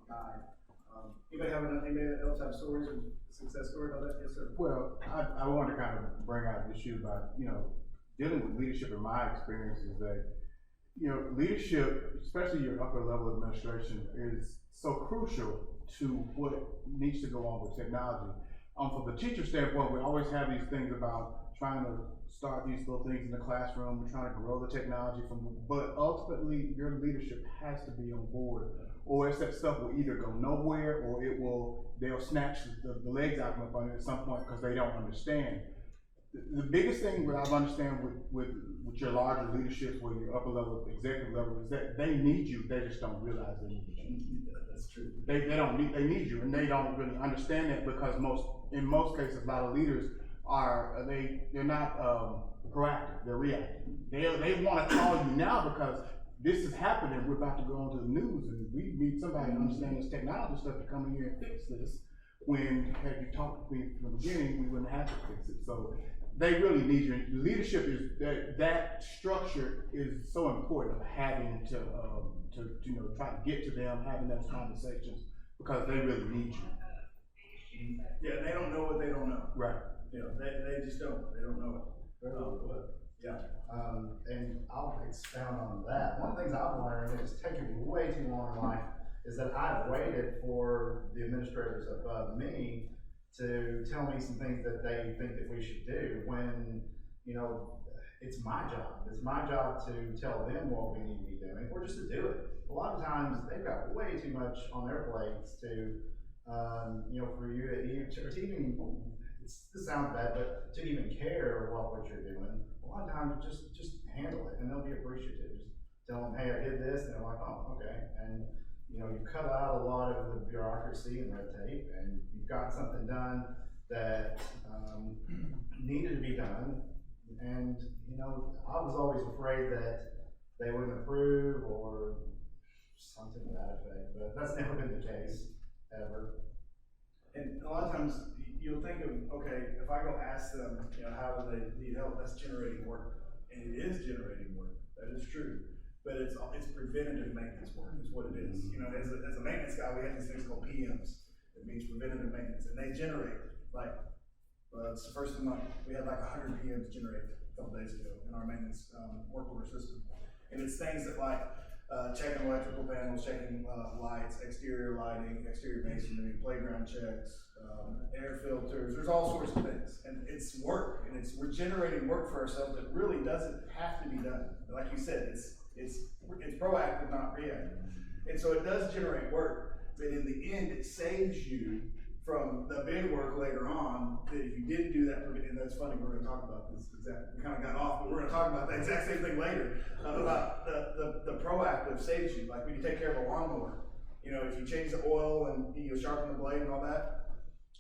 guide. Anybody else have stories or success stories about that? Yes, sir. Well, I want to kind of bring out the issue about, dealing with leadership in my experience is that, leadership, especially your upper level administration, is so crucial to what needs to go on with technology. From the teacher standpoint, we always have these things about trying to start these little things in the classroom, we're trying to grow the technology but ultimately your leadership has to be on board, or it's that stuff will either go nowhere or they'll snatch the legs out from under it at some point because they don't understand. The biggest thing that I've understand with your larger leaderships, with your upper level, executive level, is that they need you, they just don't realize they need you. That's true. They need you, and they don't really understand that because in most cases, a lot of leaders they're not proactive, they're reactive. They want to call you now because this is happening, we're about to go onto the news, and we need somebody to understand this technology stuff to come in here and fix this. When, had you talked to me from the beginning, we wouldn't have to fix it. So they really need you. Leadership is that structure is so important of having to try to get to them, having those conversations because they really need you. Yeah, they don't know what they don't know. Right. They just don't. They don't know it. Yeah. And I'll expound on that. One of the things I've learned is taking way too long in life is that I've waited for the administrators above me to tell me some things that they think that we should do when, it's my job. It's my job to tell them what we need to be doing or just to do it. A lot of times they've got way too much on their plates to, for you to even, this sounds bad, but to even care what you're doing. A lot of times just handle it and they'll be appreciative. Just tell them, hey, I did this, and they're like, oh, okay. And you cut out a lot of the bureaucracy and red tape, and you've got something done that needed to be done. And I was always afraid that they wouldn't approve or something to that effect, but that's never been the case ever. And a lot of times you'll think of, okay, if I go ask them, how do they need help, that's generating work, and it is generating work. That is true. But it's preventative maintenance work is what it is. As a maintenance guy, we have these things called PMs. It means preventative maintenance, and they generate it's the first of the month. We had 100 PMs generate a couple days ago in our maintenance work order system, and it's things that checking electrical panels, checking lights, exterior lighting, exterior masonry, playground checks, air filters. There's all sorts of things, and it's work, and we're generating work for ourselves that really doesn't have to be done. Like you said, it's proactive, not reactive. And so it does generate work, but in the end, it saves you from the big work later on that if you didn't do that, and that's funny, we're going to talk about this exactly, we kind of got off, but we're going to talk about the exact same thing later, about the proactive saves you. Like when you take care of a lawnmower, if you change the oil and you sharpen the blade and all that,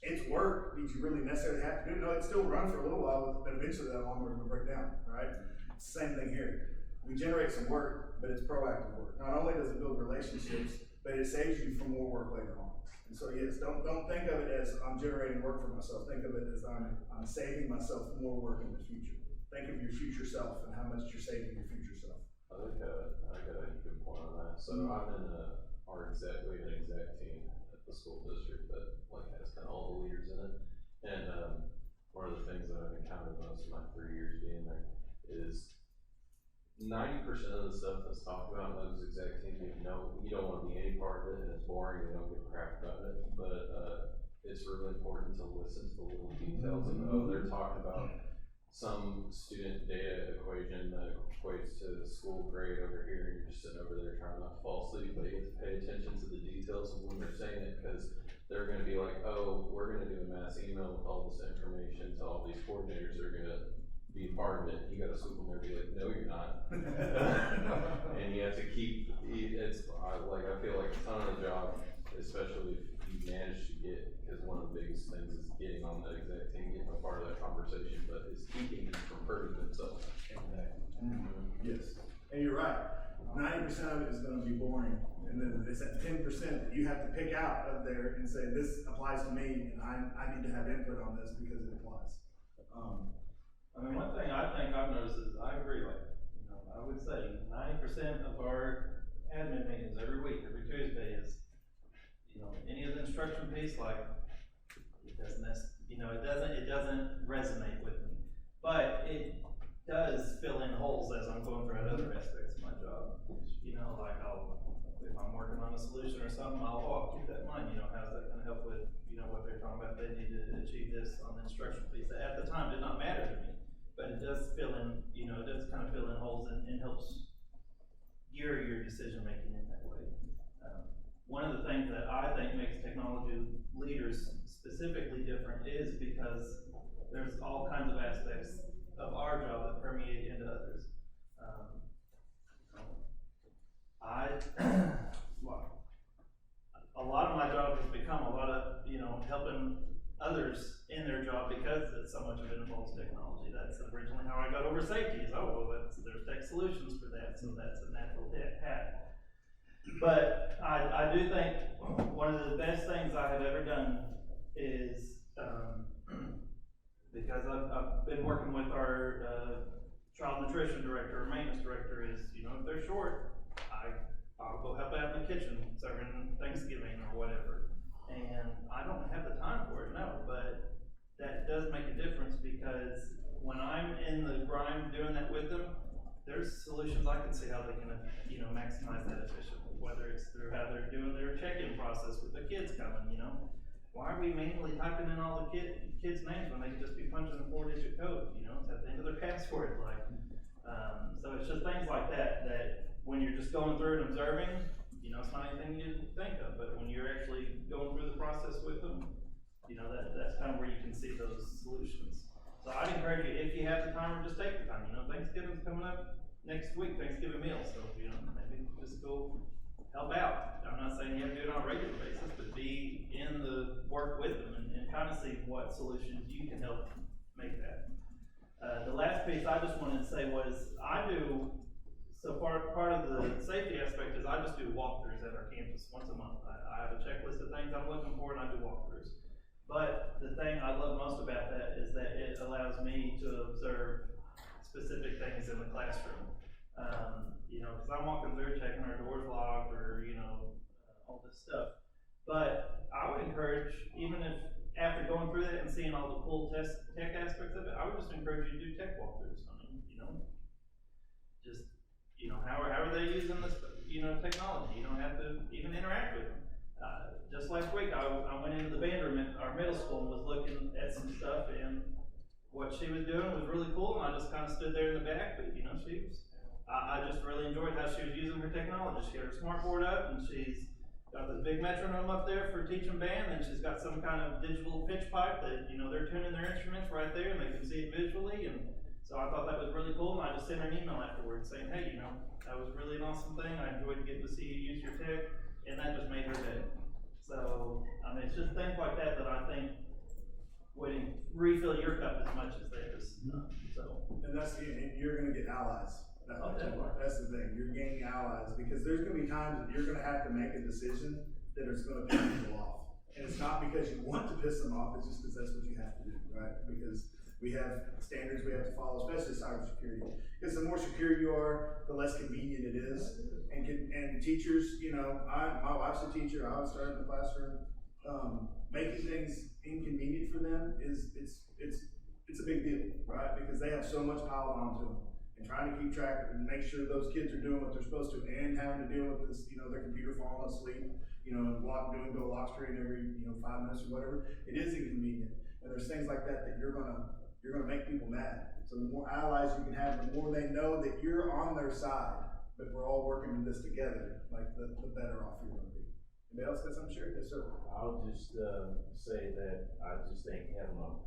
it's work that you really necessarily have to do. No, it still runs for a little while, but eventually that lawnmower is going to break down, right? It's the same thing here. We generate some work, but it's proactive work. Not only does it build relationships, but it saves you from more work later on. And so yes, don't think of it as I'm generating work for myself. Think of it as I'm saving myself more work in the future. Think of your future self and how much you're saving your future self. I got a good point on that. So I'm in we have an exec team at the school district that has kind of all the leaders in it. And one of the things that I've encountered most of my 3 years being there is 90% of the stuff that's talked about in those exec teams, you don't want to be any part of it, and it's boring, you don't give a crap about it, but it's really important to listen to the little details of, they're talking about some student data equation that equates to school grade over here, and you're just sitting over there trying not to fall asleep, but you have to pay attention to the details of when they're saying it, because they're going to be like, oh, we're going to do a mass email with all this information to all these coordinators that are going to be part of it. You got to swoop in there and be like, no, you're not. And you have to keep, I feel like a ton of the job, especially if you manage to get, because one of the biggest things is getting on that exec team, getting a part of that conversation, but is keeping them from hurting themselves. Yes, and you're right. 90% of it is going to be boring, and then it's that 10% that you have to pick out of there and say, this applies to me, and I need to have input on this because it applies. One thing I think I've noticed is I agree, I would say 90% of our admin meetings every week, every Tuesday is piece, like, it doesn't, it doesn't resonate with me. But it does fill in holes as I'm going through other aspects of my job. Like if I'm working on a solution or something, I'll keep that in mind, how's that gonna help with, what they're talking about, they need to achieve this on the instructional piece. That at the time did not matter to me, but it does fill in, it does kind of fill in holes and helps gear your decision making in that way. One of the things that I think makes technology leaders specifically different is because there's all kinds of aspects of our job that permeate into others. A lot of my job has become a lot of, helping others in their job because it's so much of it involves technology. That's originally how I got over safety. There's tech solutions for that, so that's a natural path. But I do think one of the best things I have ever done is, because I've been working with our child nutrition director or maintenance director, is, if they're short, I'll go help out in the kitchen serving Thanksgiving or whatever. And I don't have the time for it, no, but that does make a difference because when I'm in the grind doing that with them, there's solutions I can see how they can, maximize that efficiently, whether it's through how they're doing their check-in process with the kids coming, Why are we manually typing in all the kids' names when they can just be punching a 4-digit code, it's at the end of their password, so it's just things like that when you're just going through and observing, it's not anything you think of, but when you're actually going through the process with them, that's kind of where you can see those solutions. So I'd encourage you, if you have the time, or just take the time, Thanksgiving's coming up next week, Thanksgiving meal, so, maybe just go help out. I'm not saying you have to do it on a regular basis, but be in the work with them and kind of see what solutions you can help make that. The last piece I just wanted to say was, part of the safety aspect is I just do walkthroughs at our campus once a month. I have a checklist of things I'm looking for and I do walkthroughs. But the thing I love most about that is that it allows me to observe specific things in the classroom. Because I'm walking through checking our doors locked or, all this stuff. But I would encourage, even if after going through that and seeing all the cool tech aspects of it, I would just encourage you to do tech walkthroughs. How are they using this, technology? You don't have to even interact with them. Just last week, I went into the band room at our middle school and was looking at some stuff, and what she was doing was really cool, and I just kind of stood there in the back, but, I just really enjoyed how she was using her technology. She had her smartboard up, and she's got this big metronome up there for teaching band, and she's got some kind of digital pitch pipe that, they're tuning their instruments right there, and they can see it visually, and so I thought that was really cool, and I just sent her an email afterwards saying, hey, that was really an awesome thing. I enjoyed getting to see you use your tech, and that just made her day. So, it's just things like that I think would refill your cup as much as theirs. And you're gonna get allies. Definitely. That's the thing, you're gaining allies, because there's gonna be times that you're gonna have to make a decision that is gonna piss people off. And it's not because you want to piss them off, it's just because that's what you have to do, right? Because we have standards we have to follow, especially cybersecurity. Because the more secure you are, the less convenient it is. And teachers, my wife's a teacher, I was starting in the classroom. Making things inconvenient for them it's a big deal, right? Because they have so much piled onto them. And trying to keep track and make sure those kids are doing what they're supposed to, and having to deal with this, their computer falling asleep, and doing go lock screen every 5 minutes or whatever. It is inconvenient. And there's things like that you're gonna make people mad. So the more allies you can have, the more they know that you're on their side, that we're all working in this together, the better off you're gonna be. Anybody else got something to share? Yes, sir. I'll just say that I just think having a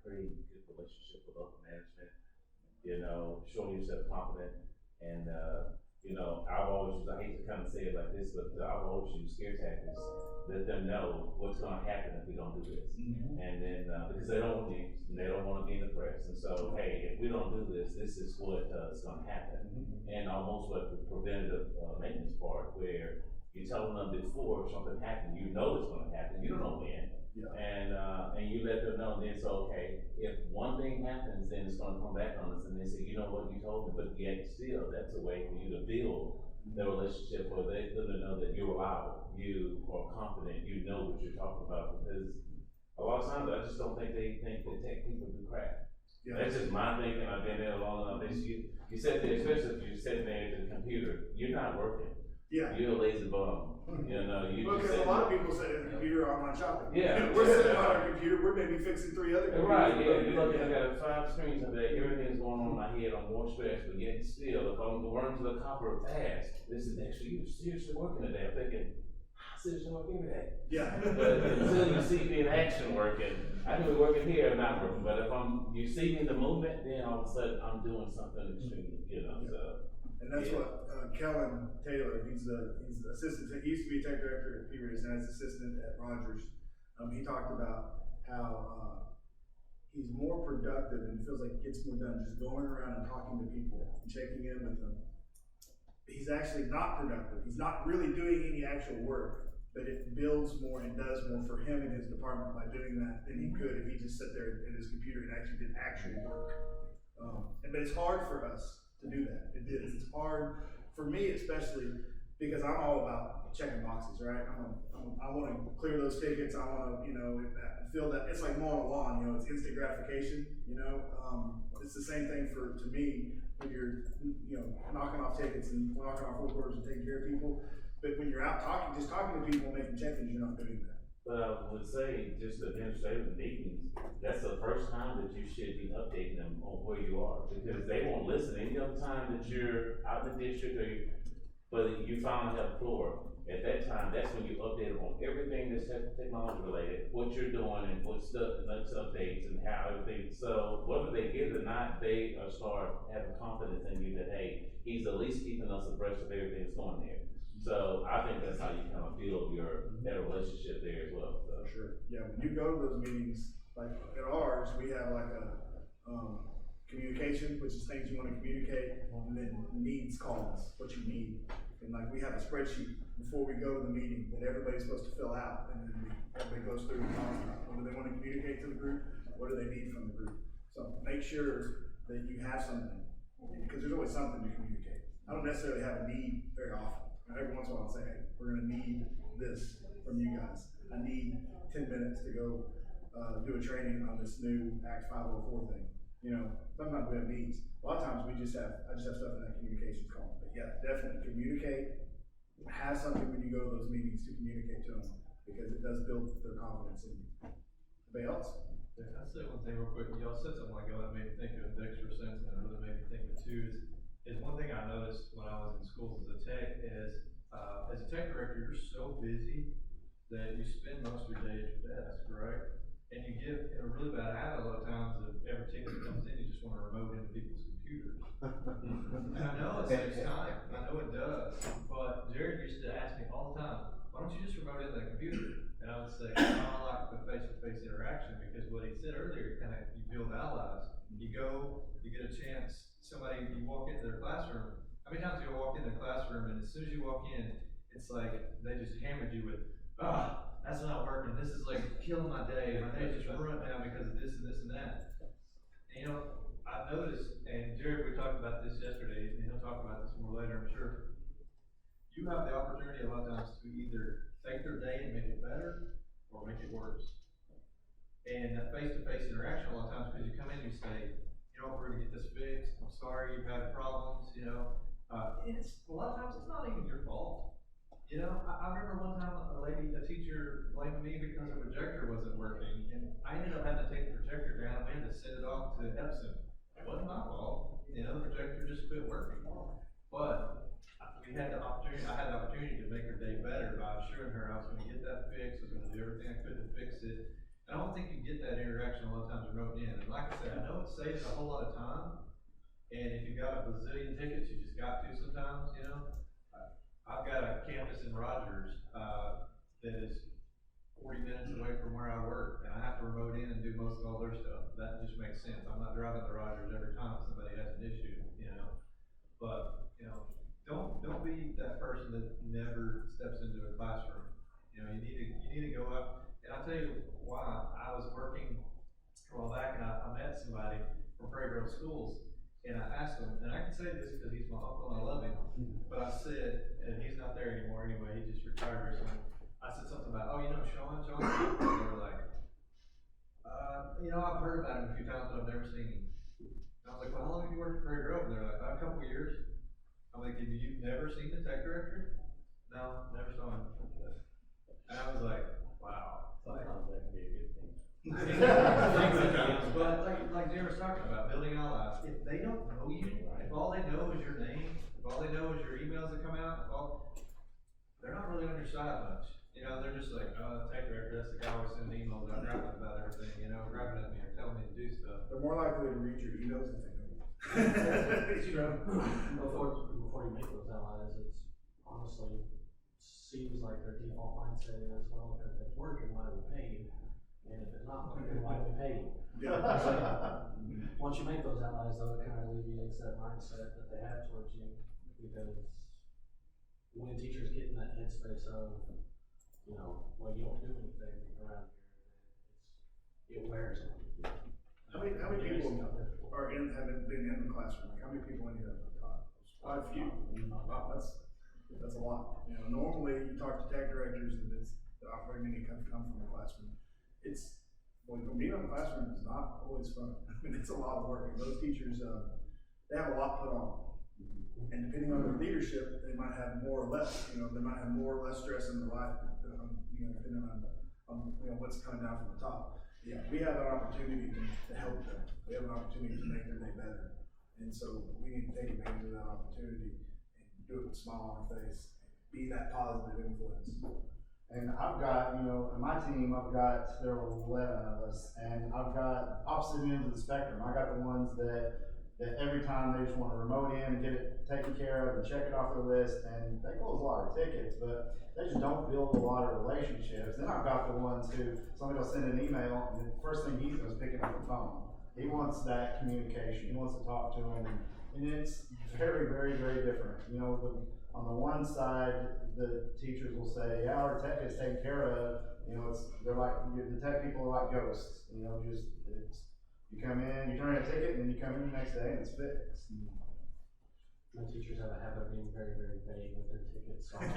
pretty good relationship with upper management, showing yourself confident, and I've always used, I hate to kind of say it like this, but I've always used scare tactics. Let them know what's going to happen if we don't do this, and then because they don't want to be in the press, and so hey, if we don't do this, this is what is going to happen, and almost like the preventative maintenance part, where you're telling them before something happens, it's going to happen, you don't know when. Yeah. And you let them know, and then so okay, if one thing happens, then it's gonna come back on us, and they say, you know what, you told me, but yet still, that's a way for you to build the relationship, or them to know that you're reliable, you are confident, you know what you're talking about, because a lot of times, I just don't think they think that tech people do crap. Yeah. That's just my thinking, I've been there long enough, you sit there, especially if you're sitting there at the computer, you're not working. Yeah. You're a lazy bum, you know, you Well, just because a sit lot of there. people sit at the computer online shopping. Yeah. We're sitting on our computer, we're maybe fixing 3 other computers. Right, yeah, you're looking, I got 5 screens of that, everything's going on in my head, I'm more stressed, but yet still, if I'm going to the copper fast, this is actually, you're seriously working today, I'm thinking, I seriously work every day. Yeah. But until you see me in action working, I can be working here and not working, but if you see me in the movement, then all of a sudden, I'm doing something extremely, so. And that's Yeah. what, Kellen Taylor, he's the assistant, he used to be tech director at P-Race, now he's assistant at Rogers. He talked about how, he's more productive and feels like he gets more done just going around and talking to people and checking in with them. He's actually not productive, he's not really doing any actual work, but it builds more and does more for him and his department by doing that than he could if he just sat there at his computer and actually did actual work. But it's hard for us to do that. It is. It's hard for me, especially because I'm all about checking boxes, right? I want to clear those tickets. I want to, feel that it's like mowing a lawn. It's instant gratification. It's the same thing to me when you're, knocking off tickets and knocking off work orders and taking care of people. But when you're out talking to people, making check-ins, you're not doing that. But I would say, just the administrative meetings, that's the first time that you should be updating them on where you are, because they won't listen any other time that you're out in the district, but you finally have a floor. At that time, that's when you update them on everything that's technology related, what you're doing and what's the next updates and how everything, so whether they get it or not, they start having confidence in you that, hey, he's at least keeping us abreast of everything that's going there. So I think that's how you kind of build that relationship there as well. So. Sure. Yeah, when you go to those meetings, like at ours, we have like a communication, which is things you want to communicate, and then needs columns, what you need. And like we have a spreadsheet before we go to the meeting that everybody's supposed to fill out, and then everybody goes through and talks about what do they want to communicate to the group, what do they need from the group. So make sure that you have something, because there's always something to communicate. I don't necessarily have a need very often. Every once in a while I'll say, hey, we're gonna need this from you guys. I need 10 minutes to go do a training on this new Act 504 thing. Sometimes we have needs. A lot of times I just have stuff in that communications column. But yeah, definitely communicate. Have something when you go to those meetings to communicate to them, because it does build their confidence in you. Anybody else? Yeah, I'll say one thing real quick. Y'all said something like, that made me think of Dexter Sense, and it really made me think of it too, is one thing I noticed when I was in schools as a tech as a tech director, you're so busy that you spend most of your day at your desk, right? And you get in a really bad habit a lot of times of every ticket that comes in, you just want to remote into people's computers. And I know it saves time, I know it does, but Jared used to ask me all the time, why don't you just remote into the computer? And I would say, I like the face-to-face interaction, because what he said earlier, you build allies. You go, you get a chance, you walk into their classroom. How many times do you walk into the classroom and as soon as you walk in, it's like they just hammered you with, that's not working, this is like killing my day just ruined now because of this and this and that. And I've noticed, and Jared, we talked about this yesterday, and he'll talk about this more later, I'm sure. You have the opportunity a lot of times to either take their day and make it better, or make it worse. And that face-to-face interaction a lot of times, because you come in and you say, we're gonna get this fixed, I'm sorry you've had problems, and it's, a lot of times it's not even your fault. I remember one time a teacher blamed me because a projector wasn't working, and I ended up having to take the projector down and to send it off to Epson. It wasn't my fault, the projector just quit working. But I had the opportunity to make her day better by assuring her I was gonna get that fixed, I was gonna do everything I could to fix it. And I don't think you get that interaction a lot of times remote in. And like I said, I know it saves a whole lot of time, and if you've got a bazillion tickets, you just got to sometimes, I've got a campus in Rogers, that is 40 minutes away from where I work, and I have to remote in and do most of all their stuff. That just makes sense. I'm not driving to Rogers every time somebody has an issue, but, don't be that person that never steps into a classroom. You need to go up, and I'll tell you why. I was working a while back, and I met somebody from Prairie Grove Schools, And I asked him, and I can say this because he's my uncle and I love him, but I said, and he's not there anymore anyway, he just retired recently. I said something about, oh, you know, Sean, and they were like, you know, I've heard about him a few times, but I've never seen him. And I was like, well, how long have you worked at Prairie Grove? And they're like, a couple of years. I'm like, have you never seen the tech director? No, never saw him. And I was like, wow. Like, that can be a good thing. but like Jay was talking about, building allies, if they don't know you, if all they know is your name, if all they know is your emails that come out, they're not really on your side much. You know, they're just like, oh, tech director, that's the guy always sending emails out grappling about everything, you know, grabbing at me or telling me to do stuff. They're more likely to read your emails if they know you. You know, before you make those allies, it's honestly seems like their default mindset is, well, if it's working, why we paid? And if it's not working, why we paid? Yeah. Once you make those allies, though, it kind of alleviates that mindset that they have towards you, because when teachers get in that headspace of, you know, well, you don't do anything around here, it wears on you. How many people are haven't been in the classroom? Like, how many people in here have taught? Quite a few. Wow, that's a lot. You know, normally you talk to tech directors and it's the operating many come from the classroom. Being in the classroom is not always fun. I mean, it's a lot of work. And those teachers, they have a lot put on. And depending on their leadership, they might have more or less. You know, they might have more or less stress in their life. You know, depending on you know what's coming down from the top. Yeah, we have an opportunity to help them. We have an opportunity to make their day better. And so we need to take advantage of that opportunity and do it with a smile on our face. Be that positive influence. And I've got, you know, in my team, there are 11 of us, and I've got opposite ends of the spectrum. I got the ones that every time they just want to remote in and get it taken care of and check it off their list, and they close a lot of tickets, but they just don't build a lot of relationships. Then I've got the ones who, somebody will send an email, and the first thing he's doing is picking up the phone. He wants that communication, he wants to talk to them, and it's very, very, very different. You know, on the one side, the teachers will say, yeah, our tech is taken care of. You know, they're like, the tech people are like ghosts. You know, you come in, you turn in a ticket, and then you come in the next day and it's fixed. My teachers have a habit of being very, very vague with their tickets. So I'm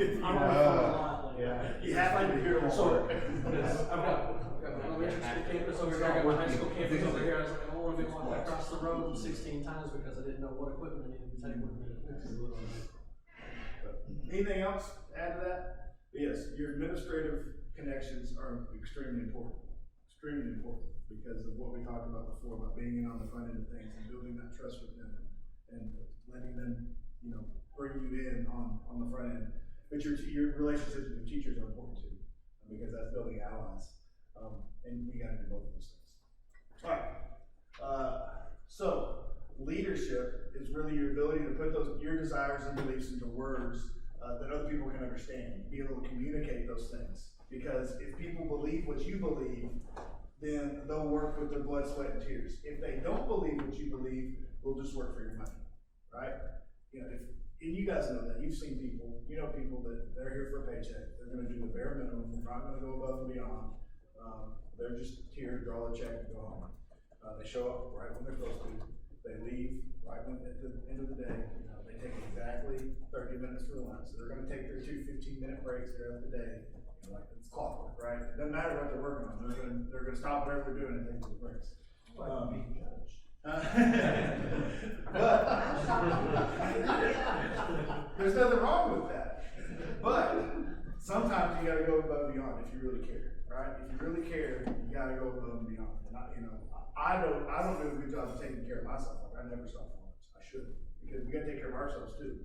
Yeah. You have to hear them so, work. I've got my elementary school campus over here, I got my high school campus over here. I was like, I want to be walking across the road 16 times because I didn't know what equipment I needed to take with me. Anything else to add to that? Yes, your administrative connections are extremely important. Extremely important because of what we talked about before, about being in on the front end of things and building that trust with them and letting them, you know, bring you in on the front end. But your relationships with your teachers are important too, because that's building allies. And we gotta do both of those things. All right. So leadership is really your ability to put your desires and beliefs into words that other people can understand, be able to communicate those things. Because if people believe what you believe, then they'll work with their blood, sweat, and tears. If they don't believe what you believe, they'll just work for your money, right? You know, and you guys know that. You've seen people, you know people that they're here for a paycheck. They're going to do the bare minimum. They're not going to go above and beyond. They're just here, draw the check, and go home. They show up right when they're supposed to. They leave right when, at the end of the day. You know, they take exactly 30 minutes for lunch. So they're going to take their 2 15-minute breaks throughout the day. You know, like it's clockwork, right? It doesn't matter what they're working on. They're going to stop whatever they're doing and take those breaks. Being judged. But there's nothing wrong with that. But sometimes you got to go above and beyond if you really care, right? If you really care, you got to go above and beyond. And I don't do a good job of taking care of myself. Like I never stop for lunch. I should, because we got to take care of ourselves too.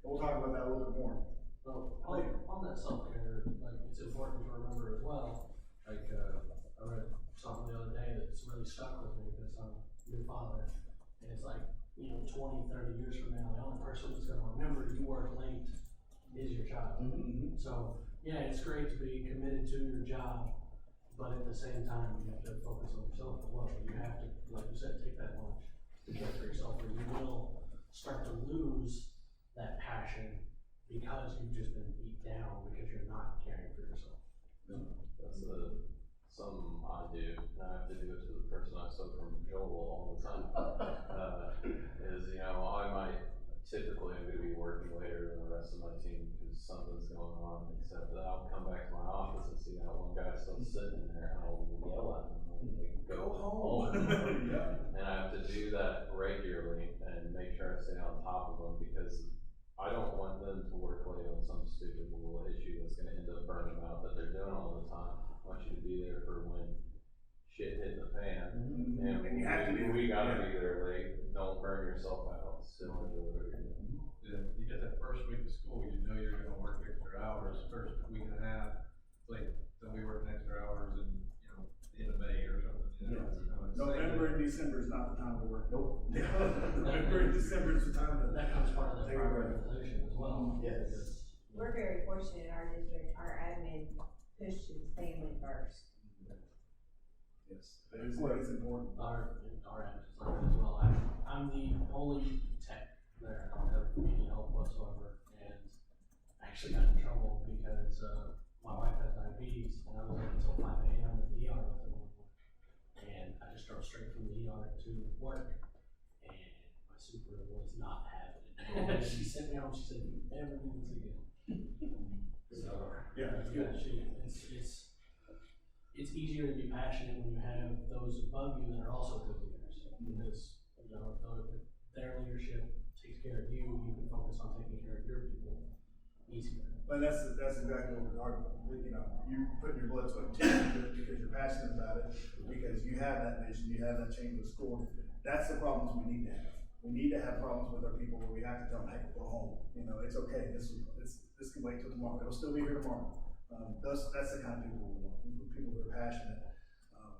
We'll talk about that a little bit more. So on that self-care, like it's important to remember as well. Like I read something the other day that's really stuck with me because I'm a new father, and it's like 20, 30 years from now, the only person that's going to remember you work late is your child. Mm-hmm. So yeah, it's great to be committed to your job, but at the same time, you have to focus on yourself as well. You have to, like you said, take that lunch to care for yourself, or you will start to lose that passion because you've just been beat down because you're not caring for yourself. That's something I do, and I have to do it to the person I took from Joel all the time. something's going on, except that I'll come back to my office and see that one guy still sitting in there, and I'll yell at him, like, Go home. Yeah. And I have to do that regularly and make sure I stay on top of them, because I don't want them to work late on some stupid little issue that's gonna end up burning them out that they're doing all the time. I want you to be there for when shit hit the fan, And you have to be. we gotta be there late, don't burn yourself out, still enjoy what you're doing. You get that first week of school, you know you're gonna work extra hours, first week and a half, like, then we work extra hours in, you know, the end of May or something, you know. Yeah. it's kind of the same November thing. and December is not the time to work. Nope. November and December is the time to. That comes part of the Take a break. prioritization as well. Yes. We're very fortunate in our district, our admin pushes family first. Yes, that is important. Our admin is like that as well. I'm the only tech there. I don't have any help whatsoever, and I actually got in trouble because, my wife has diabetes, and I was up until 5 a.m. at the ER with her one morning. And I just drove straight from the ER to work, and my super was not having it. She sent me home, she said, "You never do this again." So, Yeah. it's easier to be passionate when you have those above you that are also good leaders, because, you know, their leadership takes care of you, you can focus on taking care of your people easier. But that's exactly what we're talking about. You know, you put your blood, sweat, and tears into it because you're passionate about it, because you have that vision, you have that change of score. That's the problems we need to have. We need to have problems with our people where we have to tell them, hey, go home. You know, it's okay. This can wait till tomorrow. It'll still be here tomorrow. That's the kind of people we want. People who are passionate.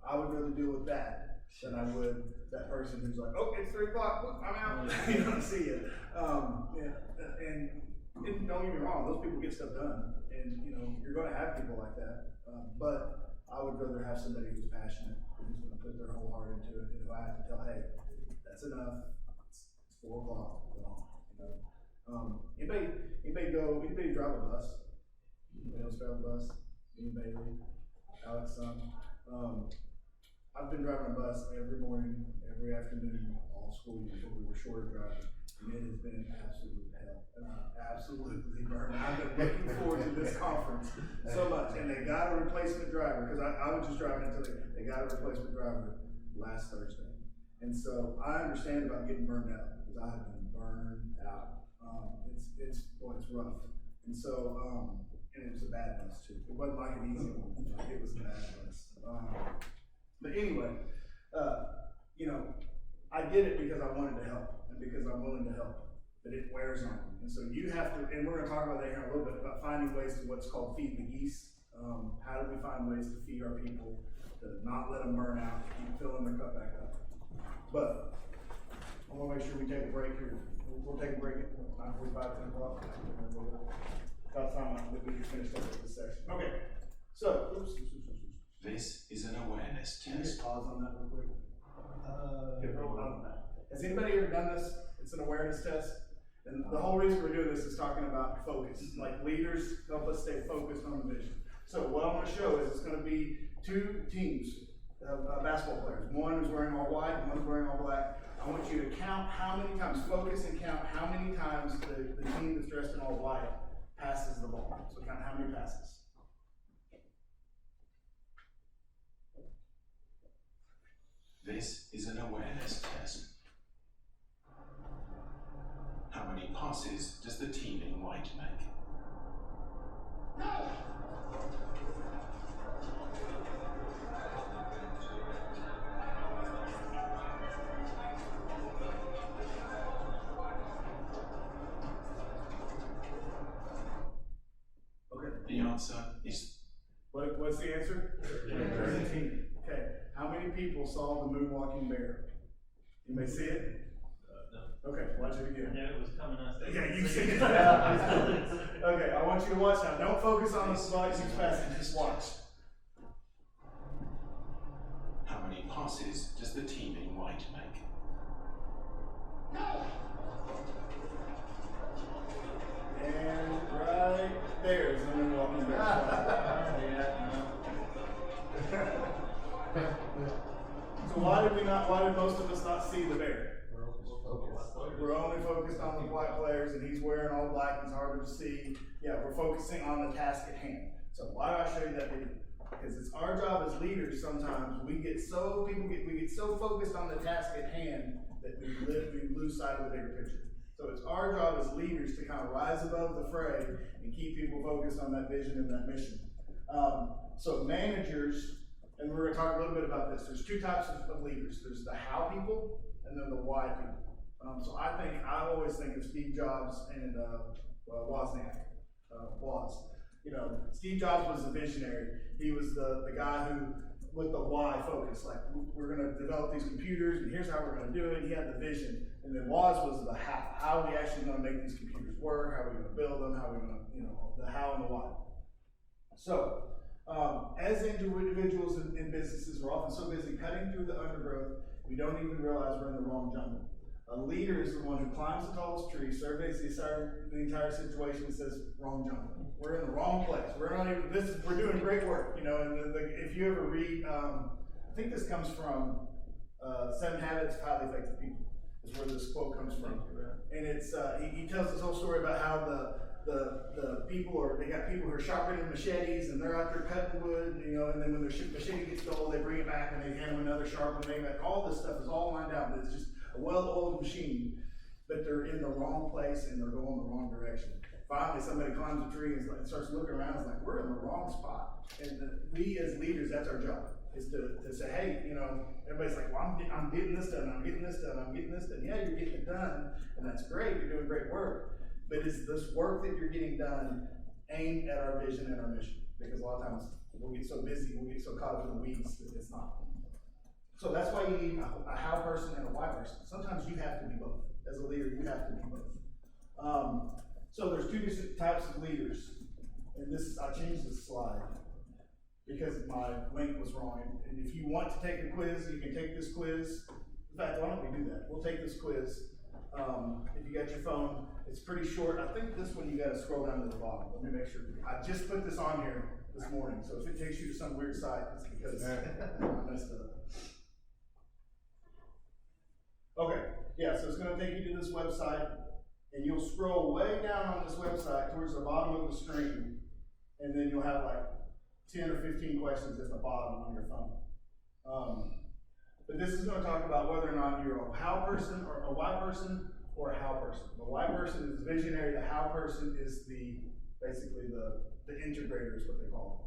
I would rather deal with that than I would that person who's like, oh, it's 3 o'clock. I'm out. You don't see it. And don't get me wrong, those people get stuff done, and you know you're going to have people like that. But I would rather have somebody who's passionate, who's going to put their whole heart into it. And if I have to tell, hey, that's enough. It's 4 o'clock. Go on. You know. Anybody drive a bus? Anybody else drive a bus? Anybody? Alex, I've been driving a bus every morning, every afternoon, all school years, when we were shorter driving, and it has been absolute hell. And I'm absolutely burned. I've been looking forward to this conference so much, and they got a replacement driver, because I was just driving until they got a replacement driver last Thursday. And so I understand about getting burned out, because I have been burned out. It's rough. And so, and it was a bad bus too. It wasn't like an easy one. Like, it was a bad bus. But anyway, you know, I did it because I wanted to help, and because I'm willing to help. But it wears on me. And so you have to, and we're going to talk about that here in a little bit, about finding ways to what's called feed the geese. How do we find ways to feed our people, to not let them burn out, to keep filling their cup back up? But I want to make sure we take a break here. We'll take a break at 9:45, 10 o'clock. About time that we just finished up with this section. Okay, so, This is an awareness can you just test. pause on that real quick? Has anybody ever done this? It's an awareness test. And the whole reason we're doing this is talking about focus. Like, leaders help us stay focused on the vision. So what I'm gonna show is it's gonna be 2 teams of basketball players. One is wearing all white, and one's wearing all black. I want you to count how many times, focus and count how many times the team that's dressed in all white passes the ball. So count how many passes. This is an awareness test. How many passes does the team in white make? Okay. The answer is What's the answer? 13. Okay. How many people saw the moonwalking bear? You may see it? No. Okay, watch it I again. knew it was coming, I said. Yeah, you see it. Okay, I want you to watch now. Don't focus on the slides he's passing, just watch. how many passes does the team in white make? And right there is the moonwalking bear. So why did most of us not see the bear? We're only focused on the white players, and he's wearing all black, it's harder to see. yeah, we're focusing on the task at hand. So why do I show you that video? Because it's our job as leaders, sometimes we get so focused on the task at hand that we lose sight of the bigger picture. So it's our job as leaders to kind of rise above the fray and keep people focused on that vision and that mission. So managers, and we're gonna talk a little bit about this, there's two types of leaders. There's the how people, and then the why people. So I always think of Steve Jobs and Wozniak, Woz. You know, Steve Jobs was a visionary. He was the guy who, with the why focus, like we're gonna develop these computers and here's how we're gonna do it. He had the vision. And then Woz was the how are we actually gonna make these computers work? How are we gonna build them? How are we gonna, the how and the why. So, as individuals and businesses, we're often so busy cutting through the undergrowth, we don't even realize we're in the wrong jungle. A leader is the one who climbs the tallest tree, surveys the entire situation, and says, wrong jungle. We're in the wrong place. We're doing great work, and if you ever read, I think this comes from 7 Habits of Highly Effective People, is where this quote comes from. And it's, he tells this whole story about how the people they got people who are sharpening machetes and they're out there cutting wood, and then when their machete gets dull, they bring it back and they hand them another sharp one. All this stuff is all lined out, but it's just a well-oiled machine, but they're in the wrong place and they're going the wrong direction. Finally, somebody climbs a tree and starts looking around. It's like, we're in the wrong spot. And we as leaders, that's our job, is to say, hey, everybody's like, well, I'm getting this done, I'm getting this done, I'm getting this done. Yeah, you're getting it done, and that's great, you're doing great work. But is this work that you're getting done aimed at our vision and our mission? Because a lot of times we'll get so busy, we'll get so caught up in the weeds that it's not. So that's why you need a how person and a why person. Sometimes you have to be both. As a leader, you have to be both. So there's two different types of leaders. And I changed this slide because my link was wrong. And if you want to take a quiz, you can take this quiz. In fact, why don't we do that? We'll take this quiz. If you got your phone, it's pretty short. I think this one you got to scroll down to the bottom. Let me make sure. I just put this on here this morning. So if it takes you to some weird site, it's because I messed up. Okay, yeah, so it's going to take you to this website, and you'll scroll way down on this website towards the bottom of the screen, and then you'll have like 10 or 15 questions at the bottom on your phone. But this is going to talk about whether or not you're a how person or a why person or a how person. The why person is visionary, the how person is basically the integrator is what they call it.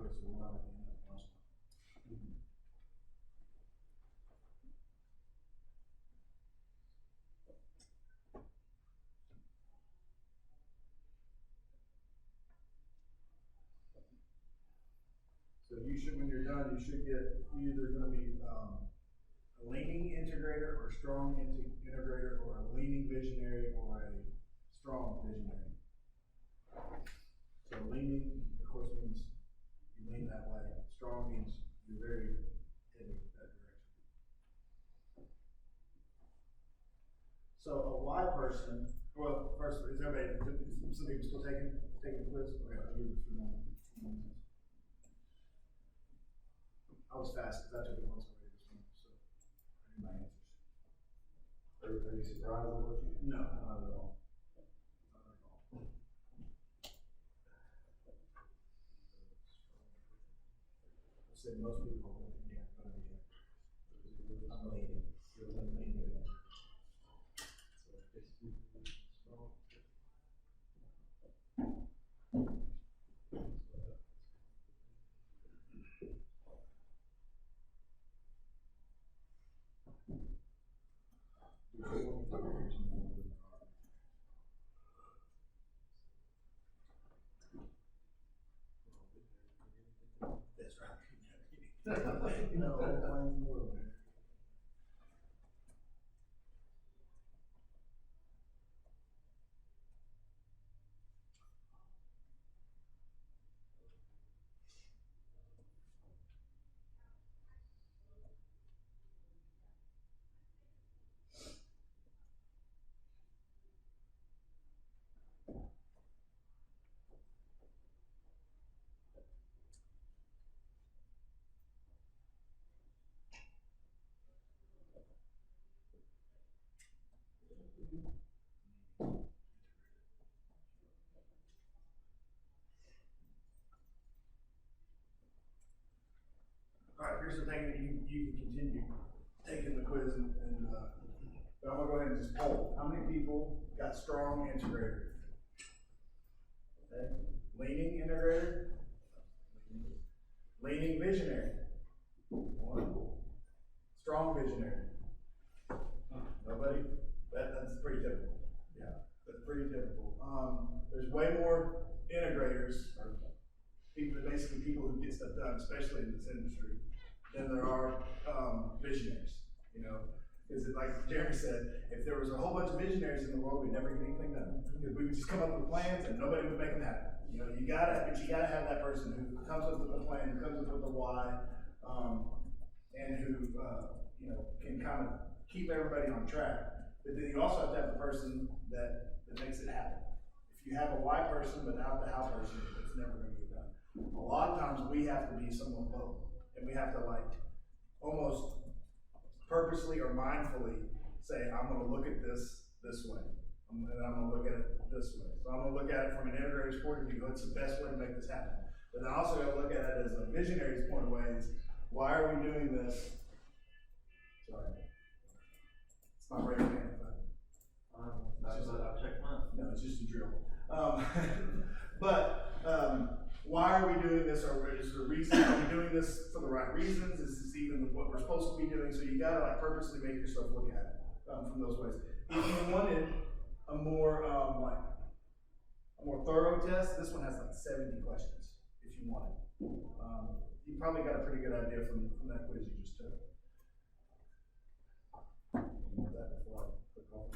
Okay, so we're not at the end of the lunch. So you should, when you're done, you should get either gonna be, a leaning integrator or strong integrator, or a leaning visionary or a strong visionary. So leaning, of course, means you lean that way. Strong means you're very heading that direction. So a Y person, well, first, is everybody, is some people still taking the quiz? Okay, I'll give it a few more minutes. I was fast because I took it once already this morning, so I knew my answers. Are you surprised at what you? No, not at all. Not at all. I said most people are going to be, I'm leading. You're leading it. That's right. You know, all kinds of world. Alright, here's the thing that you can continue taking the quiz but I'm gonna go ahead and just poll. How many people got strong integrator? Okay, leaning integrator? Leaning visionary? One. Strong visionary? Nobody? That's pretty typical. Yeah, that's pretty typical. There's way more integrators, or people, basically people who get stuff done, especially in this industry, than there are visionaries, you know? Because like Jeremy said, if there was a whole bunch of visionaries in the world, we'd never get anything done. Because we would just come up with plans and nobody would make them happen. You know, you gotta have that person who comes up with a plan, who comes up with a why, and who, you know, can kind of keep everybody on track. But then you also have to have the person that makes it happen. If you have a why person without the how person, it's never gonna get done. A lot of times we have to be somewhat both. And we have to like almost purposely or mindfully say, I'm gonna look at this way. And I'm gonna look at it this way. So I'm gonna look at it from an integrator's point of view. What's the best way to make this happen? But then I also gotta look at it as a visionary's point of view. Why are we doing this? Sorry. It's not raising hand button. I'll check mine. No, it's just a drill. Why are we doing this? Is there a reason? Are we doing this for the right reasons? Is this even what we're supposed to be doing? So you gotta like purposely make yourself look at it from those ways. If you wanted a more thorough test, this one has like 70 questions. If you wanted, you probably got a pretty good idea from that quiz you just took. You want that before I click off?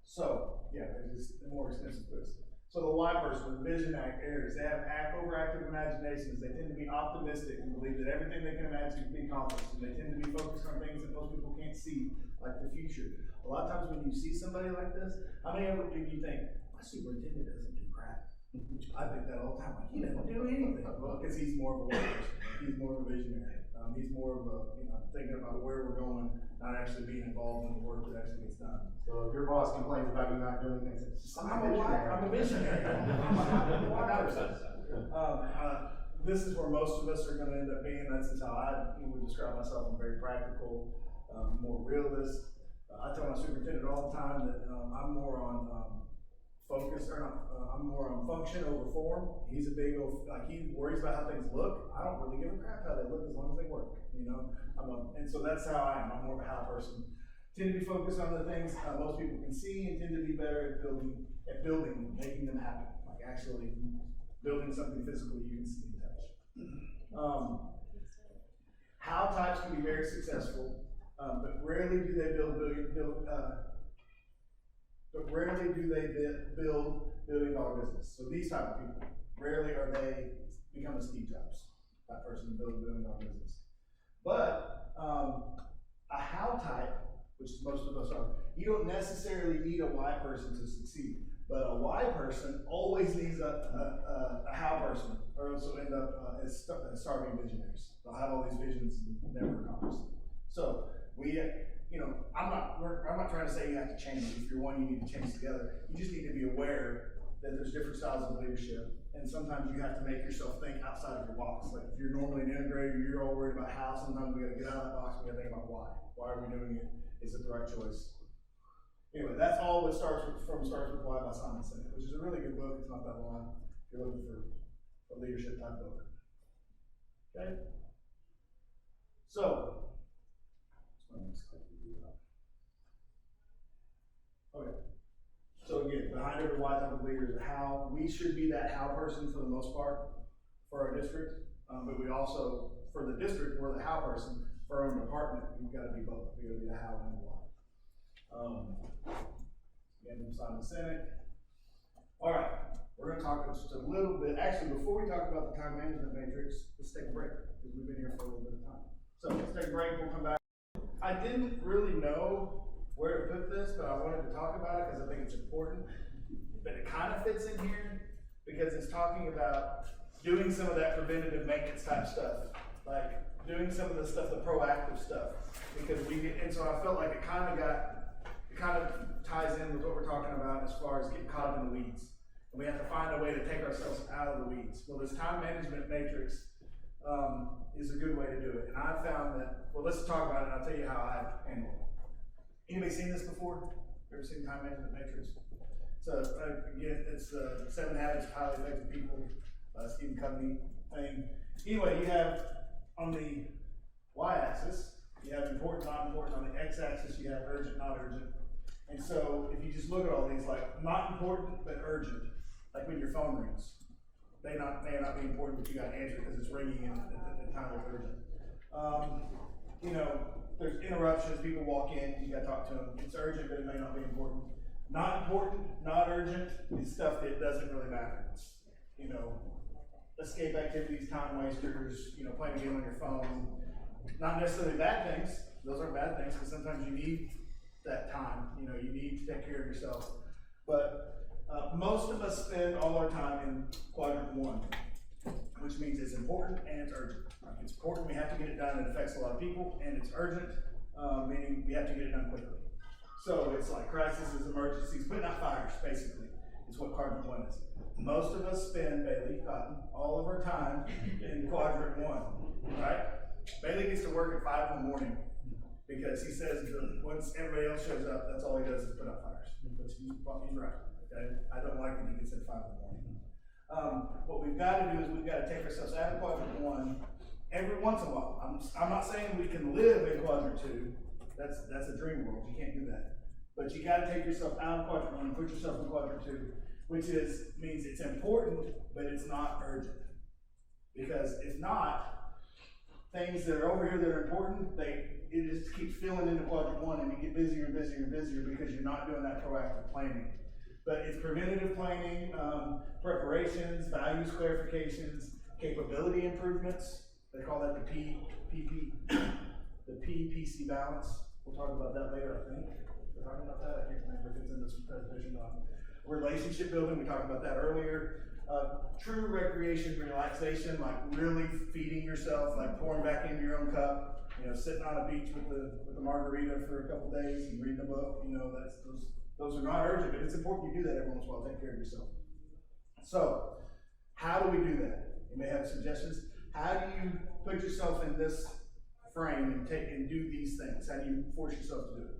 So, yeah, it's a more extensive quiz. So the Y person, the visionaries, they have overactive imaginations. They tend to be optimistic and believe that everything they can imagine can be accomplished. And they tend to be focused on things that most people can't see, like the future. A lot of times when you see somebody like this, how many of you think, my superintendent doesn't do crap? I think that all the time. Like, he doesn't do anything. Well, because he's more of a Y person. He's more of a visionary. He's more of a, thinking about where we're going, not actually being involved in the work that actually gets done. So if your boss complains about you not doing things, it's I'm a visionary. I'm a Y person. This is where most of us are gonna end up being. That's just how I would describe myself. I'm very practical, more realist. I tell my superintendent all the time that I'm more on focus, or not, I'm more on function over form. He's a big, like, he worries about how things look. I don't really give a crap how they look as long as they work, you know? And so that's how I am. I'm more of a how person. Tend to be focused on the things most people can see, and tend to be better at building, making them happen. Like actually building something physical you can see and touch. How types can be very successful, but rarely do they build billion-dollar business. So these type of people, rarely are they become a Steve Jobs type person to build a billion-dollar business. But a how type, which most of us are, you don't necessarily need a Y person to succeed. But a Y person always needs a how person, or else they'll end up as starving visionaries. They'll have all these visions and never accomplish them. So I'm not trying to say you have to change. If you're one, you need to change together. You just need to be aware that there's different styles of leadership, and sometimes you have to make yourself think outside of your box. Like if you're normally an integrator, you're all worried about how. Sometimes we got to get out of that box. We got to think about why. Why are we doing it? Is it the right choice? Anyway, that's all it starts with Why by Simon Sinek, which is a really good book. It's not that long if you're looking for a leadership type book. Okay? So, okay. So again, behind every why type of leader is a how. We should be that how person for the most part for our district, but we also, for the district, we're the how person. For our own department, we've got to be both. We've got to be the how and the why. Again, from Simon Sinek. All right, we're going to talk just a little bit. Actually, before we talk about the time management matrix, let's take a break because we've been here for a little bit of time. So let's take a break. We'll come back. I didn't really know where to put this, but I wanted to talk about it because I think it's important. But it kind of fits in here because it's talking about doing some of that preventative maintenance type stuff, like doing some of the stuff, the proactive stuff, because and so I felt like it kind of ties in with what we're talking about as far as getting caught up in the weeds. And we have to find a way to take ourselves out of the weeds. Well, this time management matrix is a good way to do it. And I found that, well, let's talk about it and I'll tell you how I handle it. Anybody seen this before? Ever seen time management matrix? So again, it's the 7 Habits of Highly Effective People, Stephen Covey thing. Anyway, you have on the y-axis, you have important, not important. On the x-axis, you have urgent, not urgent. And so if you just look at all these, like not important but urgent, like when your phone rings, may not be important, but you got to answer because it's ringing in at the time it's urgent. There's interruptions. People walk in, you got to talk to them. It's urgent, but it may not be important. Not important, not urgent is stuff that doesn't really matter. It's, escape activities, time wasters, playing a game on your phone. Not necessarily bad things. Those aren't bad things because sometimes you need that time. You need to take care of yourself. But most of us spend all our time in quadrant 1, which means it's important and it's urgent. It's important, we have to get it done, it affects a lot of people, and it's urgent, meaning we have to get it done quickly. So it's like crises, emergencies, putting out fires, basically, is what quadrant 1 is. Most of us spend, Bailey Cotton, all of our time in quadrant 1, right? Bailey gets to work at 5 in the morning because he says that once everybody else shows up, that's all he does is put out fires. But he's right, okay? I don't like when he gets at 5 in the morning. What we've got to do is we've got to take ourselves out of quadrant 1 every once in a while. I'm not saying we can live in quadrant 2. That's a dream world. You can't do that. But you got to take yourself out of quadrant 1 and put yourself in quadrant 2, which means it's important, but it's not urgent. Because if not, things that are over here that are important, it just keeps filling into quadrant 1, and you get busier and busier and busier because you're not doing that proactive planning. But it's preventative planning, preparations, values clarifications, capability improvements. They call that the PPC balance. We'll talk about that later, I think. We're talking about that. I can't remember if it's in this presentation. Relationship building, we talked about that earlier. True recreation, relaxation, like really feeding yourself, like pouring back into your own cup. Sitting on a beach with the margarita for a couple days and reading a book. Those are not urgent, but it's important you do that every once in a while. Take care of yourself. So, how do we do that? You may have suggestions. How do you put yourself in this frame and do these things? How do you force yourself to do it?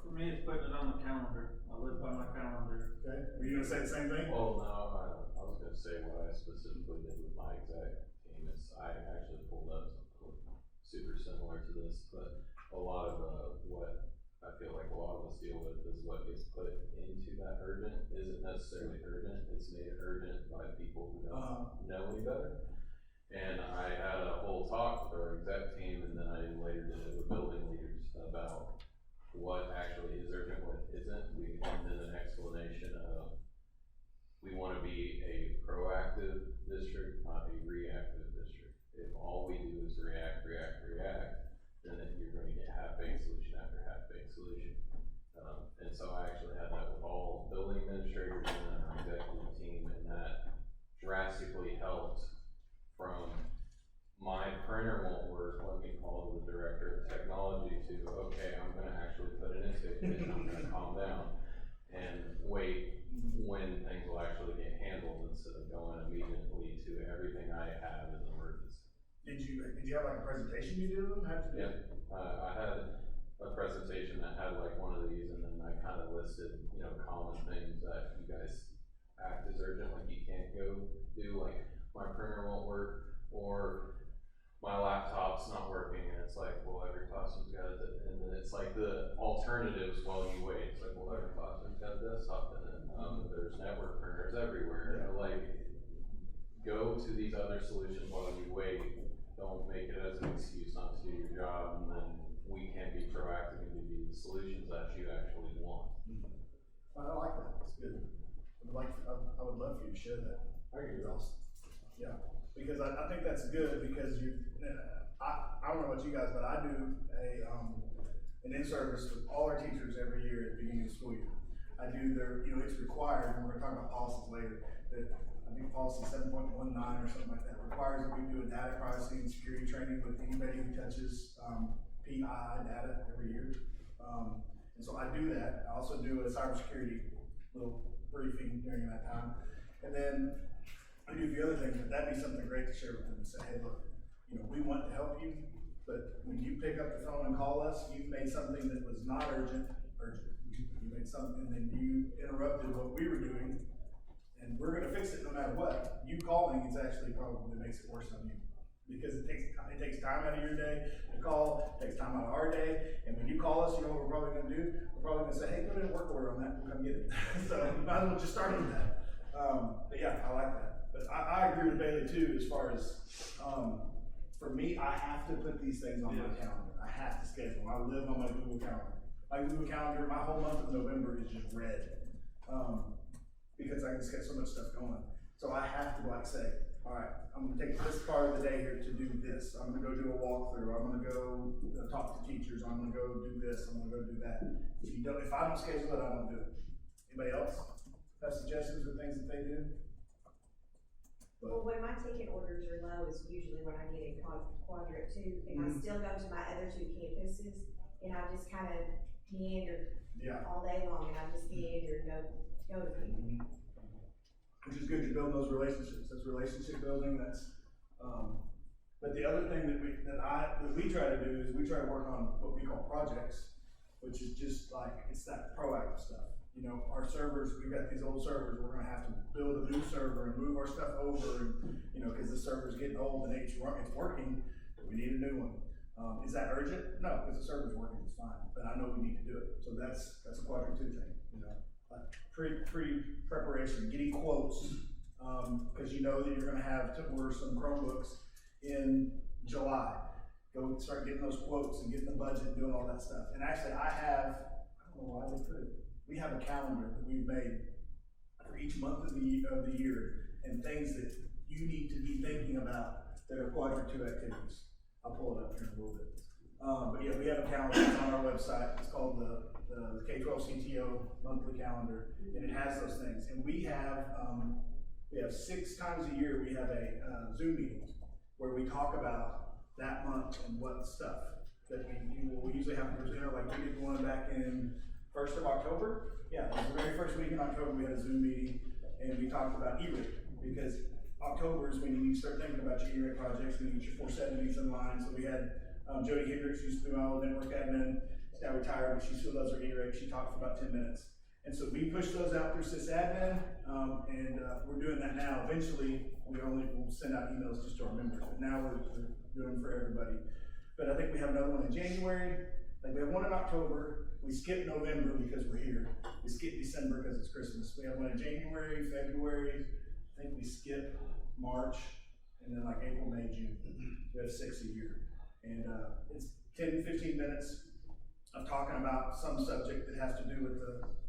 For me, it's putting it on the calendar. I live by my calendar. Okay, were you gonna say the same thing? Well, no, I was gonna say what I specifically did with my exec team is I actually pulled up something super similar to this, but a lot of, what I feel like a lot of us deal with is what gets put into that urgent isn't necessarily urgent, it's made urgent by people who don't know any better. And I had a whole talk with our exec team, and then I later did it with building leaders about what actually is urgent, what isn't. We ended an explanation of, we wanna be a proactive district, not a reactive district. If all we do is react, then you're gonna get half-baked solution after half-baked solution. And so I actually had that with all building administrators and our executive team, and that drastically helped from my printer won't work, let me call the director of technology to, okay, I'm gonna actually put it into it, and I'm gonna calm down and wait when things will actually get handled instead of going immediately to everything I have as an emergency. Did you have like a presentation you did with them? How'd you do it? I had a presentation that had like one of these, and then I kind of listed, common things that you guys act as urgent, like you can't go do, like my printer won't work, or my laptop's not working, and it's like, well, every classroom's got it, and then it's like the alternatives while you wait, it's like, well, every classroom's got a desktop in it, there's network printers everywhere, like, go to these other solutions while you wait, don't make it as an excuse not to do your job, and then we can be proactive and give you the solutions that you actually want. I like that, that's good. I would love for you to share that. I agree, awesome. Yeah, because I think that's good, because I don't know about you guys, but I do an in-service with all our teachers every year at the beginning of the school year. I do it's required, and we're gonna talk about policies later, that I think policy 7.19 or something like that requires that we do a data privacy and security training with anybody who touches PII data every year. And so I do that. I also do a cybersecurity little briefing during that time. And then I do the other thing, but that'd be something great to share with them and say, hey, look, we want to help you, but when you pick up the phone and call us, you've made something that was not urgent. You made something, and then you interrupted what we were doing, and we're gonna fix it no matter what. You calling is actually probably makes it worse on you, because it takes time out of your day to call, it takes time out of our day, and when you call us, you know what we're probably gonna do? We're probably gonna say, hey, put in a work order on that, we'll come get it. So you might as well just start with that. But yeah, I like that. But I agree with Bailey too, as far as, for me, I have to put these things on my calendar. I have to schedule. I live on my Google Calendar. My Google Calendar, my whole month of November is just red. Because I just get so much stuff going. So I have to say, all right, I'm gonna take this part of the day here to do this. I'm gonna go do a walkthrough. I'm gonna go talk to teachers. I'm gonna go do this. I'm gonna go do that. If I don't schedule it, I don't do it. Anybody else have suggestions or things that they do? Well, when my ticket orders are low is usually when I get in quadrant 2, and I still go to my other 2 campuses, and I just kind of meander all day long, and I just meander and go to people. Which is good, you're building those relationships. That's relationship building. That's but the other thing that we try to do is we try to work on what we call projects, which is just like it's that proactive stuff. Our servers, we've got these old servers, we're gonna have to build a new server and move our stuff over, and because the server's getting old and it's working, but we need a new one. Is that urgent? No, because the server's working, it's fine, but I know we need to do it. So that's a quadrant 2 thing, pre-preparation, getting quotes, because you know that you're gonna have to order some Chromebooks in July. Go start getting those quotes and getting the budget and doing all that stuff. And actually I don't know why they put it. We have a calendar that we've made for each month of the year, and things that you need to be thinking about that are quadrant 2 activities. I'll pull it up here in a little bit. But yeah, we have a calendar on our website. It's called the K-12 CTO monthly calendar, and it has those things. And we have 6 times a year, we have a Zoom meeting where we talk about that month and what stuff that we usually have to present. Like we did one back in 1st of October. Yeah, it was the very first week in October we had a Zoom meeting, and we talked about E-rate, because October is when you need to start thinking about your E-rate projects, when you get your 470s in line. So we had Jody Hendricks, used to be my old network admin, she's now retired, but she still does her E-rate, she talked for about 10 minutes. And so we push those out through sysadmin, and we're doing that now. Eventually, we'll send out emails just to our members, but now we're doing for everybody. But I think we have another one in January, like we have one in October, we skip November because we're here. We skip December because it's Christmas. We have one in January, February, I think we skip March, and then like April, May, June. We have 6 a year. And it's 10, 15 minutes of talking about some subject that has to do with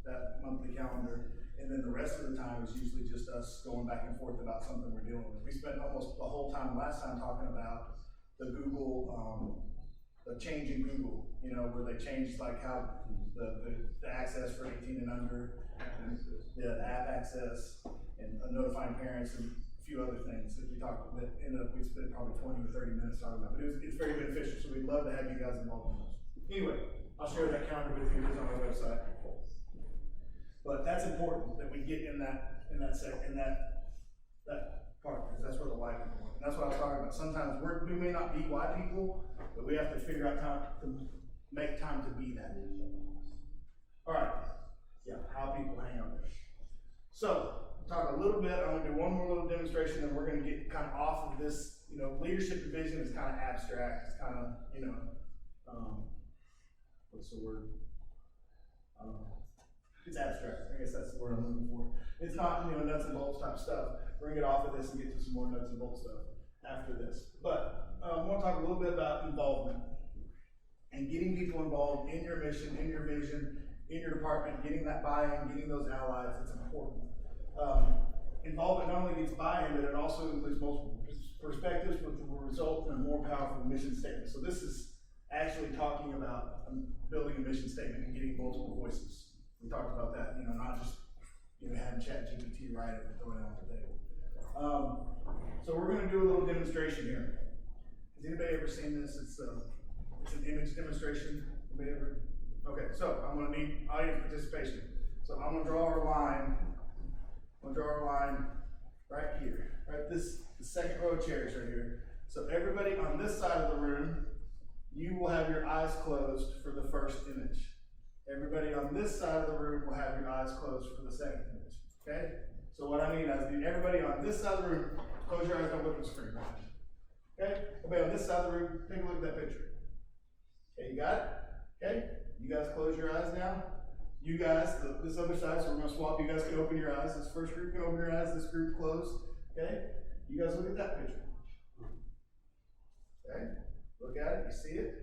that monthly calendar. And then the rest of the time is usually just us going back and forth about something we're dealing with. We spent almost the whole time last time talking about the Google, the change in Google, you know, where they changed like how the access for 18 and under, the app access, and notifying parents, and a few other things that we talked about. We spent probably 20 or 30 minutes talking about, but it's very beneficial, so we'd love to have you guys involved in those. Anyway, I'll share that calendar with you, it's on our website. But that's important that we get in that part, because that's where the white people are. And that's what I was talking about. Sometimes we may not be white people, but we have to figure out how to make time to be that. All right, yeah, how people hang out there. So, talk a little bit, I'm gonna do one more little demonstration, and we're gonna get kind of off of this, you know, leadership and vision is kind of abstract, it's kind of, you know, what's the word? It's abstract, I guess that's the word I'm looking for. It's not, you know, nuts and bolts type stuff. We're gonna get off of this and get to some more nuts and bolts stuff after this. But I want to talk a little bit about involvement and getting people involved in your mission, in your vision, in your department, getting that buy-in, getting those allies. It's important. Involvement not only gets buy-in, but it also includes multiple perspectives, which will result in a more powerful mission statement. So this is actually talking about building a mission statement and getting multiple voices. We talked about that, you know, not just, you know, having ChatGPT write it and throw it on the table. So we're going to do a little demonstration here. Has anybody ever seen this? It's an image demonstration. Anybody ever? Okay, so I'm going to need audience participation. So I'm going to draw our line. I'm going to draw our line right here. Right, the second row of chairs right here. So everybody on this side of the room, you will have your eyes closed for the first image. Everybody on this side of the room will have your eyes closed for the second image. Okay? So what I mean is, everybody on this side of the room, close your eyes, don't look at the screen. Okay? Everybody on this side of the room, take a look at that picture. Okay, you got it? Okay? You guys close your eyes now. You guys, this other side, so we're gonna swap. You guys can open your eyes. This first group can open your eyes, this group closed. Okay? You guys look at that picture. Okay? Look at it, you see it?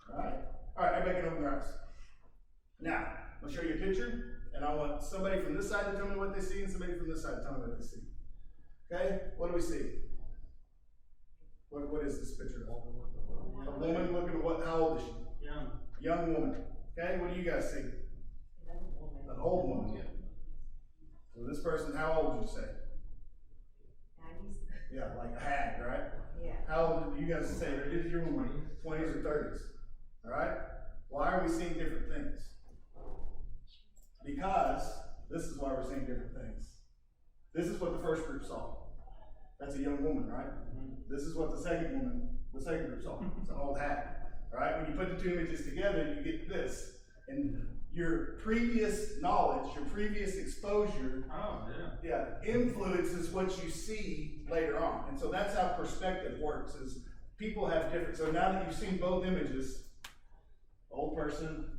Alright. Alright, everybody can open their eyes. Now, I'm gonna show you a picture, and I want somebody from this side to tell me what they see, and somebody from this side to tell me what they see. Okay? What do we see? What is this picture? A woman looking at what? How old is she? Young. Young woman. Okay? What do you guys see? An old woman. Yeah. So this person, how old would you say? 90s. Yeah, like a hag, right? Yeah. How old do you guys say? Is your woman? 20s or 30s. All right? Why are we seeing different things? Because this is why we're seeing different things. This is what the first group saw. That's a young woman, right? This is what the second group saw. It's an old hag. All right? When you put the two images together, you get this. And your previous knowledge, your previous exposure, influences what you see later on. And so that's how perspective works, is people have different, so now that you've seen both images, old person,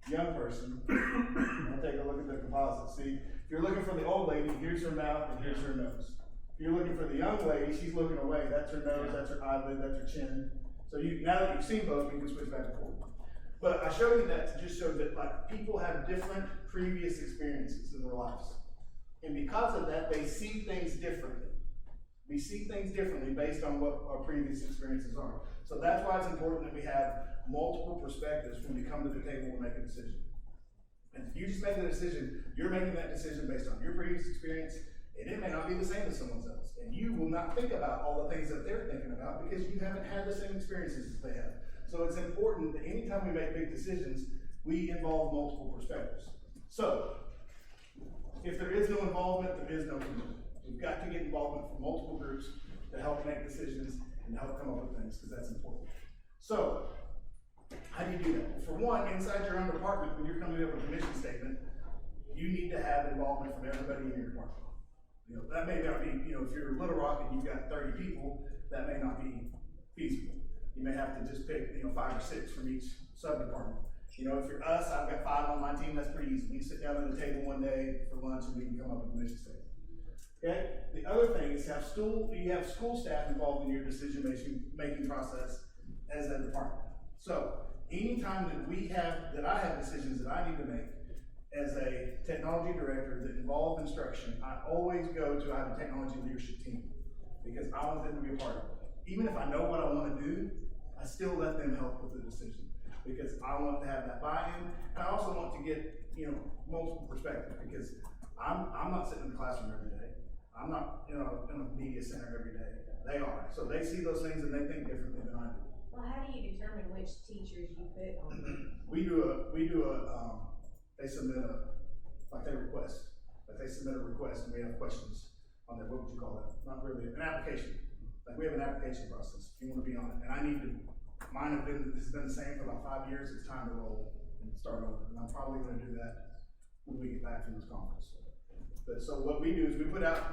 young person, I'll take a look at the composite. See, if you're looking for the old lady, here's her mouth and here's her nose. If you're looking for the young lady, she's looking away. That's her nose, that's her eyelid, that's her chin. So now that you've seen both, you can switch back and forth. But I showed you that to just show that like people have different previous experiences in their lives. And because of that, they see things differently. We see things differently based on what our previous experiences are. So that's why it's important that we have multiple perspectives when we come to the table and make a decision. And if you just make a decision, you're making that decision based on your previous experience, and it may not be the same as someone else. And you will not think about all the things that they're thinking about because you haven't had the same experiences as they have. So it's important that anytime we make big decisions, we involve multiple perspectives. So, if there is no involvement, there is no commitment. We've got to get involvement from multiple groups to help make decisions and help come up with things, because that's important. So, How do you do that? Well, for one, inside your own department, when you're coming up with a mission statement, you need to have involvement from everybody in your department. You know, that may not be, you know, if you're Little Rock and you've got 30 people, that may not be feasible. You may have to just pick, you know, 5 or 6 from each sub-department. You know, if you're us, I've got 5 on my team, that's pretty easy. We can sit down at the table one day for lunch and we can come up with a mission statement. Okay? The other thing is you have school staff involved in your decision-making process as a department. So, anytime that I have decisions that I need to make as a technology director that involve instruction, I always go to have a technology leadership team because I want them to be a part of it. Even if I know what I want to do, I still let them help with the decision because I want to have that buy-in. And I also want to get, you know, multiple perspectives because I'm not sitting in the classroom every day. I'm not, you know, in a media center every day. They are. So they see those things and they think differently than I do. Well, how do you determine which teachers you put on there? They submit they submit a request and we have questions on there. What would you call that? Not really, an application. Like we have an application process. If you want to be on it. And mine has been the same for about 5 years. It's time to roll and start over. And I'm probably going to do that when we get back from this conference. But so what we do is we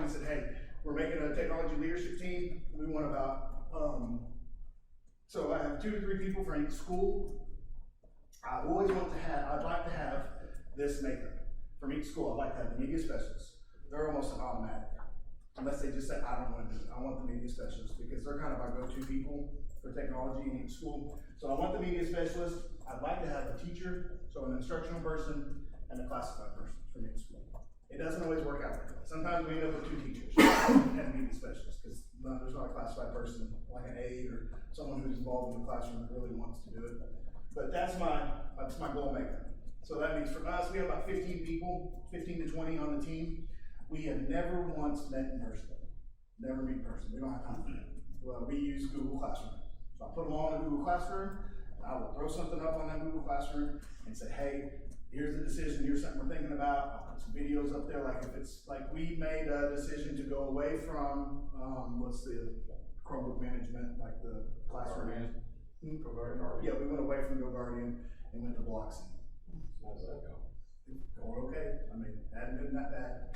said, hey, we're making a technology leadership team. We want about, so I have 2 to 3 people for each school. I'd like to have this makeup. From each school, I'd like to have the media specialists. They're almost an automatic. Unless they just say, I don't want to do it. I want the media specialists because they're kind of our go-to people for technology in each school. So I want the media specialist. I'd like to have a teacher, so an instructional person, and a classified person from each school. It doesn't always work out that way. Sometimes we end up with 2 teachers and a media specialist because there's not a classified person like an aide or someone who's involved in the classroom that really wants to do it. But that's my goal makeup. So that means for us, we have about 15 people, 15 to 20 on the team. We have never once met in person. Never meet in person. We don't have time for that. Well, we use Google Classroom. So I put them all in Google Classroom. I will throw something up on that Google Classroom and say, hey, here's the decision, here's something we're thinking about. I'll put some videos up there, like if it's, like we made a decision to go away from, what's the Chromebook management, like the classroom management. Yeah, we went away from GoGuardian and went to Bloxy. How's that go? Going okay. I mean, hadn't been that bad.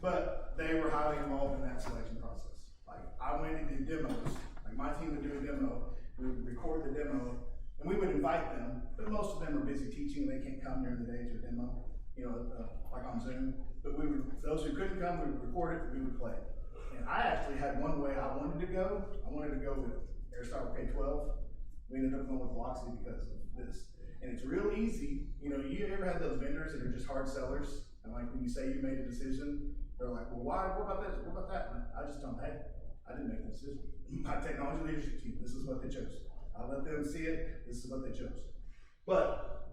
But they were highly involved in that selection process. Like, I went and did demos. Like, my team would do a demo, we would record the demo, and we would invite them, but most of them are busy teaching, they can't come during the day to a demo, you know, like on Zoom. But those who couldn't come, we would record it, we would play it. And I actually had one way I wanted to go. I wanted to go with Aristotle K-12. We ended up going with Bloxy because of this. And it's real easy, you know, you ever had those vendors that are just hard sellers? And like when you say you made a decision, they're like, well, why, what about this, what about that? And I just tell them, hey, I didn't make the decision. My technology leadership team, this is what they chose. I let them see it, this is what they chose. But,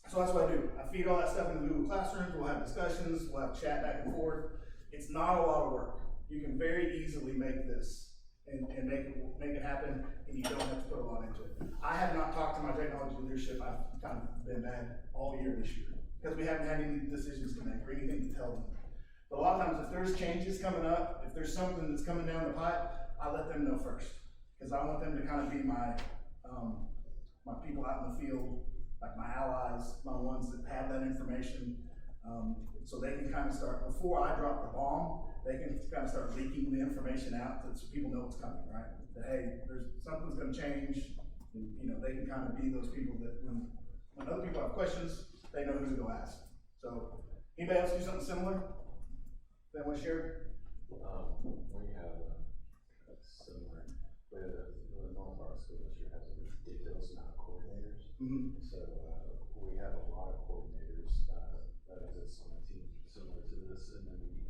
so that's what I do. I feed all that stuff into Google Classrooms, we'll have discussions, we'll have chat back and forth. It's not a lot of work. You can very easily make this and make it happen, and you don't have to put a lot into it. I have not talked to my technology leadership. I've kind of been mad all year this year because we haven't had any decisions to make or anything to tell them. But a lot of times, if there's changes coming up, if there's something that's coming down the pipe, I let them know first because I want them to kind of be my people out in the field, like my allies, my ones that have that information, so they can kind of start before I drop the bomb. They can kind of start leaking the information out so people know what's coming, right? That, hey, something's going to change. And, you know, they can kind of be those people that when other people have questions, they know who to go ask. So, anybody else do something similar? That want to share? We have a similar, the North Rock School District has a ridiculous amount of coordinators. Mm-hmm. So we have a lot of coordinators that exist on the team similar to this, and then we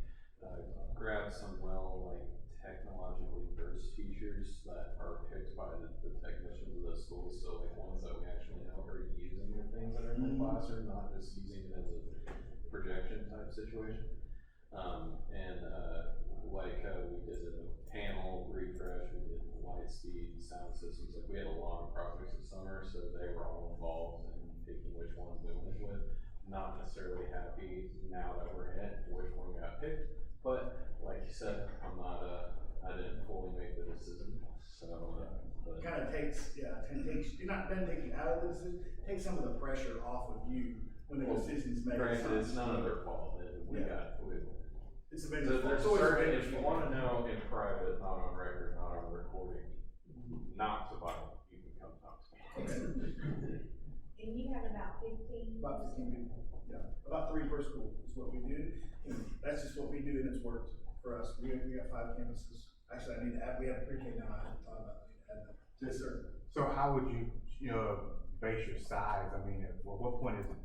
grab some technologically versed teachers that are picked by the technicians of the schools, so like ones that we actually know are using the things that are in the classroom, not just using it as a projection type situation. We did a panel refresh, we did light speed, sound systems, like we had a lot of projects this summer, so they were all involved in picking which ones we went with. Not necessarily happy now that we're in it, which one got picked, but like you said, I didn't fully make the decision, so. kind of takes, doesn't take you out of the decision, takes some of the pressure off of you when the decision's made. Granted, it's none of their fault, It's a So vendor's fault. there's It's always a certain, vendor's if you fault. wanna know in private, not on record, not on recording, not to buy, you can come talk to me. And you have about 15? About 15 people, yeah, about 3 per school is what we do. And that's just what we do, and it's worked for us. We got 5 campuses. Actually, I need to add, we have pre-K now, I haven't thought about it. I need to add that. Yes, sir. So how would you, base your size? I mean, at what point is it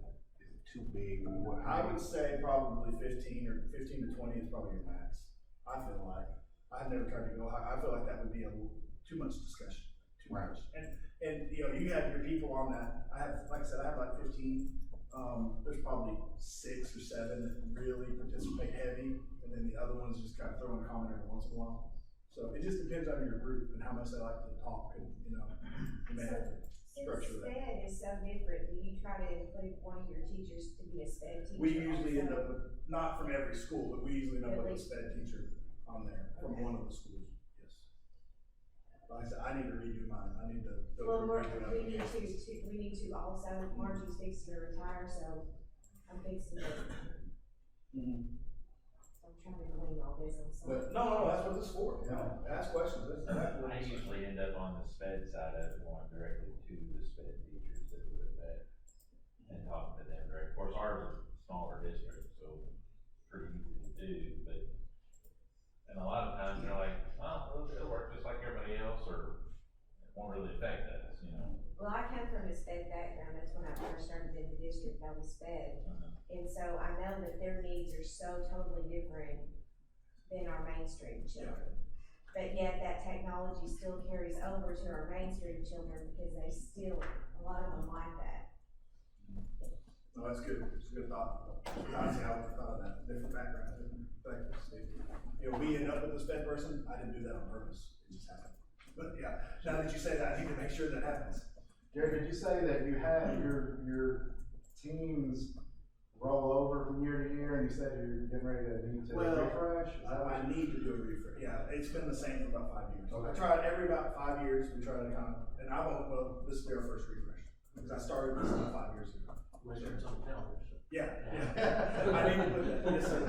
too big? I would say probably 15 to 20 is probably your max. I feel like. I've never tried to go high. I feel like that would be too much discussion, too much. And you have your people on that. I have, like I said, I have like 15. There's probably 6 or 7 that really participate heavy, and then the other ones just kind of throw in a comment every once in a while. So it just depends on your group and how much they like to talk, and you may have to structure that. SPED is so different, do you try to include one of your teachers to be a SPED teacher? We usually end also? up with, not from every school, but we usually end up with a Really? SPED teacher on there from one of the schools, yes. Like I said, I need to redo mine, I need to. Well, we need to also, Margie's fixing to retire, so I'm fixing to, Mhm. I'm trying to glean all this on something. But, no, that's what this is for, ask questions, that's exactly what I it's for. usually end up on the sped side of it, going directly to the sped teachers that would affect and talking to them direct. Of course, ours is a smaller district, so pretty easy to do, but, and a lot of times they're like, oh, it'll work just like everybody else, or it won't really affect us, Well, I come from a SPED background, that's when I first started in the district, I was SPED. And so I know that their needs are so totally different than our mainstream children. But yet that technology still carries over to our mainstream children because they still, a lot of them like that. No, that's good, it's a good thought. Honestly, I would have thought of that, different background, different perspectives. We end up with a SPED person, I didn't do that on purpose, it just happened. But yeah, now that you say that, I need to make sure that happens. Gary, did you say that you had your teams roll over from year to year, and you said you're getting ready to need to refresh? Is that what I need to do a refresh, yeah, it's been the same for about 5 years. Okay. I tried every about 5 years, we try to and this will be our first refresh, because I started this about 5 years ago. Make sure it's on the calendar, so. Yeah. I need to put that, yes, sir.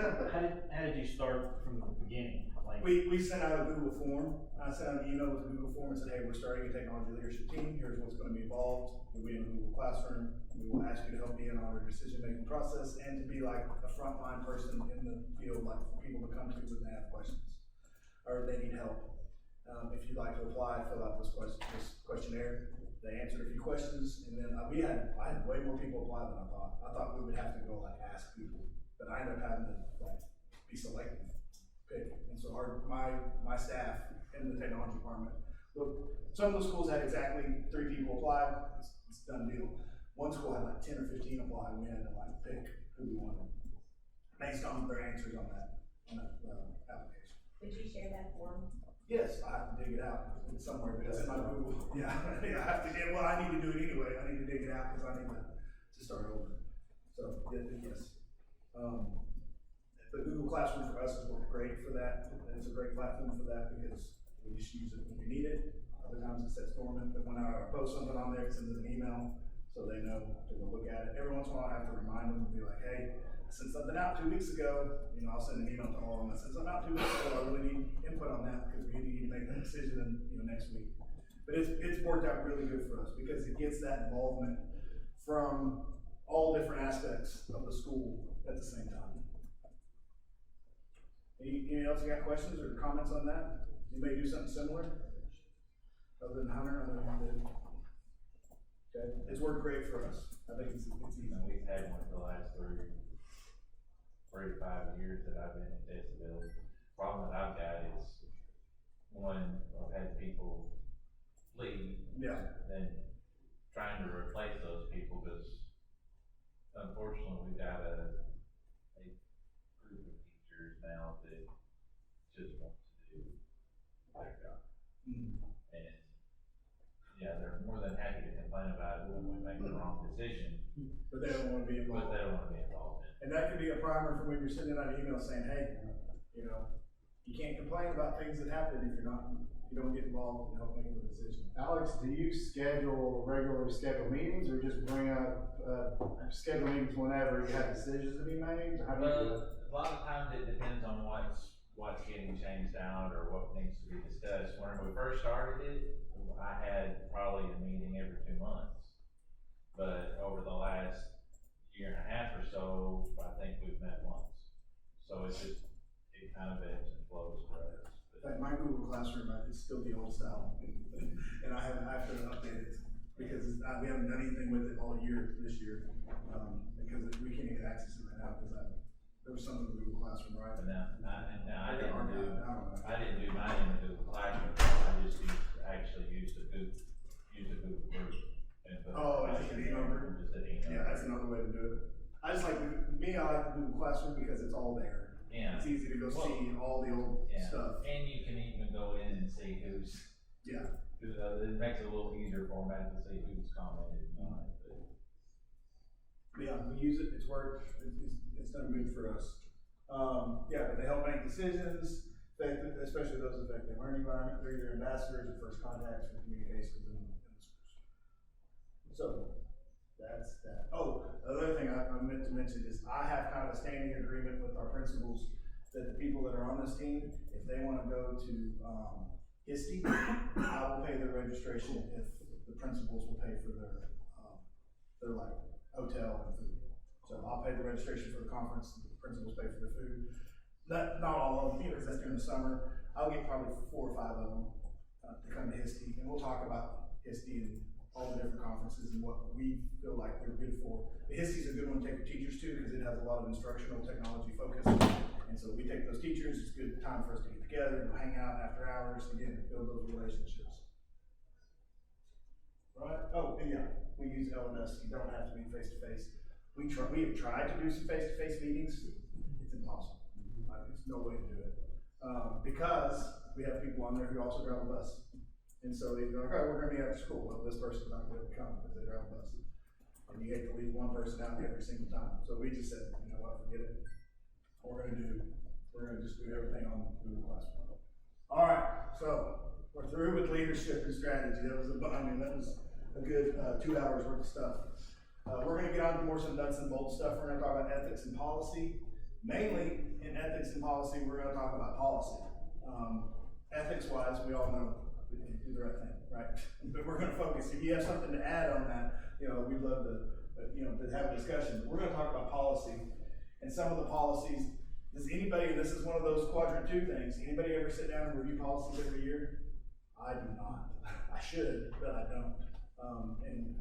How did you start from the beginning? Like, We sent out a Google form. I sent out an email with a Google form and said, hey, we're starting a technology leadership team. Here's what's going to be involved. We'll be in a Google Classroom. We will ask you to help me in on our decision-making process and to be like a frontline person in the field, like for people to come to when they have questions or they need help. If you'd like to apply, fill out this questionnaire. They answered a few questions, and then I had way more people apply than I thought. I thought we would have to go ask people, but I ended up having to be selective. And so my staff in the technology department, look, some of the schools had exactly 3 people apply, it's a done deal. One school had 10 or 15 apply, and we had to pick who we wanted, based on their answers on that application. Did you share that form? Yes, I have to dig it out, it's somewhere, but it's in my Google, yeah, I have to I need to do it anyway, I need to dig it out, because I need to start over. So, yes. The Google Classroom for us has worked great for that. It's a great platform for that because we just use it when we need it. Other times it sets dormant, but when I post something on there, it sends an email so they know to go look at it. Every once in a while I have to remind them and be like, hey, I sent something out 2 weeks ago. I'll send an email to all of them. I sent something out 2 weeks ago. I really need input on that because we need to make that decision next week. But it's worked out really good for us because it gets that involvement from all different aspects of the school at the same time. Anyone else got questions or comments on that? You may do something similar, other than Hunter, Okay, it's worked great for us. I think it's easy. We've had one for the last 3 to 5 years that I've been in disability. Problem that I've got is, one, I've had people leave. Yeah. Then trying to replace those people, because unfortunately we've got a group of teachers now that just want to do their job. Mm-hmm. And yeah, they're more than happy to complain about it when we make the wrong decision, But they don't want to be involved. but they don't want to be involved in it. And that could be a primer for when you're sending out an email saying, hey, you can't complain about things that happen if you're not you don't get involved in helping making the decision. Alex, do you regularly schedule meetings, or just bring up, schedule meetings whenever you have decisions to be made? How do you do it? A lot of times it depends on what's getting changed out or what needs to be discussed. When we first started it, I had probably a meeting every 2 months. But over the last year and a half or so, I think we've met once. So it kind of ebbs and flows for us. Like my Google Classroom is still the old style, and I have to update it because we haven't done anything with it all year this year, because we can't get access to it right now because there was something in the Google Classroom, right? But now I didn't don't know. do mine in the Google Classroom. I just used the Google group. And put Just an email group? Just an email. Yeah, that's another way to do it. I like the Google Classroom because it's all there. Yeah. It's easy to go see all the old stuff. And you can even go in and see who's. Yeah. It makes it a little easier format to see who's commented on it. But yeah, we use it, it's worked, it's done good for us. But they help make decisions, especially those affecting learning environment. They're either ambassadors or first contacts for communications in the schools. So, that's that. Oh, the other thing I meant to mention is I have kind of a standing agreement with our principals that the people that are on this team, if they want to go to HISTE, I will pay their registration if the principals will pay for their like hotel and food. So I'll pay the registration for the conference, the principals pay for the food. Not all of them, because that's during the summer. I'll get probably 4 or 5 of them to come to HISTE, and we'll talk about HISTE and all the different conferences and what we feel like they're good for. The HISTE is a good one to take your teachers to because it has a lot of instructional technology focus. And so we take those teachers, it's a good time for us to get together and hang out after hours, again, build those relationships. Right? Oh, and yeah, we use LMS, you don't have to be face-to-face. We have tried to do some face-to-face meetings, it's impossible. There's no way to do it. Because we have people on there who also drive a bus. And so they go, okay, we're gonna be after school. Well, this person's not gonna be able to come because they drive a bus. And you hate to leave one person out every single time. So we just said, you know what, forget it. We're gonna just do everything on Google Classroom. All right, so we're through with leadership and strategy. That was a good 2 hours worth of stuff. We're gonna get on to more some nuts and bolts stuff. We're gonna talk about ethics and policy. Mainly in ethics and policy, we're gonna talk about policy. Ethics-wise, we all know we can do the right thing, right? But we're gonna focus. If you have something to add on that, we'd love to, to have a discussion. But we're gonna talk about policy and some of the policies. Does anybody, and this is one of those quadrant 2 things, anybody ever sit down and review policies every year? I do not. I should, but I don't. And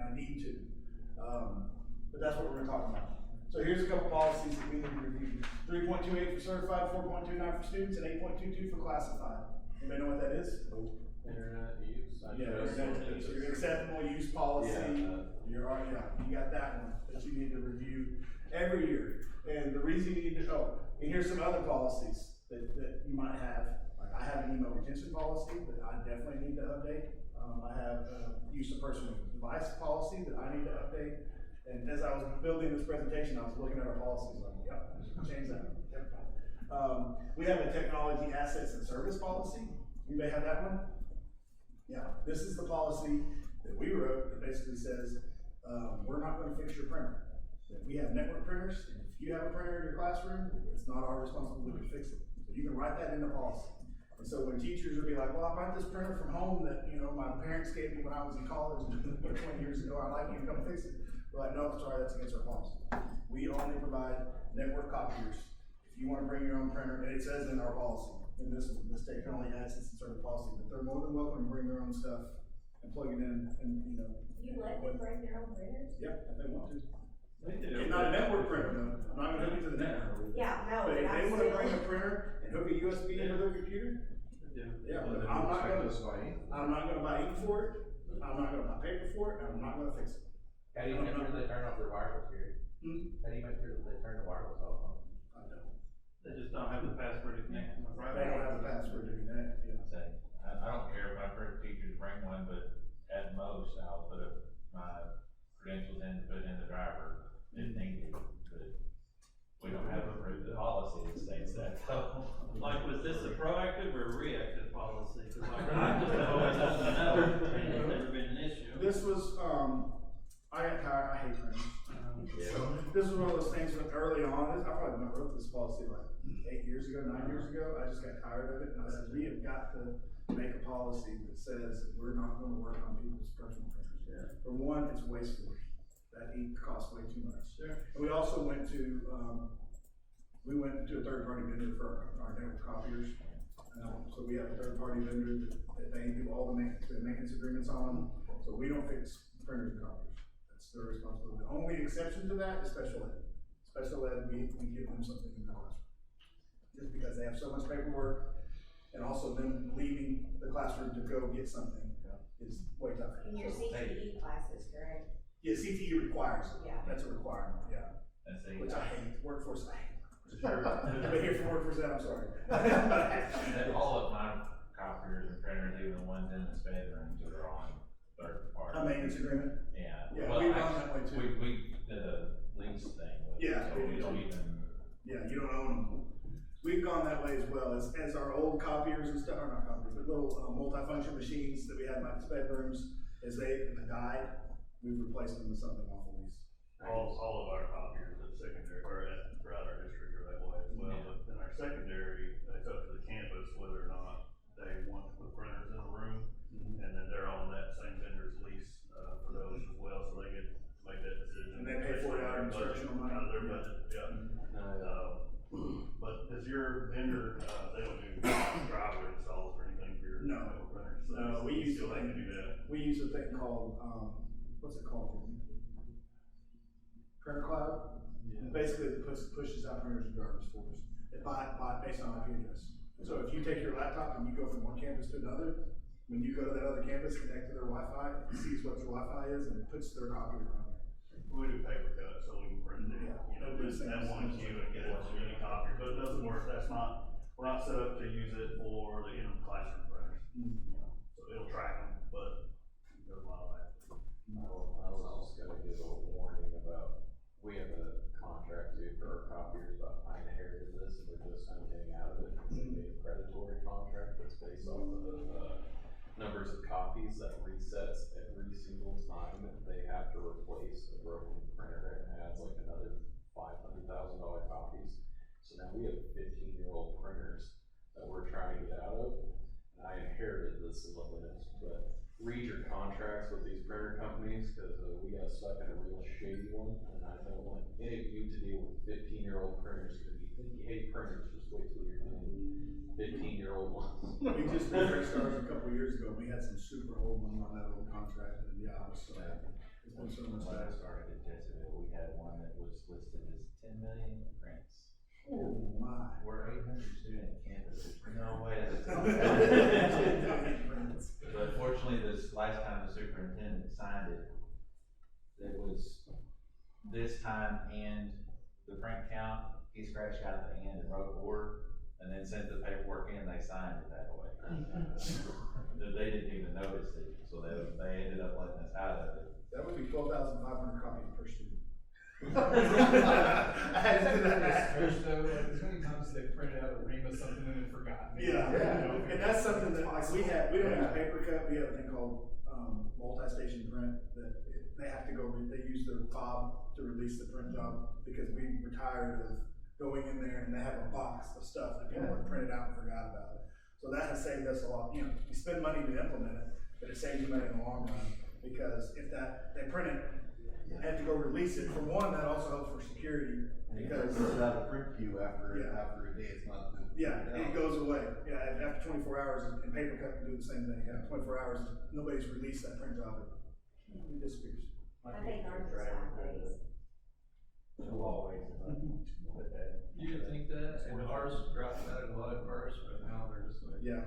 I need to. But that's what we're gonna talk about. So here's a couple policies that we need to review. 3.28 for certified, 4.29 for students, and 8.22 for classified. Anybody know what that is? Internet use. Internet use. Your acceptable use policy. You got that one that you need to review every year. And the reason you need to and here's some other policies that you might have. Like I have an email retention policy that I definitely need to update. I have use of personal device policy that I need to update. And as I was building this presentation, I was looking at our policies like, yep, change that. Yep. We have a technology assets and service policy. You may have that one. Yeah, this is the policy that we wrote that basically says, we're not going to fix your printer. That we have network printers, and if you have a printer in your classroom, it's not our responsibility to fix it. So you can write that in the policy. And so when teachers will be like, well, I bought this printer from home that, my parents gave me when I was in college 20 years ago, I'd like you to come fix it. We're like, no, sorry, that's against our policy. We only provide network copiers. If you want to bring your own printer, and it says in our policy, in this state can only access the service policy, but they're more than welcome to bring their own stuff and plug it in, and You let them bring their own printers? Yeah, if they want to. They do. It's not a network printer, no. I'm not gonna hook you to the network. Yeah, no. But if they I'm want to still- bring a printer and hook a USB into their computer, yeah, but I'm not gonna buy ink for it. I'm not gonna buy paper for it, and I'm not gonna fix it. How do you make sure they turn off their wireless here? How do you make sure that they turn the wireless off? I don't. They just don't have the password to connect them, right? They don't have the password to connect, Say, I don't care if my first teachers bring one, but at most, I'll put my credentials in, put it in the driver if needed, but we don't have a policy that states that. Like, was this a proactive or reactive policy? Cause like wrote this policy like 8 years ago, 9 years ago. I just got tired of it, and I said, we have got to make a policy that says we're not gonna work on people's personal printers. Yeah. For one, it's wasteful. That ink costs way too much. Sure. And we also went to a third-party vendor for our network copiers. So we have a third-party vendor that they do all the maintenance agreements on, so we don't fix printers and copiers. That's their responsibility. The only exception to that is special ed. Special ed, we give them something in the classroom. Just because they have so much paperwork, and also them leaving the classroom to go get something is way tougher. In your CTE classes, correct? Yeah, CTE requires it. Yeah. That's a requirement, yeah. That's a, Which I hate, workforce, I hate. Sure. But here for workforce, I'm sorry. And all of my copiers and printers, even the ones in the bedrooms, are on third party. A maintenance agreement? Yeah. Yeah, Well, we run that way too. We did a lease thing with it, Yeah, so we we don't do. even. Yeah, you don't own them. We've gone that way as well, as our old copiers and stuff, or not copiers, but little multifunction machines that we had in my bedrooms, as they died, we've replaced them with something off the lease. All of our copiers at secondary, or throughout our district are that way as well, Yeah. but in our secondary, it's up to the campus whether or not they want to put printers in the room, and then they're on that same vendor's lease, for those as well, so they get to make that decision. And they pay for it out of instructional money? Out of their budget, yeah. But does your vendor, they don't do driver installs or anything for your No. printers? So No, we you use still the have to thing- do that. We use a thing called, what's it called? Printer Cloud. And basically, it pushes out printers and drivers for us, based on IP address. So if you take your laptop and you go from one campus to another, when you go to that other campus, connect to their Wi-Fi, it sees what your Wi-Fi is, and it puts their copy around there. We do paper cut, so we can print it, Yeah. you know, just that one queue and get it from any copy, but it doesn't work, we're not set up to use it for the in-classroom printers. You know, so it'll track them, but there's a lot of that. I was just gonna give a warning about, we have a contract too for our copiers, but I inherited this and we're just kind of getting out of it. It's a predatory contract that's based off of, numbers of copies that resets every single time they have to replace a broken printer, and adds like another $500,000 copies. So now we have 15-year-old printers that we're trying to get out of, and I inherited this in the list, but read your contracts with these printer companies, cause we got stuck in a real shady one, and I don't want any of you to deal with 15-year-old printers, cause if you think you hate printers, just wait till you're doing 15-year-old ones. We just refreshed ours a couple of years ago, we had some super old ones on that old contract, and yeah, I was so happy. It's been so much When I better. started at Jesseville, we had one that was listed as 10 million prints. Oh, my. We're 800 student campus, there's no way that's. But fortunately, this last time the superintendent signed it, it was this time and the print count, he scratched out the and wrote or, and then sent the paperwork in, they signed it that way. They didn't even notice it, so they ended up letting us out of it. That would be 12,500 copies per student. I had to do that math. There's many times they printed out a ream of something and then forgotten. Yeah, Yeah. and that's something that, like, we don't use paper cut, we have a thing called, multi-station print, that they have to go, they use their fob to release the print job, because we were tired of going in there and they have a box of stuff that people have printed out and forgot about it. So that has saved us a lot, you know, you spend money to implement it, but it saves you money in the long run, because if they print it, and have to go release it, for one, that also helps for security, because. It's out of print queue after Yeah. a day, it's not. Yeah, it goes away. Yeah, and after 24 hours, and paper cut can do the same thing. After 24 hours, nobody's released that print job, it disappears. I think ours is 5 days. Two always, but that. You didn't think that, and ours dropped out a lot at first, but now they're just like. Yeah.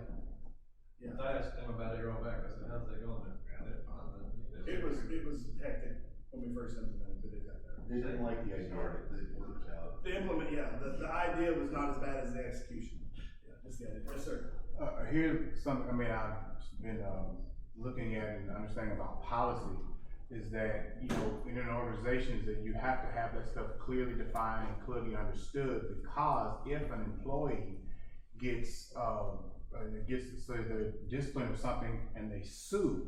I asked them about it, you're all back, I said, how's that going? They're fine, then. It was hectic when we first implemented, but it got better. They didn't like the idea that it works out. The idea was not as bad as the execution. Yeah, just the idea. Yes, sir. Here's something, I mean, I've been, looking at and understanding about policy, is that, you know, in an organization is that you have to have that stuff clearly defined and clearly understood, because if an employee gets, gets to say they're disciplined or something and they sue,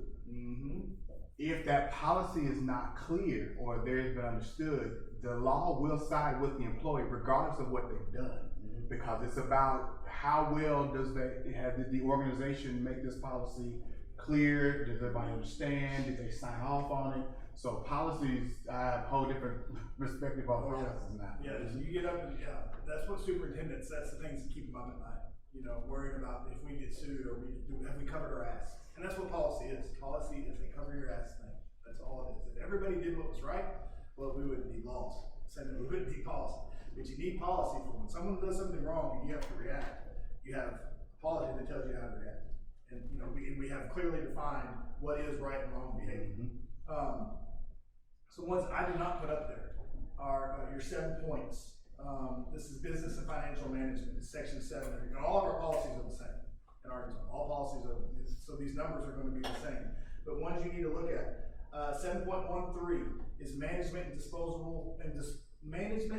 if that policy is not clear or there's been understood, the law will side with the employee regardless of what they've done. Because it's about how well did the organization make this policy clear? Does everybody understand? Did they sign off on it? So policies, I have a whole different perspective on policies now. Yeah, so you get up and, that's what superintendents, that's the things that keep them up at night. You know, worrying about if we get sued or have we covered our ass? And that's what policy is. Policy is a cover your ass thing. That's all it is. If everybody did what was right, well, we wouldn't need laws. So we wouldn't need policy. But you need policy for when someone does something wrong and you have to react. You have policy that tells you how to react. And, you know, we have clearly defined what is right and wrong behavior. So ones I did not put up there are your 7 points. This is business and financial management. It's section 7. And all of our policies are the same in Arkansas. All policies are, so these numbers are going to be the same. But ones you need to look at, 7.13 is management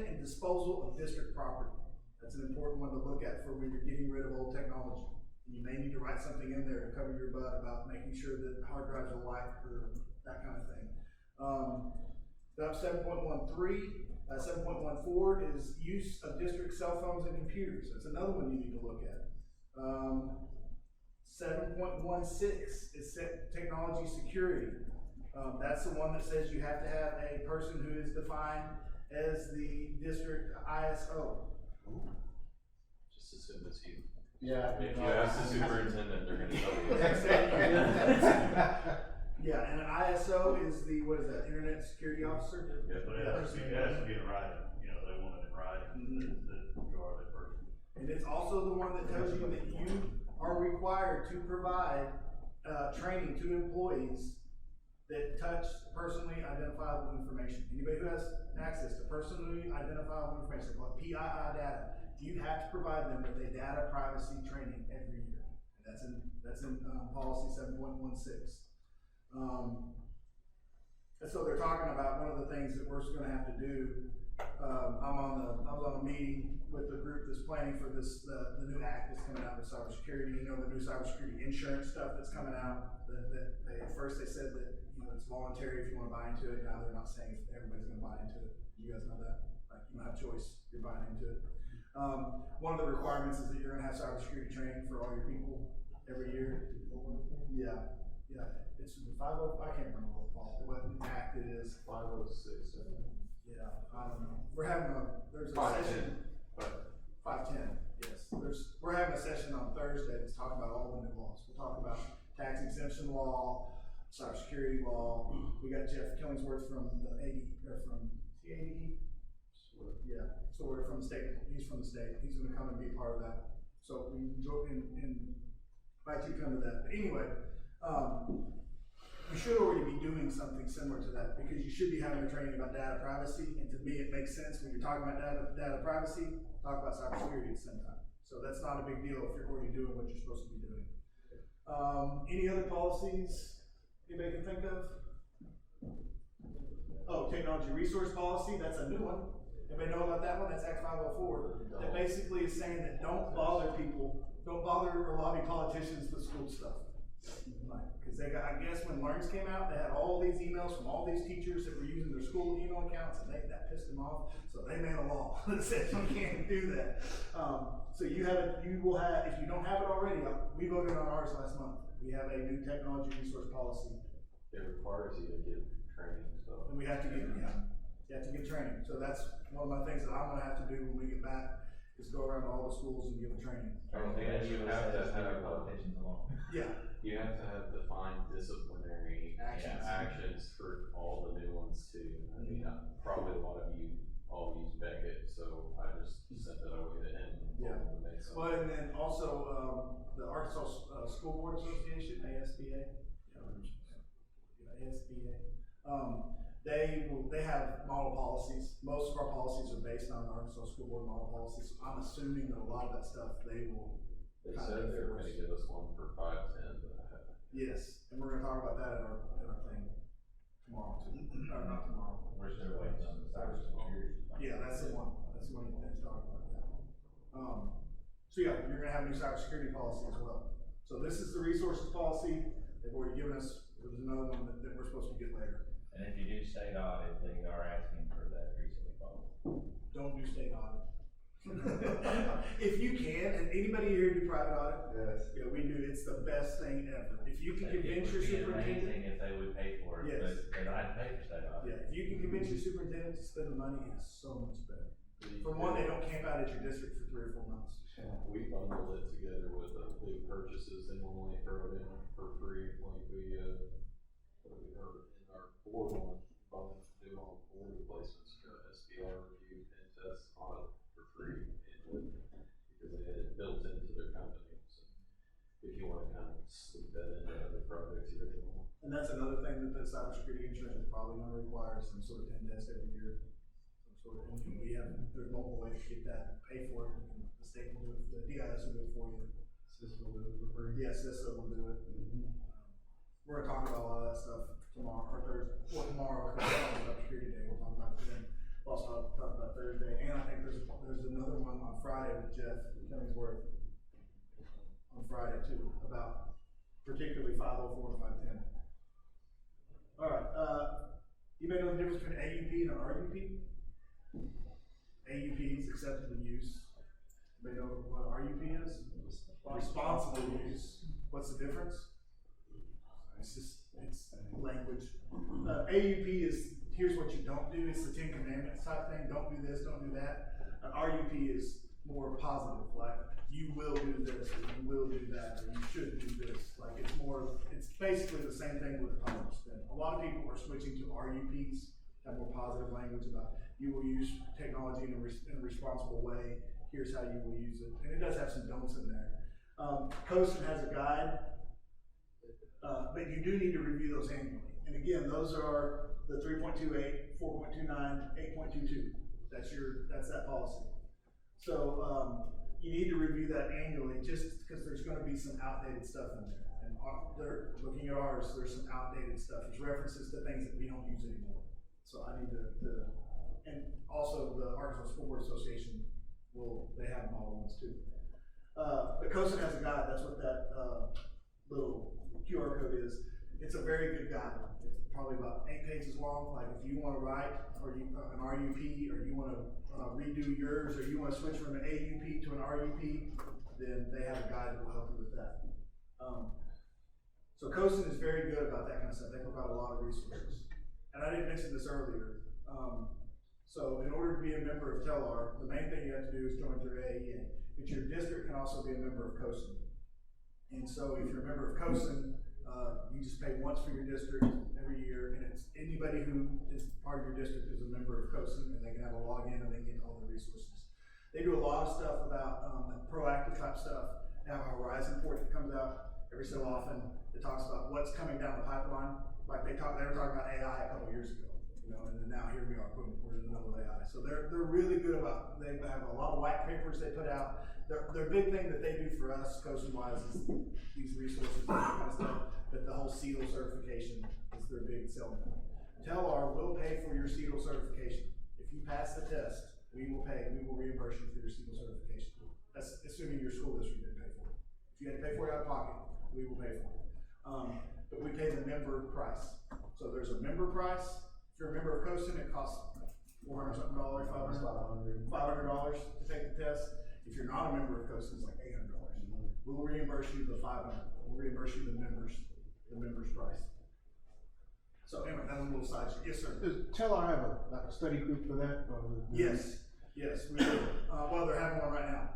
and disposal of district property. That's an important one to look at for when you're getting rid of old technology. And you may need to write something in there to cover your butt about making sure that hard drives are light or that kind of thing. That's 7.13. 7.14 is use of district cell phones and computers. That's another one you need to look at. 7.16 is technology security. That's the one that says you have to have a person who is defined as the district ISO. Just assume it's you. Yeah. If you ask the superintendent, they're gonna tell you. Yeah, and an ISO is the, what is that, Internet Security Officer? Yeah, but it has to be in writing, you know, they want it in writing, that you are that person. And it's also the one that tells you that you are required to provide training to employees that touch personally identifiable information. Anybody who has access to personally identifiable information, called PII data, you have to provide them with a data privacy training every year. And that's in policy 7.16. And so they're talking about one of the things that we're going to have to do. I was on a meeting with the group that's planning for this, the new act that's coming out with cybersecurity. You know, the new cybersecurity insurance stuff that's coming out. At first they said that, you know, it's voluntary if you want to buy into it. Now they're not saying everybody's going to buy into it. You guys know that? Like, you don't have choice. You're buying into it. One of the requirements is that you're going to have cybersecurity training for all your people every year. Yeah. It's the 50, I can't remember what act it is. 506. Yeah, I don't know. We're having there's a 510. session. 510, yes. We're having a session on Thursday that's talking about all the new laws. We'll talk about tax exemption law, cybersecurity law. We got Jeff Killingsworth from the from ADE. Yeah, so we're from the state. He's from the state. He's going to come and be a part of that. So we enjoy and invite you to come to that. But anyway, you should already be doing something similar to that because you should be having a training about data privacy. And to me, it makes sense when you're talking about data privacy, talk about cybersecurity at the same time. So that's not a big deal if you're already doing what you're supposed to be doing. Any other policies anybody can think of? Oh, technology resource policy, that's a new one. Anybody know about that one? That's Act 504. That basically is saying that don't bother or lobby politicians with school stuff. Because I guess when Learns came out, they had all these emails from all these teachers that were using their school email accounts, and that pissed them off. So they made a law that said you can't do that. So you will have, if you don't have it already, we voted on ours last month. We have a new technology resource policy. It requires you to give training, so. And we have to get, you have to get training. So that's one of my things that I'm gonna have to do when we get back, is go around to all the schools and give training. And you have to have politicians alone. Yeah. You have to have defined disciplinary actions for all the new ones too. I mean, probably a lot of you all use Beckett, so I just sent that away to him. Yeah. Well, and then also, the Arkansas School Board Association, ASBA. They have model policies. Most of our policies are based on the Arkansas School Board model policies. So I'm assuming that a lot of that stuff they will. They said they were gonna give us one for 510, but I haven't. Yes, and we're gonna talk about that in our thing tomorrow too. Or not tomorrow. We're still waiting on the cybersecurity. Yeah, that's the one. That's the one you can talk about. Yeah. So yeah, you're gonna have a new cybersecurity policy as well. So this is the resources policy, they've already given us, there's another one that we're supposed to get later. And if you do state audit, they are asking for that recently followed. Don't do state audit. If you can, and anybody here do private audit? Yes. Yeah, we do, it's the best thing ever. If you can convince your It would be superintendent. amazing if they would pay for it, Yes. but they don't have to pay for state audit. Yeah, if you can convince your superintendent to spend the money, it's so much better. For one, they don't camp out at your district for 3 or 4 months. We bundle it together with big purchases and normally throw it in for free, like we heard in our board one, do all board replacements, SBR review and test audit for free annually, because they had it built into their company, so if you wanna kind of slip that into other projects you're doing. And that's another thing that the cybersecurity insurance is probably gonna require, some sort of pen test every year. Some sort of, and we have, there's multiple ways to get that, pay for it, the state will do it, the DIS will do it for you. Cisco will do it for free. Yes, CISA will do it. We're gonna talk about a lot of that stuff tomorrow, or Thursday, well, tomorrow, because we're talking about security day, we'll talk about it then. We'll also talk about Thursday, and I think there's another one on Friday with Jeff Killingsworth. On Friday too, about particularly 504 and 510. All right, you may know the difference between AUP and an RUP? AUP is acceptable use. You may know what RUP is? Responsible use. What's the difference? It's language. AUP is, here's what you don't do, it's the 10 Commandments type thing, don't do this, don't do that. An RUP is more positive, like, you will do this, or you will do that, or you should do this. Like, it's basically the same thing with the public spend. A lot of people are switching to RUPs, have more positive language about, you will use technology in a responsible way, here's how you will use it. And it does have some don'ts in there. COSN has a guide, but you do need to review those annually. And again, those are the 3.28, 4.29, 8.22. That's that policy. So, you need to review that annually, just because there's gonna be some outdated stuff in there. And they're looking at ours, there's some outdated stuff. There's references to things that we don't use anymore. So I need to and also the Arkansas School Board Association they have model ones too. But COSN has a guide, that's what that, little QR code is. It's a very good guide. It's probably about 8 pages long. Like if you wanna write, or an RUP, or you wanna redo yours, or you wanna switch from an AUP to an RUP, then they have a guide that will help you with that. So COSN is very good about that kind of stuff. They provide a lot of resources. And I didn't mention this earlier. So in order to be a member of TELAR, the main thing you have to do is join through AAEA. But your district can also be a member of COSN. And so if you're a member of COSN, you just pay once for your district every year, and it's anybody who is part of your district is a member of COSN, and they can have a login and they get all the resources. They do a lot of stuff about proactive type stuff. They have a Horizon report that comes out every so often that talks about what's coming down the pipeline. Like they were talking about AI a couple of years ago, and then now here we are, boom, we're in the middle of AI. So they're really good about, they have a lot of white papers they put out. Their big thing that they do for us, COSN-wise, is these resources and that kind of stuff, but the whole CETL certification is their big selling point. TELAR will pay for your CETL certification. If you pass the test, we will reimburse you for your CETL certification. That's assuming your school district didn't pay for it. If you had to pay for it out of pocket, we will pay for it. But we pay the member price. So there's a member price. If you're a member of COSN, it costs $400 something, $500 to take the test. If you're not a member of COSN, it's like $800. We'll reimburse you the $500. We'll reimburse you the members price. So anyway, that was a little side. Yes, sir. Does TELAR have a study group for that? Yes, we do. Well, they're having one right now.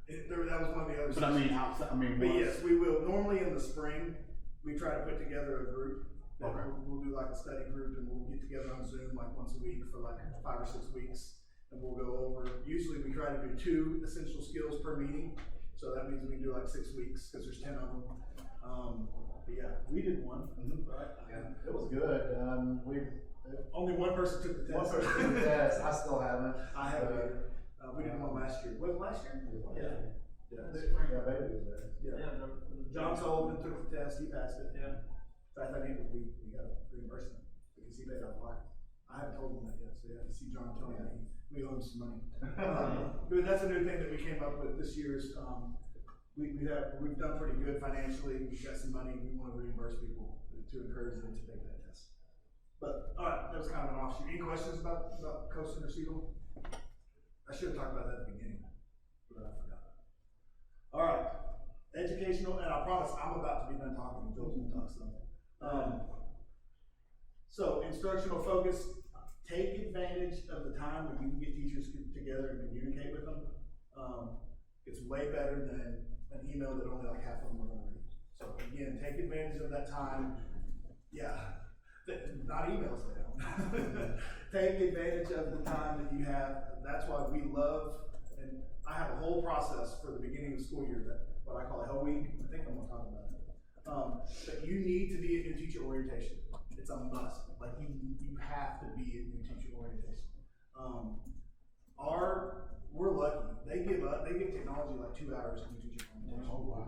That was one of the other. But yes, we will. Normally in the spring, we try to put together a group. Okay. We'll do like a study group, and we'll get together on Zoom like once a week for like 5 or 6 weeks, and we'll go over. Usually we try to do 2 essential skills per meeting, so that means we can do like 6 weeks because there's 10 of them. But yeah, we did one, right? Yeah, it was good. Only one person took the test. One person took the test. I still haven't. I haven't. We did one last year. Was it last year? Yeah. Yeah, baby was there. Yeah. John Sullivan took the test. He passed it. Yeah. In fact, we got to reimburse him because he paid out of pocket. I haven't told him that yet, so yeah, to see John tell me that We owe them some money. But that's a new thing that we came up with this year's, we've done pretty good financially, we've got some money, we wanna reimburse people to encourage them to take that test. But, alright, that was kind of an offshoot. Any questions about coast intercedal? I should have talked about that at the beginning, but I forgot. Alright, educational, and I promise I'm about to be done talking, Joel's gonna talk some. So, instructional focus, take advantage of the time when you can get teachers together and communicate with them. It's way better than an email that only like half of them are gonna read. So again, take advantage of that time. Yeah, not emails now. Take advantage of the time that you have. That's why we love, and I have a whole process for the beginning of the school year, that what I call Hell Week. I think I'm gonna talk about it. But you need to be at new teacher orientation. It's a must. Like you have to be at new teacher orientation. We're lucky. They give technology like 2 hours to new teacher orientation. Oh, wow.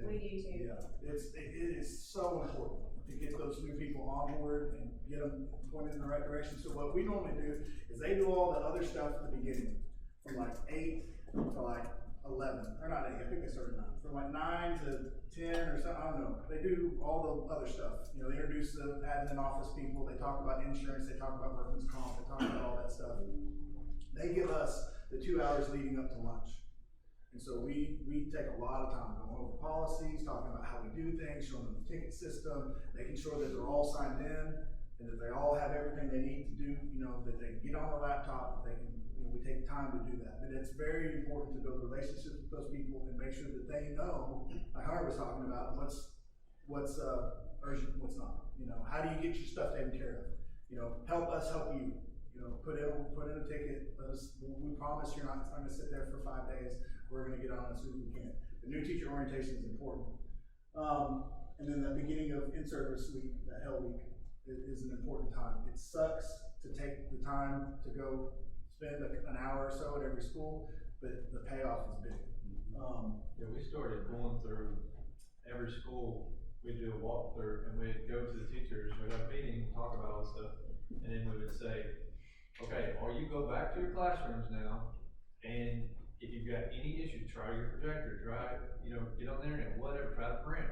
We do too. Yeah, it is so important to get those new people on board and get them pointed in the right direction. So what we normally do is they do all the other stuff at the beginning, from like 8 to like 11, or not 8, I think they started 9. From like 9 to 10 or something, I don't know. They do all the other stuff. You know, they introduce the admin office people, they talk about insurance, they talk about workman's comp, they talk about all that stuff. They give us the 2 hours leading up to lunch. And so we take a lot of time going over policies, talking about how we do things, showing them the ticket system, making sure that they're all signed in, and that they all have everything they need to do, you know, that they can get on the laptop, that they can, you know, we take time to do that. But it's very important to build relationships with those people and make sure that they know, like Harvey was talking about, what's urgent, what's not. You know, how do you get your stuff taken care of? You know, help us help you. You know, put in a ticket. We promise you're not going to sit there for 5 days. We're going to get on as soon as we can. The new teacher orientation is important. And then the beginning of in-service week, that Hell Week, is an important time. It sucks to take the time to go spend an hour or so at every school, but the payoff is big. Yeah, we started going through every school. We'd do a walkthrough and we'd go to the teachers, we'd have a meeting, talk about all this stuff, and then we would say, okay, or you go back to your classrooms now, and if you've got any issue, try your projector, get on there and whatever, try the print.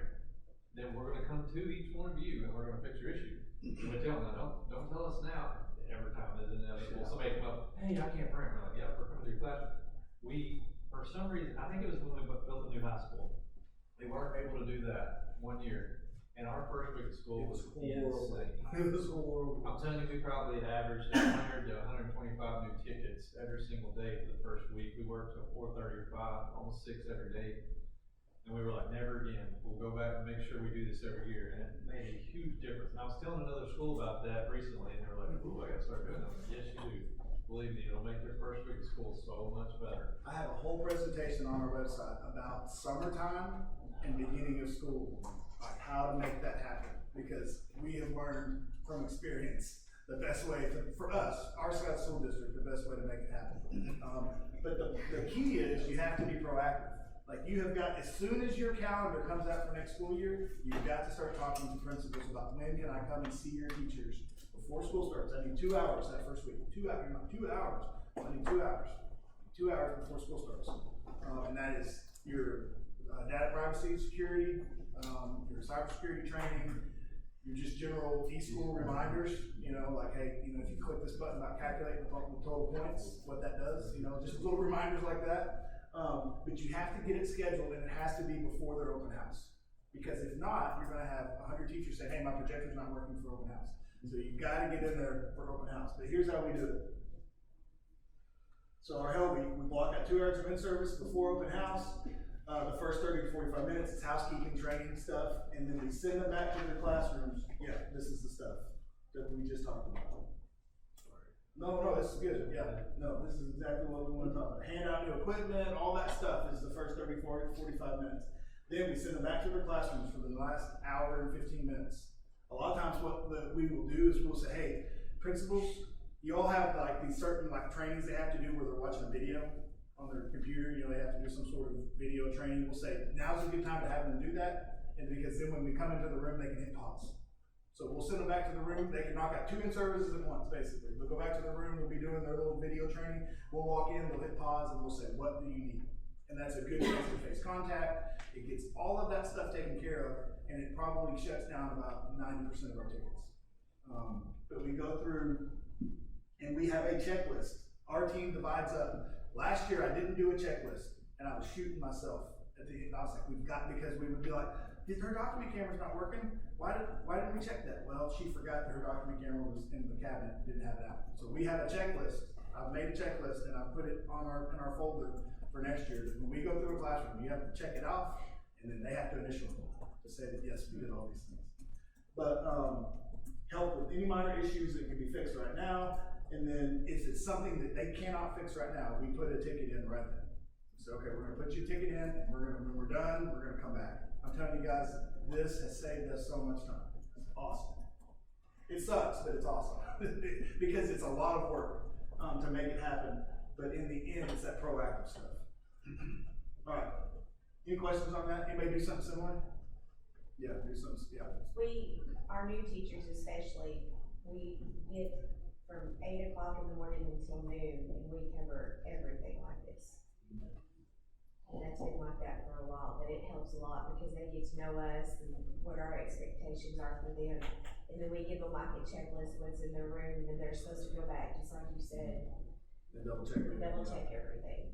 Then we're gonna come to each one of you and we're gonna fix your issue. And we tell them, don't tell us now. Every time there's inevitable, somebody come up, hey, I can't print. We're like, yeah, we're coming to your classroom. We, for some reason, I think it was when we built the new high school, they weren't able to do that 1 year. And our first week of school was insane. It was horrible. I'm telling you, we probably averaged 100 to 125 new tickets every single day for the first week. We worked till 4:30 or 5, almost 6 every day. And we were like, never again. We'll go back and make sure we do this every year. And it made a huge difference. And I was telling another school about that recently, and they were like, ooh, I gotta start doing that. I'm like, yes, you do. Believe me, it'll make your first week of school so much better. I have a whole presentation on our website about summertime and beginning of school, like how to make that happen, because we have learned from experience the best way for us, our Scott School District, the best way to make it happen. But the key is you have to be proactive. Like you have got, as soon as your calendar comes out for next school year, you've got to start talking to principals about when can I come and see your teachers before school starts. I need 2 hours that first week. 2 hours, not 2 hours. I need 2 hours. 2 hours before school starts. And that is your data privacy, security, your cybersecurity training, your just general e-school reminders, you know, like, hey, you know, if you click this button about calculating the total points, what that does, you know, just little reminders like that. But you have to get it scheduled, and it has to be before their open house. Because if not, you're gonna have 100 teachers say, hey, my projector's not working for open house. So you've gotta get in there for open house. But here's how we do it. So our Hell Week, we block out 2 hours of in-service before open house. The first 30 to 45 minutes is housekeeping, training stuff, and then we send them back to their classrooms. Yeah, this is the stuff that we just talked about. No, this is good. Yeah, no, this is exactly what we want to talk about. Hand out new equipment, all that stuff is the first 30, 40, 45 minutes. Then we send them back to their classrooms for the last hour and 15 minutes. A lot of times what we will do is we'll say, hey, principals, you all have like these certain like trainings they have to do where they're watching a video on their computer, you know, they have to do some sort of video training. We'll say, now's a good time to have them do that, and because then when we come into the room, they can hit pause. So we'll send them back to the room, they can knock out 2 in-services at once, basically. They'll go back to the room, they'll be doing their little video training, we'll walk in, they'll hit pause, and we'll say, what do you need? And that's a good face-to-face contact, it gets all of that stuff taken care of, and it probably shuts down about 90% of our tickets. But we go through, and we have a checklist. Our team divides up. Last year, I didn't do a checklist, and I was shooting myself at the end. I was like, because we would be like, her document camera's not working? Why didn't we check that? Well, she forgot that her document camera was in the cabinet, didn't have it out. So we have a checklist. I've made a checklist and I put it on in our folder for next year. That when we go through a classroom, you have to check it off, and then they have to initial it to say that yes, we did all these things. But help with any minor issues that can be fixed right now, and then if it's something that they cannot fix right now, we put a ticket in right then. So okay, we're gonna put your ticket in, and when we're done, we're gonna come back. I'm telling you guys, this has saved us so much time. It's awesome. It sucks, but it's awesome because it's a lot of work to make it happen. But in the end, it's that proactive stuff. All right. Any questions on that? Anybody do something similar? Yeah, do something. Yeah. Our new teachers especially, we get from 8 o'clock in the morning until noon, and we cover everything like this. And that's been like that for a while, but it helps a lot because they get to know us and what our expectations are for them. And then we give them like a checklist, what's in their room, and they're supposed to go back, just like you said. And double check everything.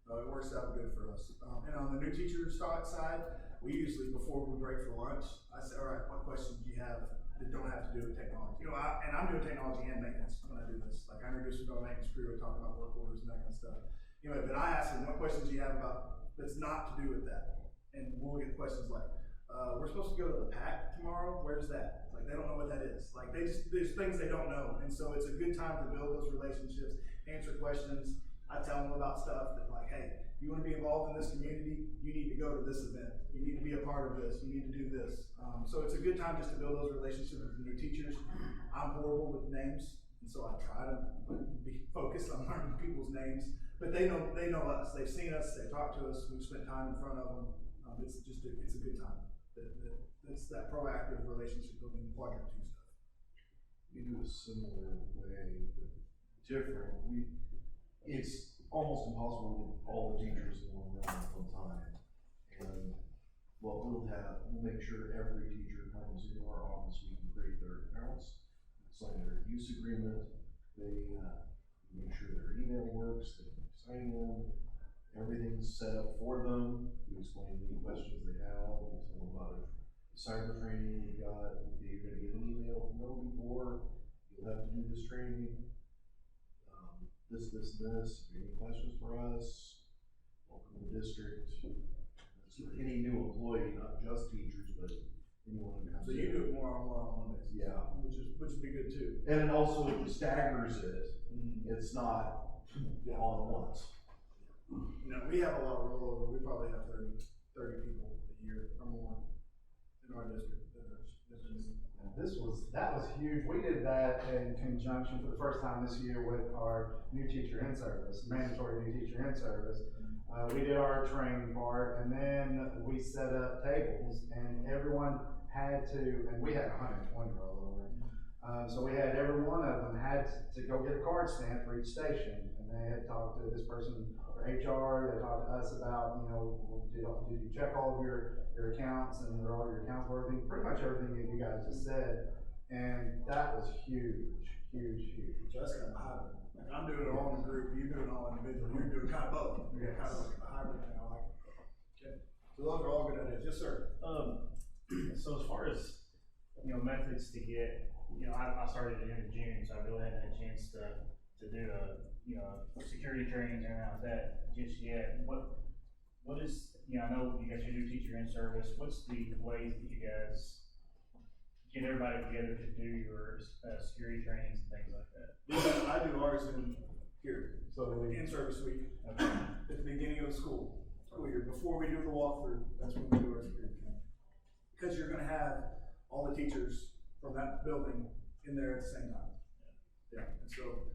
It works out good for us. And on the new teacher side, we usually, before we break for lunch, I say, all right, what questions do you have that don't have to do with technology? You know, I'm doing technology and maintenance when I do this. Like I introduce them to our maintenance crew, we talk about work orders and that kind of stuff. Anyway, but I ask them, what questions do you have about that's not to do with that? And we'll get questions like, we're supposed to go to the PAC tomorrow, where's that? Like, they don't know what that is. Like, there's things they don't know. And so it's a good time to build those relationships, answer questions. I tell them about stuff that like, hey, you want to be involved in this community, you need to go to this event. You need to be a part of this, you need to do this. So it's a good time just to build those relationships with the new teachers. I'm horrible with names, and so I try to be focused on learning people's names. But they know us. They've seen us. They talk to us. We've spent time in front of them. It's a good time. It's that proactive relationship building quadrant 2 stuff. We do a similar way, but different. It's almost impossible to get all the teachers in one room at one time. And what we'll make sure every teacher comes into our office. We can create their accounts, sign their use agreement. They make sure their email works. They sign in. Everything's set up for them. We explain any questions they have. We tell them about the cyber training we got. You're going to get an email from them before. You'll have to do this training. This, and this. Any questions for us? Welcome to the district. That's for any new employee, not just teachers, but anyone who comes in. So you do it more on one basis. Yeah. Which would be good too. And it also staggers it. It's not all at once. You know, we have a lot of rollover. We probably have 30 people a year or more in our district. That was huge. We did that in conjunction for the first time this year with our new teacher in service, mandatory new teacher in service. We did our training part, and then we set up tables, and everyone had to, and we had 120 rollover. So we had every one of them had to go get a card stamp for each station, and they had talked to this person for HR. They talked to us about, did you check all of your accounts and are all your accounts working? Pretty much everything that you guys just said, and that was huge. So that's kind of hybrid. Like I'm doing it all in a group, you're doing it all individually, you're doing kind of both. Yes. Kind of like a hybrid thing, I like it. Okay. So those are all good ideas. Yes, sir. So as far as, methods to get, I started at the end of June, so I really haven't had a chance to do security trainings or anything like that just yet. What is, I know you got your new teacher in service. What's the ways that you guys get everybody together to do your security trainings and things like that? I do ours in here. So in service week, okay. At the beginning of the school year, before we do the walkthrough, that's when we do our security training. Because you're gonna have all the teachers from that building in there at the same time. Yeah, and so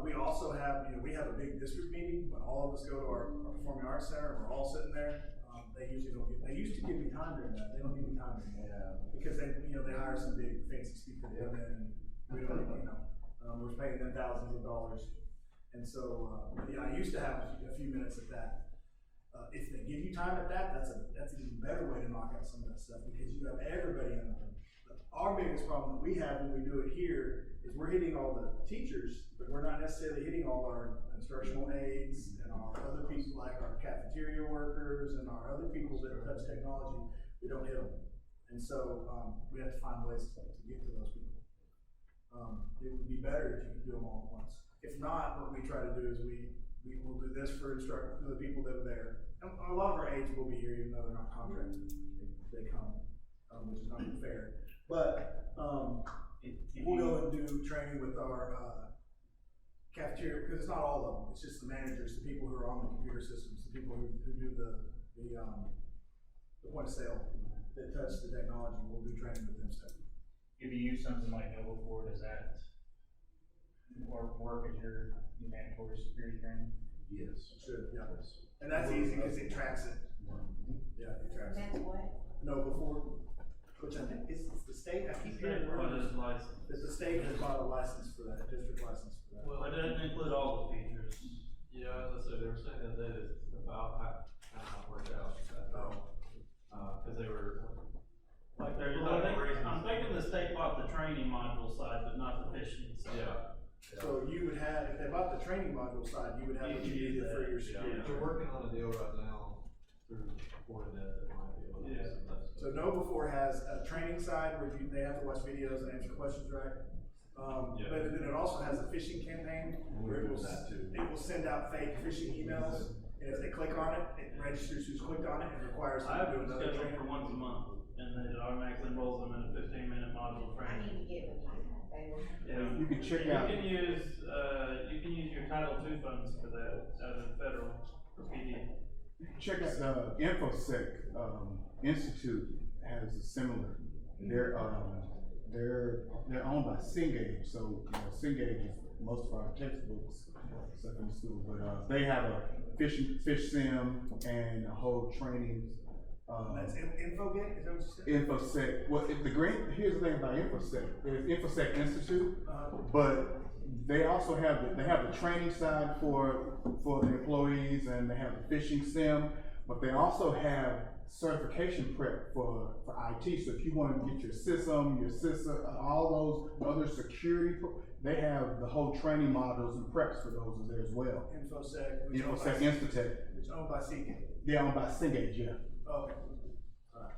we also have, we have a big district meeting when all of us go to our Performing Arts Center, and we're all sitting there. they usually don't they used to give me time during that, they don't give me time anymore. Yeah. Because they, they hire some big fancy speaker to come in and we don't, we're paying them thousands of dollars. And so, yeah, I used to have a few minutes at that. If they give you time at that, that's an even better way to knock out some of that stuff because you have everybody in the room. Our biggest problem that we have when we do it here is we're hitting all the teachers, but we're not necessarily hitting all our instructional aides and our other people like our cafeteria workers and our other people that touch technology. We don't hit them. And so, we have to find ways to get to those people. It would be better if you could do them all at once. If not, what we try to do is we will do this for the people that are there. And a lot of our aides will be here even though they're not contracted. They come, which is not fair. But, we'll go and do training with our, cafeteria, because it's not all of them, it's just the managers, the people who are on the computer systems, the people who do the point of sale that touch the technology, we'll do training with them stuff. If you use something like NovaFor, does that work as your mandatory security training? Yes. It should, yeah. And that's easy because it tracks it. Yeah, it tracks it. That's what? NovaFor, which I think is the state, I keep hearing What is license? that the state has bought a license for that, a district license for that. Well, it doesn't include all the features. Yeah, as I said, they were saying that it's about how it worked out after all. Cause they were, Like I'm thinking the state bought the training module side, but not the phishing side. yeah. So you would have, if they bought the training module side, you would have what you needed for your security. We're working on a deal right now through Fortinet that might be able to do some of that stuff. So NovaFor has a training side where they have to watch videos and answer questions right. But then it also has a phishing campaign where it will send out fake phishing emails. And if they click on it, it registers who's clicked on it and requires them I to have do them another scheduled training. for once a month, and then it automatically enrolls them in a 15-minute module I training. need to get with my baby. Yeah. You can check And out- You can use your Title II funds for that, out of the federal, for PD. Check out the InfoSec Institute has a similar. They're owned by Cengage, so Cengage is most of our textbooks stuff in the school. But they have a fish sim and a whole training. That's Infogate, is that what you said? InfoSec. Well, here's the thing about InfoSec. There's InfoSec Institute, but they also have the training side for the employees, and they have the phishing sim, but they also have certification prep for IT. So if you want to get your SISM, all those other security, they have the whole training modules and preps for those there as well. InfoSec Institute. It's owned by Seagate. They're owned by Cengage, yeah. Okay. All right.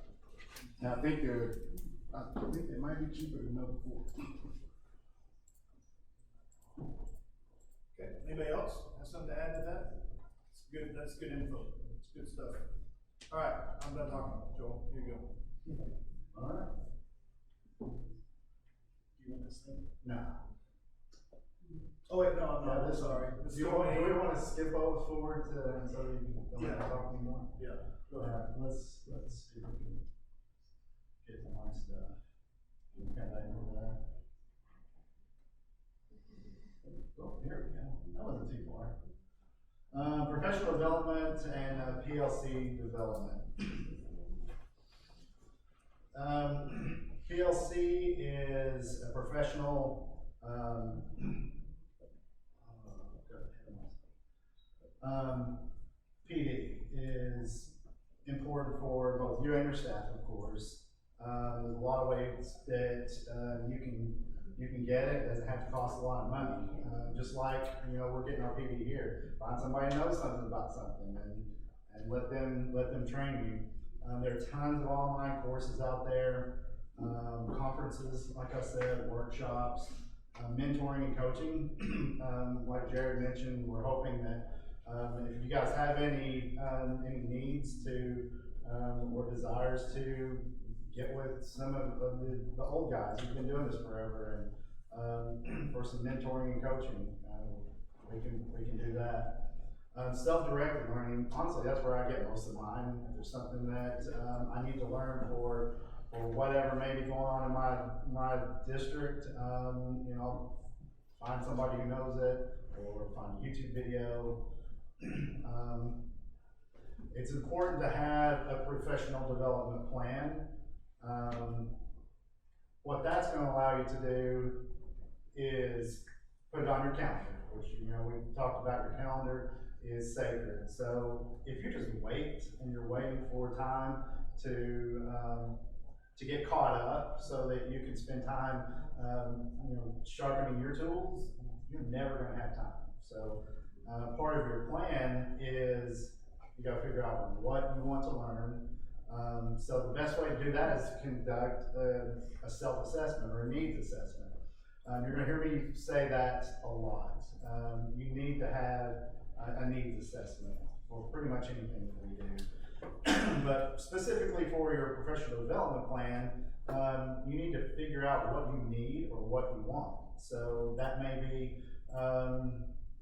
Now I think they might be cheaper than NovaFor. Okay, anybody else have something to add to that? It's good, that's good info, it's good stuff. All right, I'm done talking, Joel, here you go. All right. Do you want this thing? No. Oh, wait, no, I'm Yeah, not, this- sorry. This Do is we want to skip forward to, so we don't have to talk anymore? Yeah, go ahead. Let's see if we can get to my stuff. Come back over that. Oh, here we go. That wasn't too far. Professional development and PLC development. PLC is a professional, PD is important for both you and your staff, of course. There's a lot of ways that you can get it. It doesn't have to cost a lot of money. Just like we're getting our PD here. Find somebody who knows something about something and let them train you. There are tons of online courses out there, conferences, like I said, workshops, mentoring and coaching. Like Jared mentioned, we're hoping that if you guys have any needs to or desires to get with some of the old guys who've been doing this forever and for some mentoring and coaching, we can do that. Self-directed learning, honestly, that's where I get most of mine. If there's something that I need to learn for whatever may be going on in my district, find somebody who knows it or find a YouTube video. it's important to have a professional development plan. What that's gonna allow you to do is put it on your calendar, which, you know, we talked about your calendar is sacred. So if you just wait and you're waiting for time to get caught up so that you can spend time, you know, sharpening your tools, you're never gonna have time. So part of your plan is you gotta figure out what you want to learn. So the best way to do that is to conduct a self-assessment or a needs assessment. You're gonna hear me say that a lot. You need to have a needs assessment for pretty much anything that we do. But specifically for your professional development plan, you need to figure out what you need or what you want. So that may be,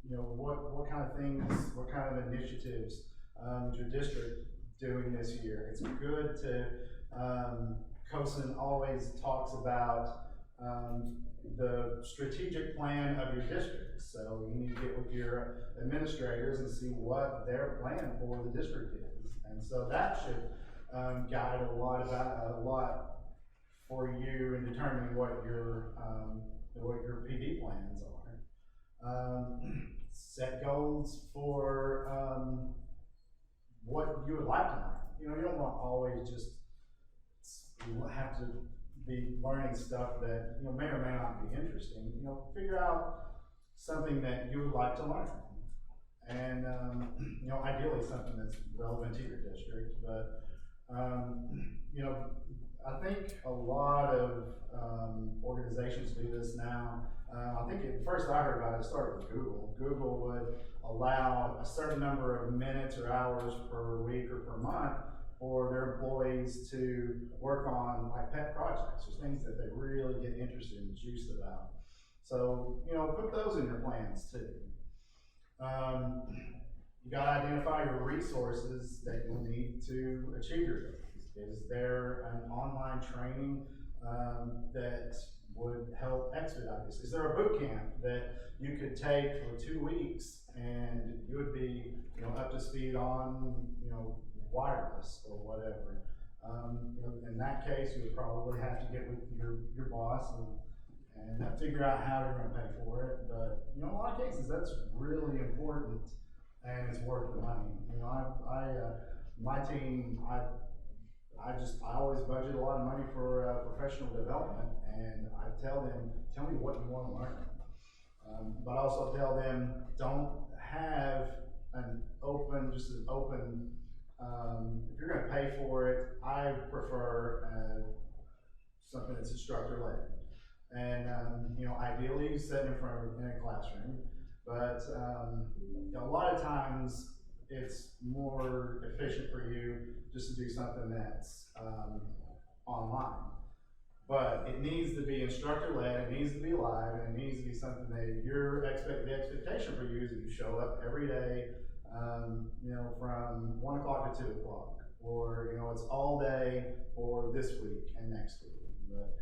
you know, what kind of things, what kind of initiatives is your district doing this year. It's good to, COSN always talks about the strategic plan of your district. So you need to get with your administrators and see what their plan for the district is. And so that should guide a lot for you in determining what your PD plans are. Set goals for what you would like to learn. You know, you don't want to always just have to be learning stuff that, you know, may or may not be interesting. You know, figure out something that you would like to learn. And, you know, ideally something that's relevant to your district. But, you know, I think a lot of organizations do this now. I think at first I heard about it, started with Google. Google would allow a certain number of minutes or hours per week or per month for their employees to work on like pet projects or things that they really get interested and juiced about. So, you know, put those in your plans too. You gotta identify your resources that you'll need to achieve your goals. Is there an online training that would help expedite this? Is there a boot camp that you could take for 2 weeks and you would be, you know, up to speed on, you know, wireless or whatever? You know, in that case, you would probably have to get with your boss and figure out how you're going to pay for it. But, you know, in a lot of cases, that's really important and it's worth the money. You know, my team, I always budget a lot of money for professional development, and I tell me what you want to learn. But I also tell them, don't have just an open, if you're going to pay for it, I prefer something that's instructor led. And, you know, ideally set in front of in a classroom, but you know, a lot of times it's more efficient for you just to do something that's online. But it needs to be instructor led, it needs to be live, and it needs to be something that the expectation for you is that you show up every day, you know, from 1 o'clock to 2 o'clock, or, you know, it's all day for this week and next week. But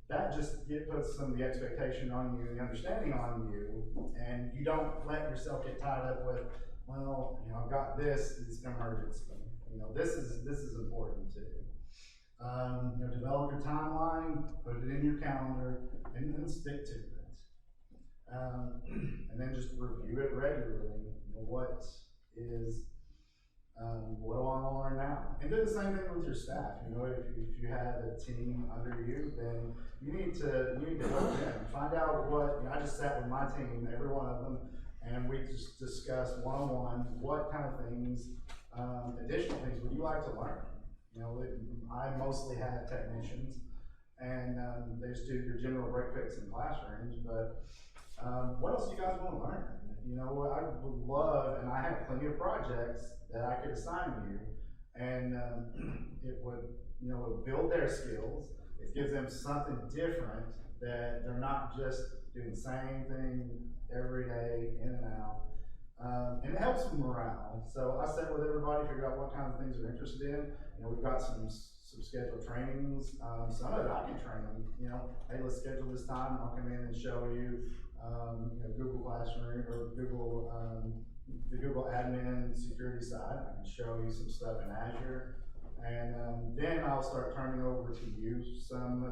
that just puts some of the expectation on you, the understanding on you, and you don't let yourself get tied up with, well, you know, I've got this, it's an emergency. You know, this is important too. You know, develop your timeline, put it in your calendar, and then stick to it. And then just review it regularly. You know, what do I want to learn now? And do the same thing with your staff. You know, if you have a team under you, then you need to help them. Find out what, you know, I just sat with my team, every one of them, and we just discussed one-on-one what kind of things, additional things would you like to learn? You know, I mostly have technicians, and they just do your general break fix in classrooms, but what else do you guys want to learn? You know, I would love, and I have plenty of projects that I could assign you, and it would, you know, build their skills. It gives them something different that they're not just doing the same thing every day, in and out. And it helps with morale. So I sat with everybody, figured out what kind of things they're interested in. You know, we've got some scheduled trainings. Some of it I can train them. You know, hey, let's schedule this time, and I'll come in and show you, you know, Google Classroom or Google the Google admin security side. I can show you some stuff in Azure. And then I'll start turning over to you some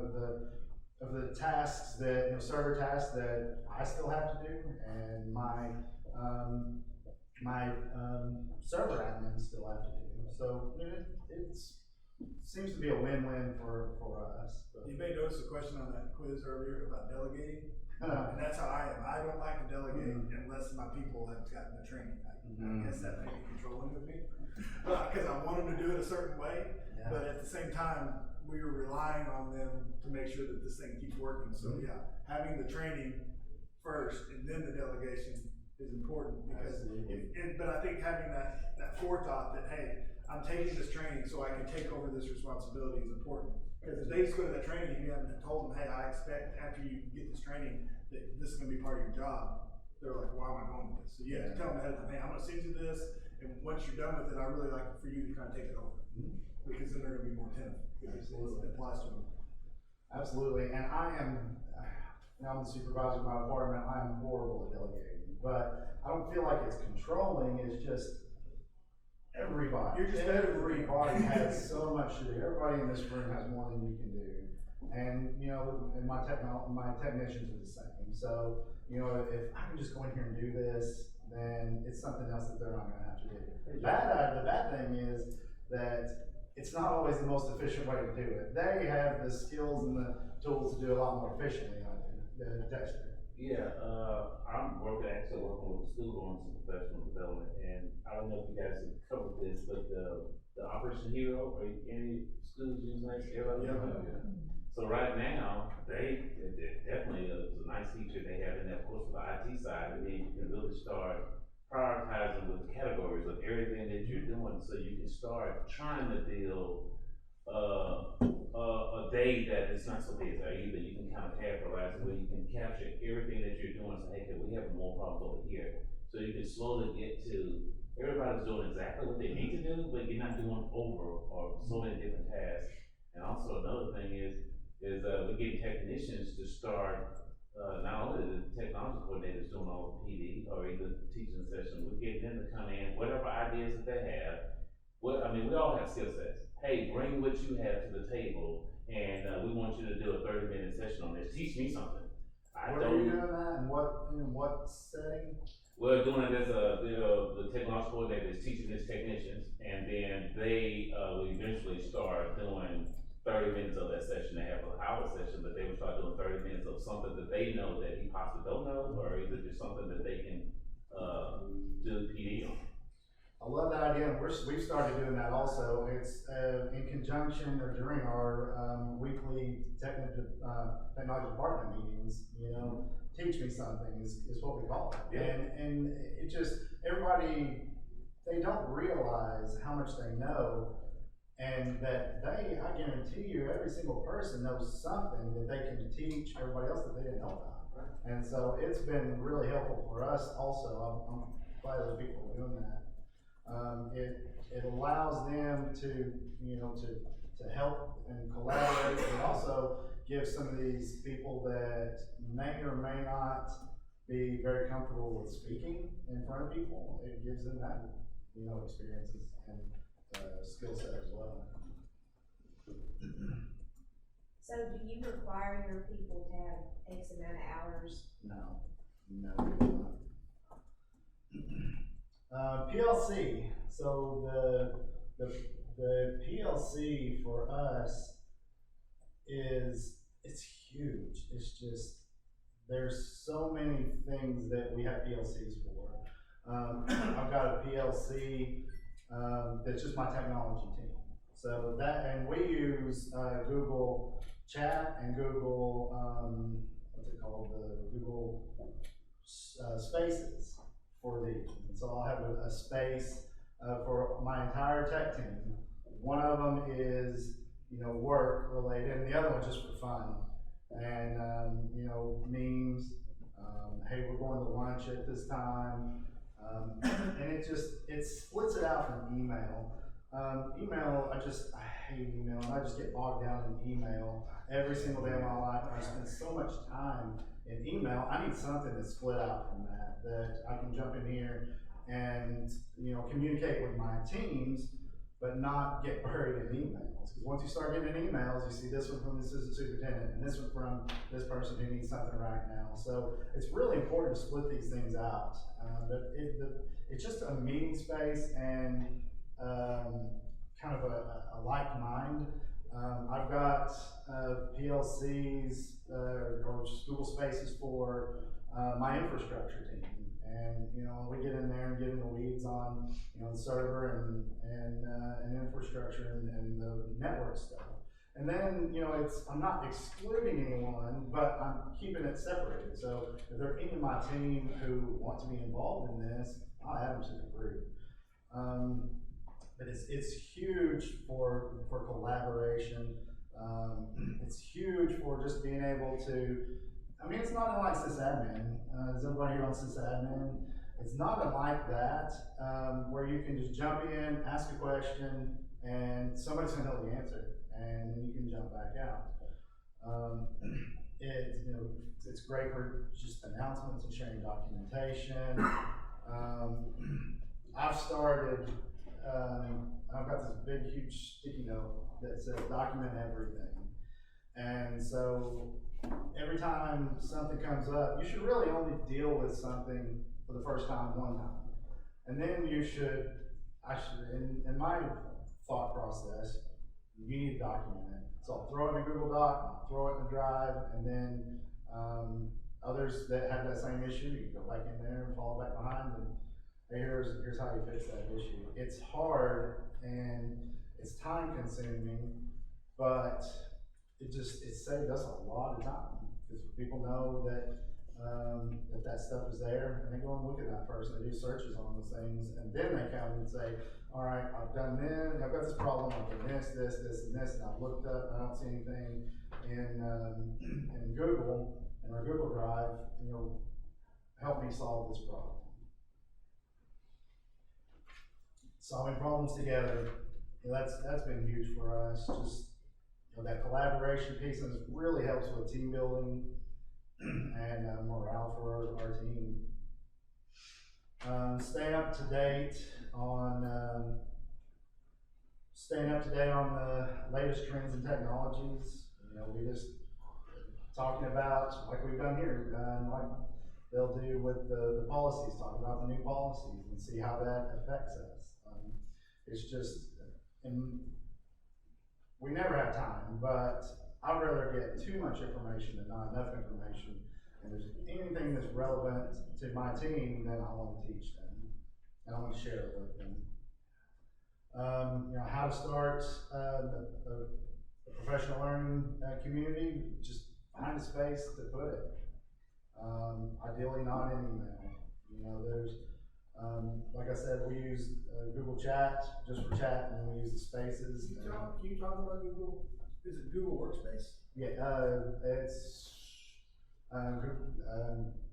of the tasks that, server tasks that I still have to do, and my server admins still have to do. So it seems to be a win-win for us. But. You may notice a question on that quiz earlier about delegating. And that's how I am. I don't like to delegate unless my people have gotten the training. I guess that may be controlling with me. Because I want them to do it a certain way, but at the same time, we are relying on them to make sure that this thing keeps working. So yeah, having the training first and then the delegation is important because, but I think having that forethought that, hey, I'm taking this training so I can take over this responsibility is important. Because if they just go to that training and you haven't told them, hey, I expect after you get this training that this is going to be part of your job, they're like, why am I going with this? So you have to tell them ahead of time, hey, I'm going to send you this, and once you're done with it, I really like for you to kind of take it over. Because then they're going to be more attentive. It applies to them. Absolutely, and I'm the supervisor of my department. I'm horrible at delegating, but I don't feel like it's controlling. It's just everybody. Everybody has so much to do. Everybody in this room has more than you can do, and and my technicians are the same. So if I can just go in here and do this, then it's something else that they're not going to have to do. The bad thing is that it's not always the most efficient way to do it. They have the skills and the tools to do it a lot more efficiently than I do. Dexter. Yeah, I'm actually working with the school on some professional development, and I don't know if you guys have covered this, but the Operation Hero, or any schools using that? Yeah. So right now, they definitely is a nice feature they have in there, of course, for the IT side, and then you can really start prioritizing with the categories of everything that you're doing, so you can start trying to build a day that is not so busy. Either you can kind of categorize it where you can capture everything that you're doing, and say, hey, we have more problems over here. So you can slowly get to everybody's doing exactly what they need to do, but you're not doing over or so many different tasks. And also another thing is we're getting technicians to start. Not only the technology coordinators doing all the PD or either teaching session, we're getting them to come in, whatever ideas that they have. We all have skill sets. Hey, bring what you have to the table, and we want you to do a 30-minute session on this. Teach me something. Where are you doing that, and in what setting? We're doing it as the technology coordinator is teaching his technicians, and then they will eventually start doing 30 minutes of that session. They have an hour session, but they will start doing 30 minutes of something that they know that he possibly don't know, or either just something that they can do PD on. I love that idea. We've started doing that also. It's in conjunction or during our weekly technology department meetings. Teach me something is what we call it. Yeah. And it just, everybody, they don't realize how much they know. And that I guarantee you, every single person knows something that they can teach everybody else that they didn't know about. Right. And so it's been really helpful for us also. I'm glad those people are doing that. It allows them to help and collaborate, and also give some of these people that may or may not be very comfortable with speaking in front of people. It gives them that experiences and skill set as well. So do you require your people to have X amount of hours? No, we do not. PLC. So the PLC for us it's huge. It's just, there's so many things that we have PLCs for. I've got a PLC that's just my technology team. So and we use Google Chat and Google, the Google Spaces for these. And so I'll have a space for my entire tech team. One of them is, work related, and the other one's just for fun. And, memes, hey, we're going to lunch at this time. And it splits it out from email. I hate email, and I just get bogged down in email every single day of my life. I spend so much time in email. I need something that's split out from that I can jump in here and, you know, communicate with my teams, but not get buried in emails. Because once you start getting in emails, you see this one from the assistant superintendent, and this one from this person who needs something right now. So it's really important to split these things out. But it's just a meeting space and kind of a like mind. I've got PLCs or just Google Spaces for my infrastructure team. And, you know, we get in there and get in the weeds on, you know, the server and infrastructure and the network stuff. And then, you know, I'm not excluding anyone, but I'm keeping it separated. So if there are any of my team who want to be involved in this, I'll add them to the group. But it's huge for collaboration. It's huge for just being able to, I mean, it's not unlike sysadmin. Is everybody here on sysadmin? It's not unlike that, where you can just jump in, ask a question, and somebody's gonna know the answer, and then you can jump back out. You know, it's great for just announcements and sharing documentation. I've started, I've got this big, huge sticky note that says document everything. And so every time something comes up, you should really only deal with something for the first time one time. And then in my thought process, you need to document it. So I'll throw it in a Google Doc, I'll throw it in a Drive, and then others that have that same issue, you can go back in there and follow back behind and hey, here's how you fix that issue. It's hard and it's time consuming, but it saved us a lot of time because people know that that stuff is there and they go and look at that first and they do searches on those things and then they come and say, all right, I've done this, I've got this problem, I've done this, and this, and I've looked up, I don't see anything in Google, in our Google Drive, you know, help me solve this problem. Solving problems together, you know, that's been huge for us. Just, you know, that collaboration piece and this really helps with team building and morale for our team. Staying up to date on the latest trends and technologies. You know, we just talking about like we've done here, like they'll do with the policies, talk about the new policies and see how that affects us. It's just, and we never have time, but I'd rather get too much information than not enough information. And if there's anything that's relevant to my team, then I want to teach them. And I want to share it with them. You know, how to start a professional learning community, just find a space to put it. Ideally not in email. You know, there's, like I said, we use Google Chat just for chat, and then we use the spaces. Can you talk about Google? Is it Google Workspace? Yeah, it's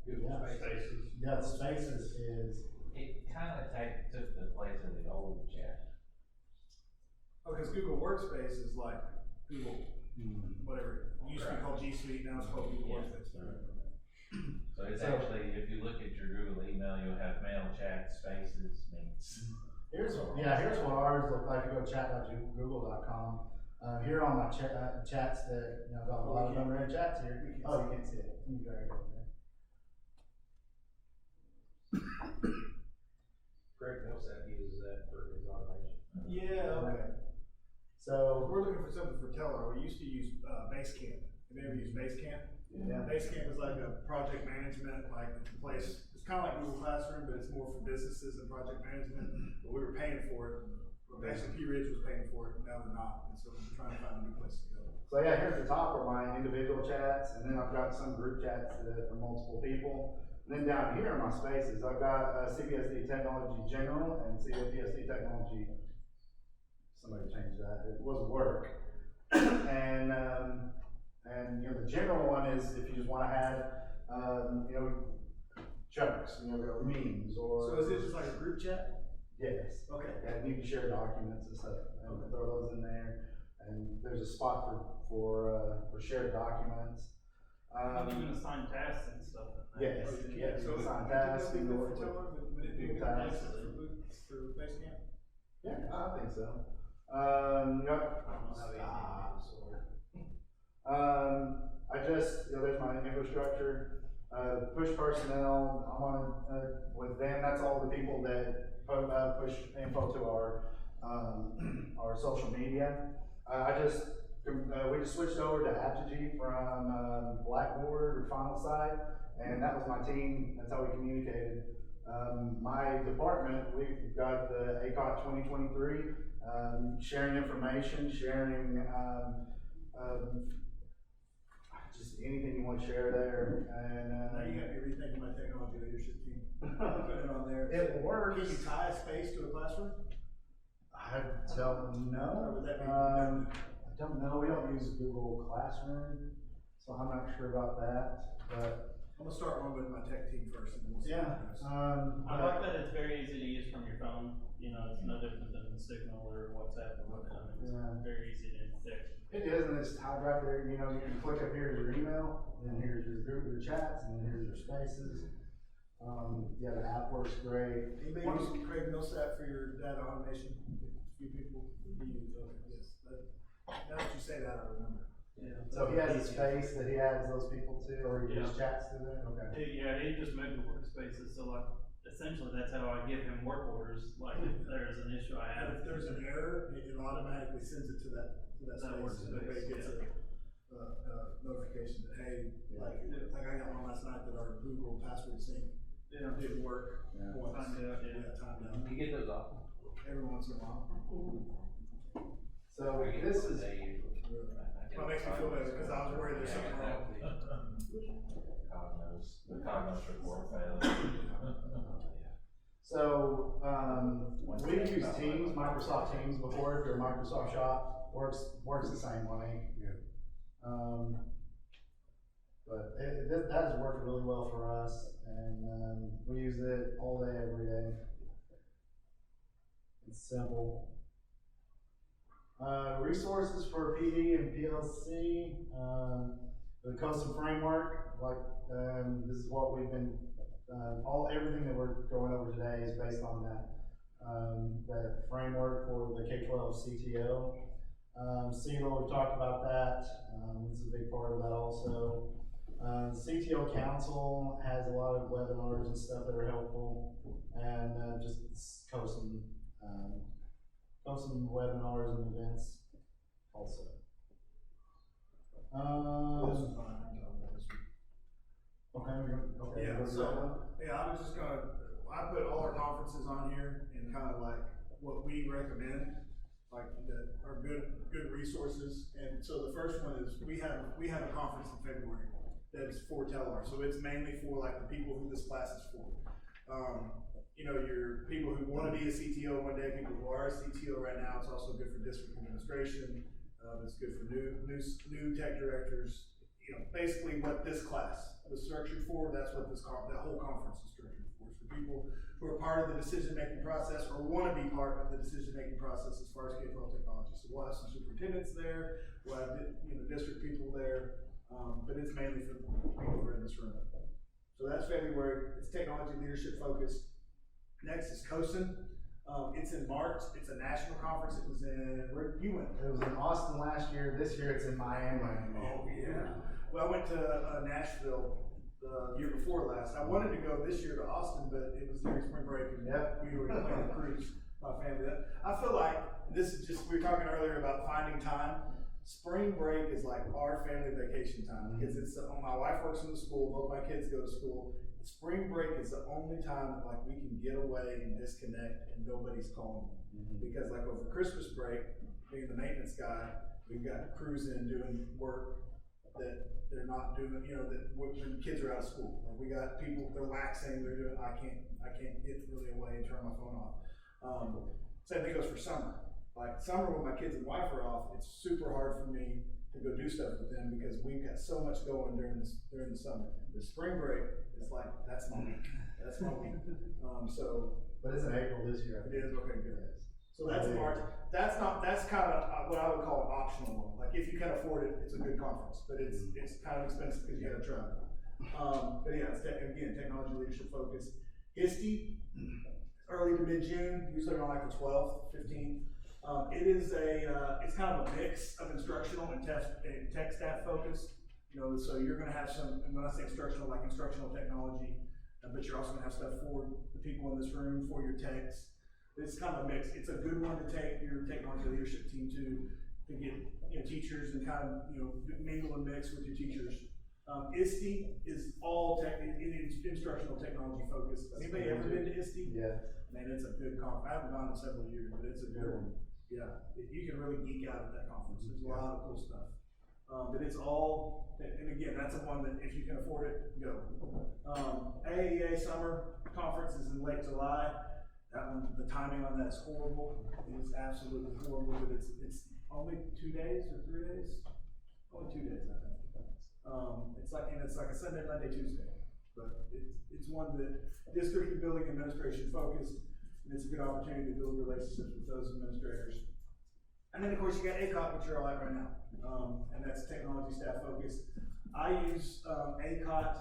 Google Spaces. Yeah, the Spaces is. It kind of took the place of the old chat. Oh, because Google Workspace is like Google, whatever. It used to be called G Suite, now it's called Google Workspace. So it's actually, if you look at your Google email, you'll have mail, chat, spaces, links. Here's what ours look like. You go to chat.google.com. Here on my chats that, you know, got a lot of unread chats here. Oh, you can't see it. Let me drag it over there. Greg Millsap uses that for his automation. Yeah, okay. So we're looking for something for Teller. We used to use Basecamp. Have you ever used Basecamp? Yeah. Basecamp is like a project management, like it's a place. It's kind of like Google Classroom, but it's more for businesses and project management. But we were paying for it. Actually, P. Ridge was paying for it. Now they're not, and so we're trying to find a new place to go. So yeah, here's the top are my individual chats, and then I've got some group chats for multiple people. And then down here in my spaces, I've got CPSD Technology General and CPSD Technology. Somebody changed that. It was work. And you know, the general one is if you just want to have you know, jokes, you know, or memes or. So is it just like a group chat? Yes. Okay. And you can share documents and stuff, and throw those in there. And there's a spot for shared documents. Not even assign tasks and stuff in there. Yes, Yeah, yes, so assign we tasks, could we do know that what for to. Tiller, but would it be a good tasks. place for base camp? Yeah, I think so. Yep. I just, there's my infrastructure, push personnel, I'm on, with them, that's all the people that push info to our social media. We just switched over to Apogee from, Blackboard or Final Site, and that was my team, that's how we communicated. My department, we've got the ACOT 2023, sharing information, sharing, just anything you want to share there, and, Now you got me rethinking my technology leadership team. Put it on there. It works. Can you tie a space to a classroom? I don't know. Or would that be I don't know, we don't use Google Classroom, so I'm not sure about that, but. I'm gonna start one with my tech team first and we'll see. Yeah, I like that it's very easy to use from your phone, you know, it's no different than Signal or WhatsApp or whatever, it's very easy to text. it is, and it's tied right there, you know, you can click up, here's your email, and here's your group, your chats, and then here's your spaces. Yeah, the app works great. Anybody use Craig Millsap for your data automation? A few people use, yes, now that you say that, I remember. Yeah. So he has a space that he adds those people to, or he just chats to them, okay. Yeah, he just moved to workspaces, so like, essentially, that's how I give him work orders, like, if there's an issue I And have. if there's an error, it automatically sends it to that space, and everybody gets a notification that, hey, like I got one last night that our Google password sync didn't work. Yeah. Once. Timed out, yeah. Timed out. You get those often? Every once in a while. So this is, Well, it makes me feel better, because I was worried there's something wrong. The Cognos report failed. so, we've used Teams, Microsoft Teams before, if you're a Microsoft shop, works the same way. Yeah. But that has worked really well for us, and, we use it all day, every day. It's simple. Resources for PD and PLC, the custom framework, like, this is what we've been, everything that we're going over today is based on that framework for the K-12 CTO. CELO, we talked about that, this is a big part of that also. CTO Council has a lot of webinars and stuff that are helpful, and just custom webinars and events also. This is fine, I'm done with this one. Okay. Yeah, so, I was just I put all our conferences on here and kind of like what we recommend, like that are good resources. And so the first one is we have a conference in February that is for Telar. So it's mainly for like the people who this class is for. You know, your people who want to be a CTO one day, people who are a CTO right now. It's also good for district administration. It's good for new tech directors. You know, basically what this class was structured for. That's what that whole conference is structured for. It's for people who are part of the decision-making process or want to be part of the decision-making process as far as K-12 technology. So we'll have some superintendents there. We'll have district people there. But it's mainly for the people who are in this room. So that's February. It's technology leadership focused. Next is COSIN. It's in March. It's a national conference. It was where you went? It was in Austin last year. This year it's in Miami. Oh yeah. Well, I went to Nashville the year before last. I wanted to go this year to Austin, but it was during spring break, and we were planning a cruise. My family. I feel like this is just. We were talking earlier about finding time. Spring break is like our family vacation time because it's my wife works in the school. Both my kids go to school. Spring break is the only time that like we can get away and disconnect and nobody's calling me. Because like over Christmas break, being the maintenance guy, we've got crews in doing work that they're not doing, you know, that when kids are out of school. Like we got people, they're waxing, they're doing, I can't get really away and turn my phone off. Same thing goes for summer. Like summer when my kids and wife are off, it's super hard for me to go do stuff with them because we've got so much going during the summer. The spring break is like, that's my week. That's my week. But it's in April this year. It is, okay, good. So that's a large, that's kind of what I would call an optional one. Like if you can afford it, it's a good conference, but it's kind of expensive because you gotta travel. But yeah, it's again, technology leadership focused. HISTE, early to mid-June, usually around like the 12th, 15th. It is it's kind of a mix of instructional and tech staff focus. You know, so you're gonna have some, and when I say instructional, like instructional technology, but you're also gonna have stuff for the people in this room, for your techs. It's kind of a mix. It's a good one to take your technology leadership team to get, you know, teachers and kind of, you know, mingle and mix with your teachers. ISTE is all tech, it is instructional technology focused. Anybody ever been to ISTE? Yeah. Man, it's a good conference. I haven't gone in several years, but it's a good one. Yeah, you can really geek out at that conference. There's a lot of cool stuff. But it's all, and again, that's the one that if you can afford it, go. AAEA summer conference is in late July. That one, the timing on that is horrible. It is absolutely horrible, but it's only 2 days or 3 days? Only 2 days, I think. It's like a Sunday, Monday, Tuesday. But it's one that district and building administration focused, and it's a good opportunity to build relationships with those administrators. And then of course you got ACOT, which you're all at right now, and that's technology staff focused. I use ACOT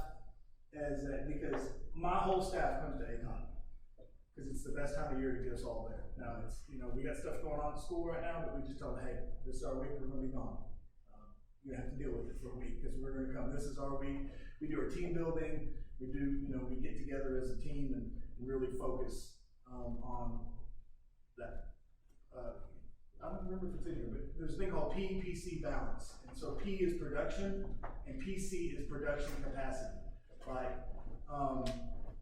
because my whole staff comes to ACOT because it's the best time of year to get us all there. Now it's, you know, we got stuff going on at school right now, but we just tell them, hey, this is our week, we're going to be gone. You have to deal with it for a week because we're going to come. This is our week. We do our team building. We do, you know, we get together as a team and really focus on that. I don't remember if it's in here, but there's a thing called PPC balance. And so P is production and PC is production capacity. Like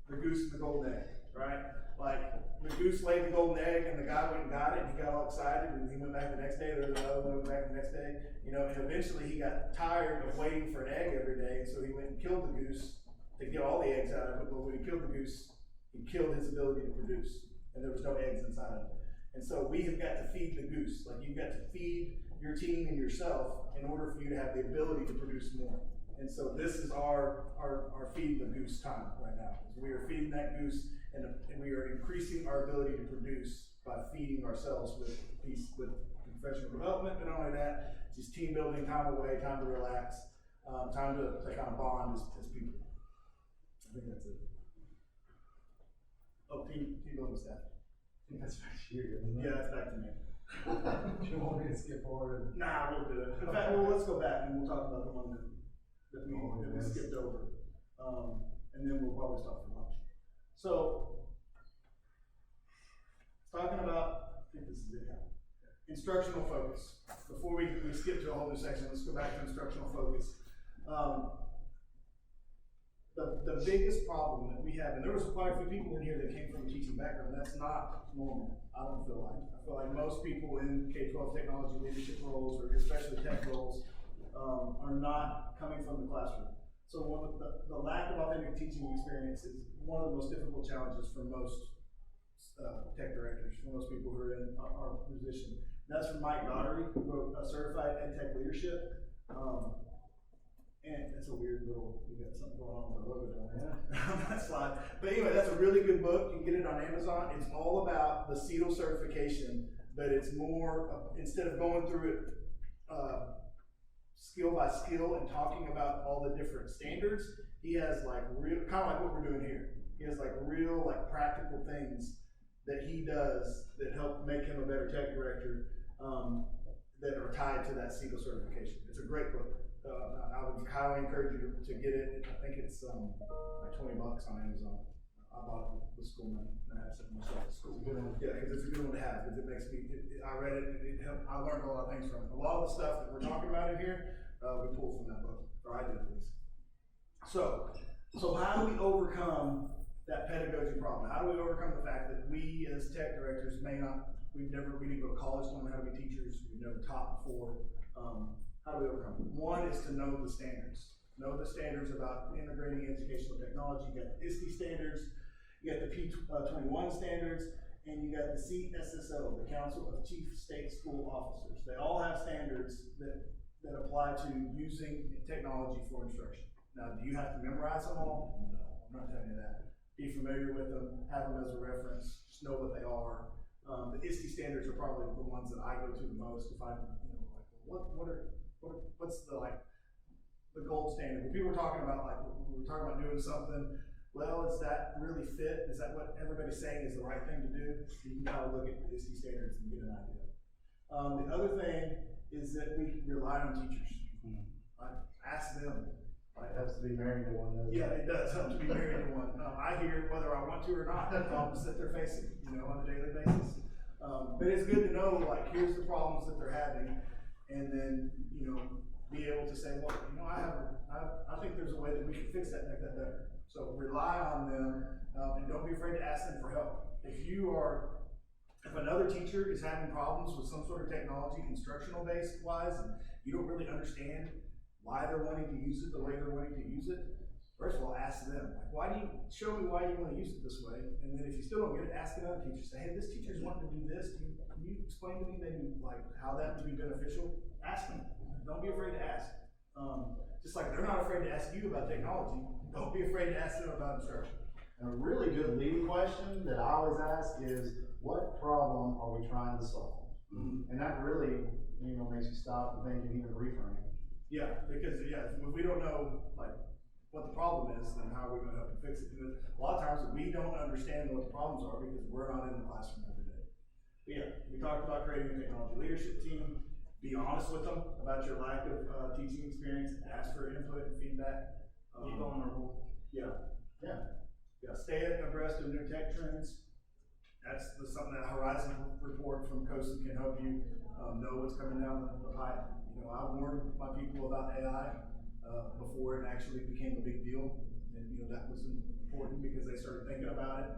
the goose and the golden egg, right? Like the goose laid the golden egg and the guy went and got it and he got all excited and he went back the next day, there was another one, went back the next day, you know, and eventually he got tired of waiting for an egg every day, and so he went and killed the goose to get all the eggs out of it. But when he killed the goose, he killed his ability to produce, and there was no eggs inside of it. And so we have got to feed the goose. Like you've got to feed your team and yourself in order for you to have the ability to produce more. And so this is our feed the goose time right now. We are feeding that goose, and we are increasing our ability to produce by feeding ourselves with professional development. But not only that, just team building, time away, time to relax, time to kind of bond as people. I think that's it. Oh, team building staff. I think that's back to you, isn't it? Yeah, that's back to me. Do you want me to skip forward? Nah, we'll do it. In fact, well, let's go back and we'll talk about the one that we skipped over. And then we'll probably stop for lunch. So, talking about, I think this is it. Instructional focus. Before we skip to a whole new section, let's go back to instructional focus. The biggest problem that we have, and there was quite a few people in here that came from a teaching background, that's not normal, I don't feel like. I feel like most people in K-12 technology leadership roles, or especially tech roles, are not coming from the classroom. So the lack of authentic teaching experience is one of the most difficult challenges for most tech directors, for most people who are in our position. And that's from Mike Daugherty, who wrote Certified Ed Tech Leadership. And that's a weird little, we got something going on with our logo down there on that slide. But anyway, that's a really good book. You can get it on Amazon. It's all about the CETL certification, but it's more, instead of going through it skill by skill and talking about all the different standards, he has like real, kind of like what we're doing here. He has like real, like practical things that he does that help make him a better tech director that are tied to that CETL certification. It's a great book. I would highly encourage you to get it. I think it's like $20 on Amazon. I bought it with school money, and I have it myself at school. Yeah, because it's a good one to have, because it makes me, I read it, and it helped, I learned a lot of things from it. A lot of the stuff that we're talking about in here, we pulled from that book, or I did at least. So how do we overcome that pedagogy problem? How do we overcome the fact that we as tech directors we didn't go to college, don't know how to be teachers, we've never taught before. How do we overcome it? One is to know the standards. Know the standards about integrating educational technology. You got the ISTE standards, you got the P21 standards, and you got the CSSO, the Council of Chief State School Officers. They all have standards that apply to using technology for instruction. Now, do you have to memorize them all? No, I'm not telling you that. Be familiar with them, have them as a reference, just know what they are. The ISTE standards are probably the ones that I go to the most if I'm, you know, like, what's the, like, the gold standard? When people were talking about, like, we were talking about doing something, well, is that really fit? Is that what everybody's saying is the right thing to do? You can kind of look at the ISTE standards and get an idea. The other thing is that we rely on teachers. Like, ask them. It has to be married to one, doesn't it? Yeah, it does have to be married to one. I hear it whether I want to or not, the problems that they're facing, you know, on a daily basis. But it's good to know, like, here's the problems that they're having, and then, you know, be able to say, well, you know, I think there's a way that we can fix that and make that better. So rely on them, and don't be afraid to ask them for help. If another teacher is having problems with some sort of technology, instructional based wise, and you don't really understand why they're wanting to use it the way they're wanting to use it, first of all, ask them. Like, show me why you want to use it this way, and then if you still don't get it, ask another teacher. Say, hey, this teacher's wanting to do this. Can you explain to me maybe like how that would be beneficial? Ask them. Don't be afraid to ask. Just like they're not afraid to ask you about technology, don't be afraid to ask them about instruction. And a really good leading question that I always ask is, what problem are we trying to solve? Mm-hmm. And that really, you know, makes you stop and think and even reframe. Yeah, because if we don't know like what the problem is, then how are we going to help you fix it? And a lot of times we don't understand what the problems are because we're not in the classroom every day. But yeah, we talked about creating a technology leadership team. Be honest with them about your lack of teaching experience. Ask for input and feedback. Be vulnerable. Yeah. Stay abreast of new tech trends. That's something that Horizon report from COSA can help you know what's coming down the pipe. You know, I warned my people about AI before it actually became a big deal, and you know that was important because they started thinking about it,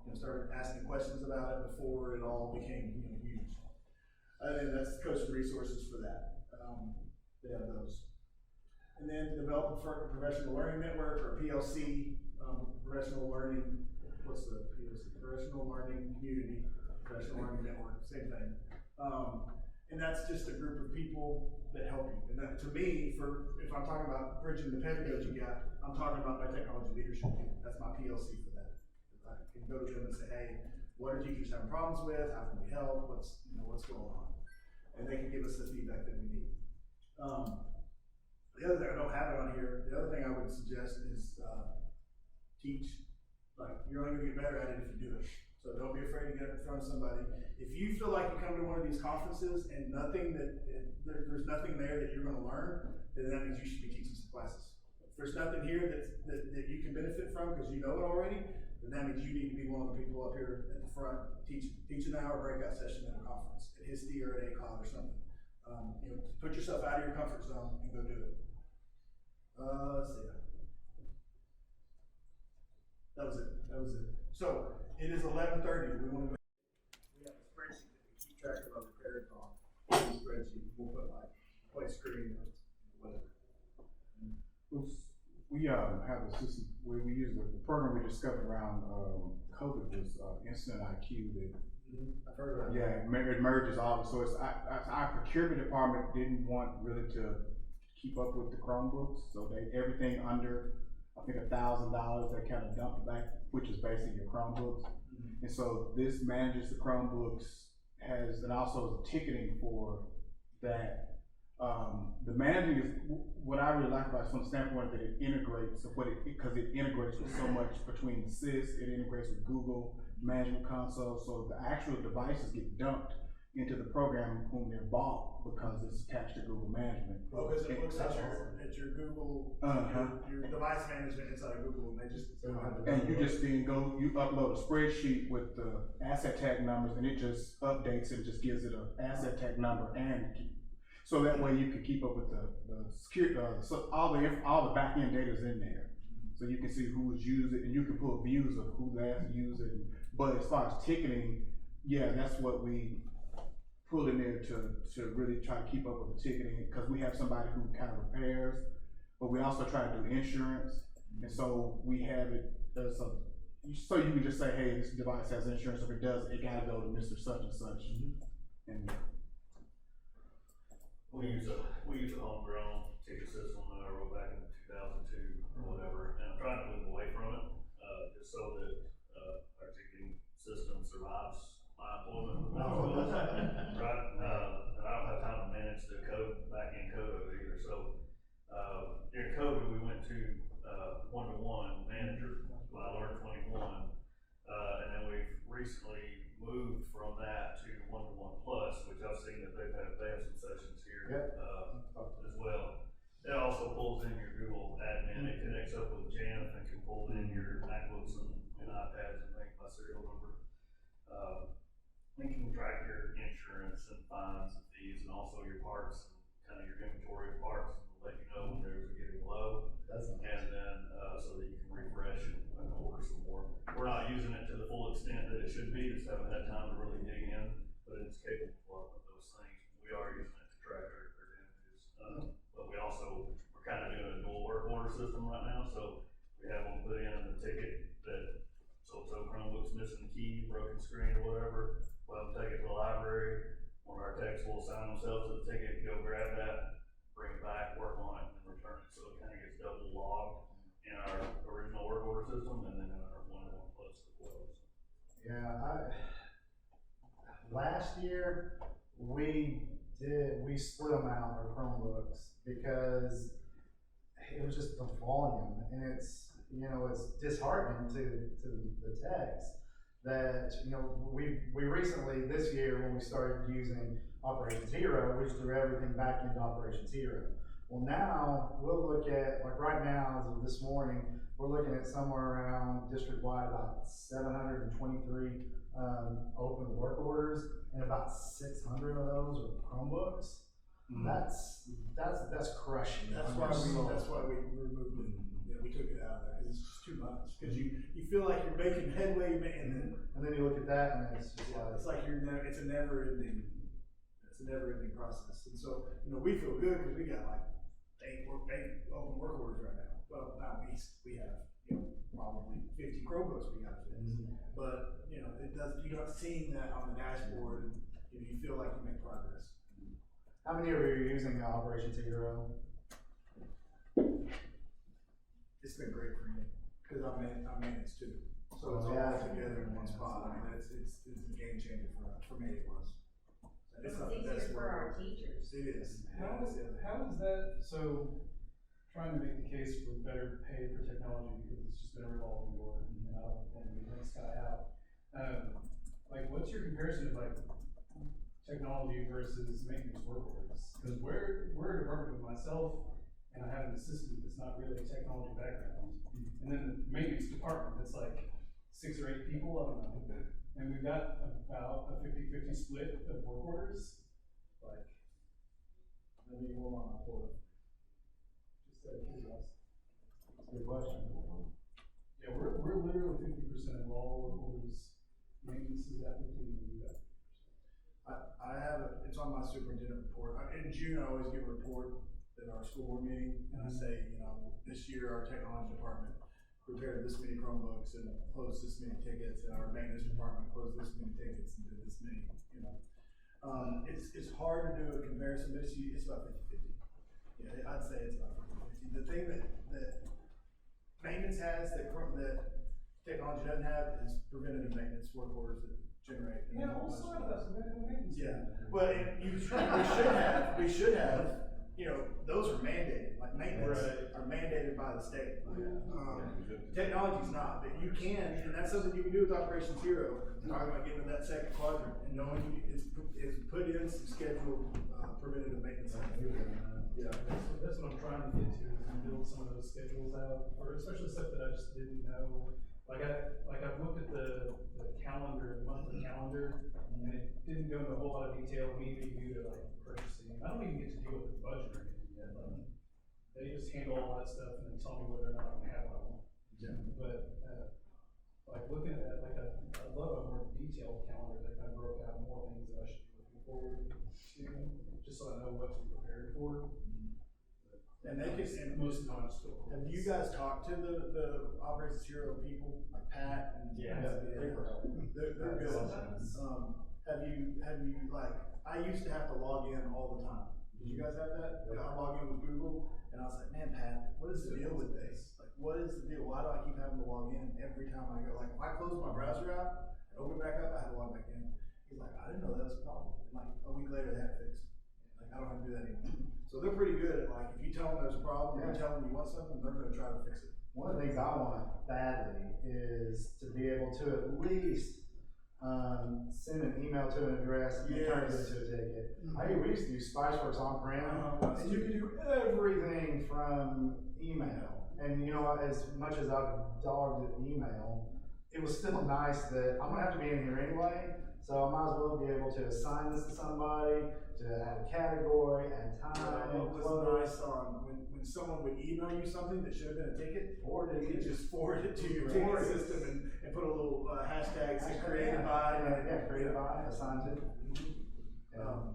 and started asking questions about it before it all became huge. And that's COSA resources for that. They have those, and then develop a professional learning network or PLC, professional learning. What's the PLC? Professional learning community, professional learning network, same thing. And that's just a group of people that help you. And that, to me, if I'm talking about bridging the pedagogy gap, I'm talking about my technology leadership team. That's my PLC for that. I can go to them and say, hey, what are teachers having problems with? How can we help? What's going on? And they can give us the feedback that we need. The other thing, I don't have it on here, the other thing I would suggest is teach. Like, you're only gonna get better at it if you do it. So don't be afraid to get up in front of somebody. If you feel like you come to one of these conferences and there's nothing there that you're gonna learn, then that means you should be teaching some classes. If there's nothing here that you can benefit from because you know it already, then that means you need to be one of the people up here at the front teaching. Teach an hour breakout session at a conference, at HISTE or at ACOG or something. Put yourself out of your comfort zone and go do it. Let's see. That was it. So, it is 11:30. We have a spreadsheet that we keep track of our repairs on. Spreadsheet. We'll put like play screen or whatever. We have a system where we use the program we discovered around COVID was Incident IQ that I've heard of that. Yeah, it merges all of it. So it's our procurement department didn't want really to keep up with the Chromebooks, so everything under I think $1,000 they kind of dumped back, which is basically your Chromebooks. And so this manages the Chromebooks, and also is ticketing for that. The managing is what I really like about it from the standpoint that it integrates because it integrates with so much between the SIS, it integrates with Google Management Console, so the actual devices get dumped into the program whom they're bought because it's attached to Google Management. Oh, because it looks at your Google, your device management inside of Google, and they just and you just then you upload a spreadsheet with the asset tag numbers, and it just updates and just gives it an asset tag number, and so that way you can keep up with the security, so all the back end data is in there, so you can see who's used it, and you can pull views of who last used it. But as far as ticketing, yeah, that's what we pull in there to really try to keep up with the ticketing, because we have somebody who kind of repairs, but we also try to do insurance, and so we have it so you can just say, hey, this device has insurance. If it does, it gotta go to Mr. Such and Such. And we use a homegrown ticket system that I wrote back in 2002 or whatever, and I'm trying to move away from it, just so that our ticketing system survives my employment. Google admin, it connects up with Jamf and can pull in your MacBooks and iPads and things by serial number. And can track your insurance and fines and fees and also your parts and kind of your inventory of parts and let you know when those are getting low. That's nice. And then, so that you can refresh and order some more. We're not using it to the full extent that it should be, just haven't had time to really dig in, but it's capable of those things. We are using it to track our damages. But we also, we're kind of doing a dual work order system right now, so we have them put in the ticket that, so Chromebook's missing the key, broken screen or whatever, we'll have them take it to the library, one of our techs will assign themselves to the ticket, go grab that, bring it back, work on it, and then return it, so it kind of gets double logged in our original work order system, and then in our 1-1 plus as well. Yeah, last year, we split them out, our Chromebooks, because it was just the volume, and it's disheartening to the techs that, we recently, this year, when we started using Operations Hero, we just threw everything back into Operations Hero. Well, now, we'll look at, like right now, as of this morning, we're looking at somewhere around district-wide about 723 open work orders, and about 600 of those are Chromebooks. That's crushing. That's why we removed it. Yeah, we took it out of there because it's just too much. Because you feel like you're making headway, and then you look at that, and it's just it's like it's a never ending process. And so we feel good because we got like eight open work orders right now. Well, now we have probably 50 Chromebooks we got to fix. But it does. You're not seeing that on the dashboard, and you feel like you make progress. How many of you are using Operations Hero? It's been great for me because I managed too. So it's all together in one spot. I mean, it's a game changer for me. It was. It's easier for our teachers. It is. How is that? So, trying to make the case for better pay for technology because it's just been a revolving door, and we next guy out. Like, what's your comparison of like technology versus maintenance work orders? Because we're a department with myself, and I have an assistant that's not really a technology background, and then the maintenance department that's like 6 or 8 people, I don't know, and we've got about a 50-50 split of work orders. Like, let me hold on, I'll pull it. Just out of curiosity. That's a good question. Yeah, we're literally 50% of all work orders. Maintenance is at 15, and we got 50%. I have it's on my superintendent report. In June, I always give a report at our school board meeting, and I say, this year our technology department prepared this many Chromebooks and closed this many tickets, and our maintenance department closed this many tickets and did this many. It's hard to do a comparison, but it's about 50-50. Yeah, I'd say it's about 50-50. The thing that maintenance has that technology doesn't have is preventative maintenance work orders that generate. Yeah, we'll start with preventative maintenance. Yeah, well, we should have. Those are mandated. Like maintenance are mandated by the state. Technology's not, but you can, and that's something you can do with Operations Hero. Talking about getting to that second quadrant and knowing it's put in some scheduled preventative maintenance. Yeah, that's what I'm trying to get to, is build some of those schedules out, or especially stuff that I just didn't know. I've looked at the calendar, the monthly calendar, and it didn't go into a whole lot of detail immediately due to like purchasing. I don't even get to deal with the budget or anything yet. They just handle all that stuff and then tell me whether or not I'm gonna have what I want. Yeah. But like looking at that, like I love a more detailed calendar that kind of broke out more things that I should be looking forward to, just so I know what to be prepared for. And they can, and most of the time still. Have you guys talked to the Operations Hero people, like Pat and? They're good. Have you like, I used to have to log in all the time. Did you guys have that? I log in with Google, and I was like, man, Pat, what is the deal with this? Like, what is the deal? Why do I keep having to log in every time I go? Like, if I close my browser out and open it back up, I had to log back in. He's like, I didn't know that was a problem. And like a week later, they had it fixed. Like, I don't have to do that anymore. So they're pretty good at like, if you tell them there's a problem, you tell them you want something, they're going to try to fix it. One of the things I want badly is to be able to at least send an email to an address and turn it into a ticket. We used to use SpiceWorks on-prem, and you could do everything from email. And you know, as much as I've dogged at email, it was still nice that I'm gonna have to be in here anyway, so I might as well be able to assign this to somebody, to add a category, add time, What was nice on, when someone would email you something that should have been a ticket, you could just forward it to your ticket system and put a little hashtag, say created by. Yeah, created by, assigned to.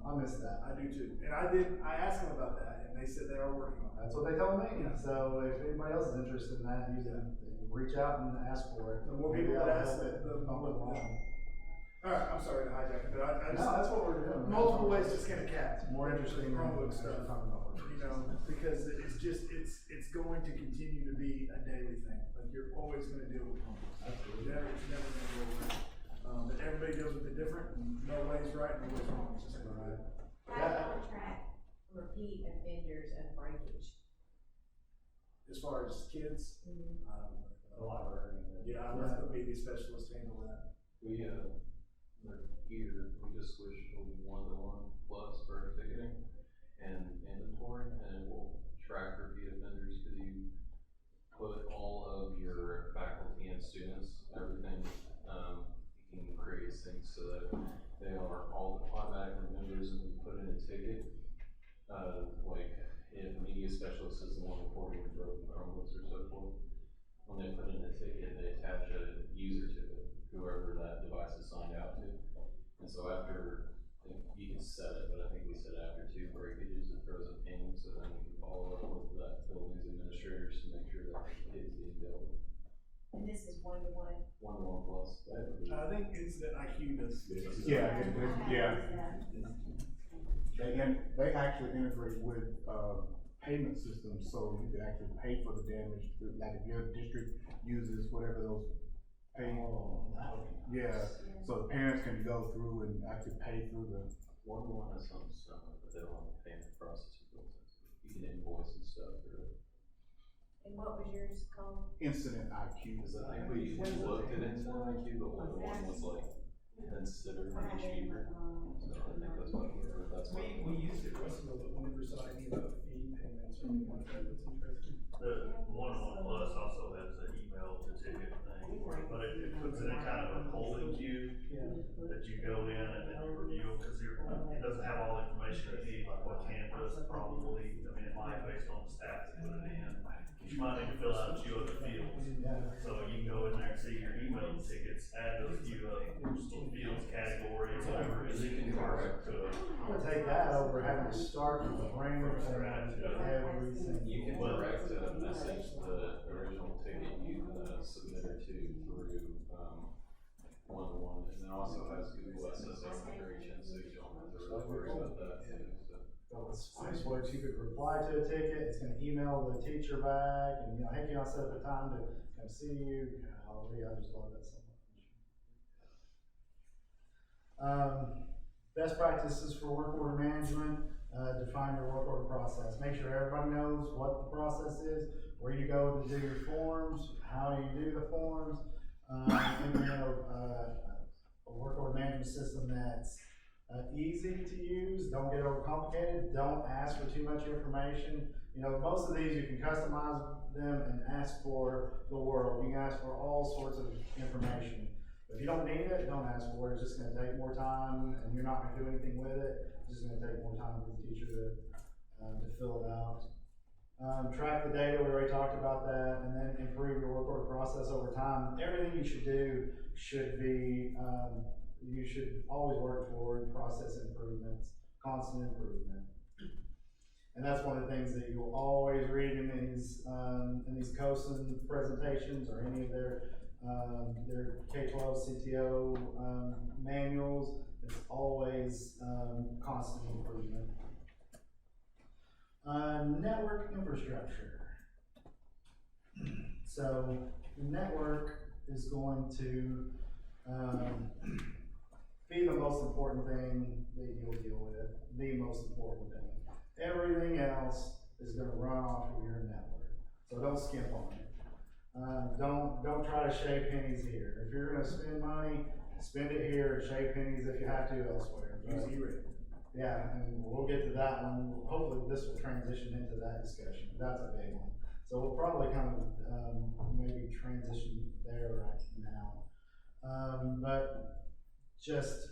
I miss that. I do too. And I asked them about that, and they said they are working on it. That's what they told me, so if anybody else is interested in that, use it, reach out and ask for it. The more people that ask, the more. All right, I'm sorry to hijack it, but I just. No, that's what we're doing. Multiple ways to skin a cat. It's more interesting than Chromebook stuff, you know, because it's just, it's going to continue to be a daily thing. Like, you're always gonna deal with Chromebooks. Absolutely. It's never gonna go away. But everybody deals with it different, and no way's right, no way's wrong, it's just right. How do you track repeat offenders of breakage? As far as kids, I don't know. The library. Yeah, I let the media specialist handle that. We, here, we just switched to 1-to-1 plus for our ticketing and inventory, and it will track repeat offenders, because you put all of your faculty and students, everything, you can create things so that they are all automatically members, and we put in a ticket, like if a media specialist is the one reporting broken Chromebooks or so forth, when they put in a ticket, they attach a user to it, whoever that device is signed out to. And so after, you can set it, but I think we set after 2 breakages, it throws a ping, so then we can follow up with that building's administrators to make sure that the kid's being dealt with. And this is 1-to-1? 1-to-1 plus. I think Incident IQ does. Yeah. They actually integrate with, payment systems, so you can actually pay for the damage, like if your district uses whatever those pay. So the parents can go through and actually pay through the. 1-to-1 has some stuff, but they don't have a payment processor built into it. You can invoice and stuff through it. And what was yours called? Incident IQ. Because I think we looked at Incident IQ, but 1-to-1 was like considerably cheaper. So I think that's what We used it, Russell, but we never saw any of the fee payments or anything like that. That's interesting. The 1-to-1 plus also has an email to ticket thing, but it puts it in kind of a holding queue that you go in and then you review, because it doesn't have all the information you need, like what campus probably, I mean, it might based on the staff that put it in. You might need to fill out a few other fields, so you can go in there and see your email tickets, add those few fields, categories, whatever it is, you can correct to it. I'm gonna take that over having to start with a brand new thing everything. You can direct a message the original ticket you submitted to through 1-to-1, and it also has Google SSL integration, so you don't have to really worry about that too. It's nice works. You could reply to a ticket, it's gonna email the teacher back, and hey, can I set up a time to come see you? Hallelujah, I just love that so much. Best practices for work order management, define your work order process. Make sure everybody knows what the process is, where you go to do your forms, how you do the forms, implement a work order management system that's easy to use, don't get overcomplicated, don't ask for too much information. Most of these you can customize them and ask for the world. You can ask for all sorts of information. If you don't need it, don't ask for it. It's just gonna take more time and you're not gonna do anything with it. It's just gonna take more time for the teacher to fill it out. Track the data, we already talked about that, and then improve your work order process over time. Everything you should do should be, you should always work toward process improvements, constant improvement. And that's one of the things that you'll always read in these COSN presentations or any of their K-12 CTO manuals. It's always constant improvement. Network infrastructure. So the network is going to be the most important thing that you'll deal with, the most important thing. Everything else is going to run off of your network, so don't skimp on it. Don't try to shave pennies here. If you're going to spend money, spend it here. Shave pennies if you have to elsewhere. Use E-rate. Yeah, and we'll get to that one. Hopefully, this will transition into that discussion. That's a big one. So we'll probably kind of, maybe transition there right now. But just,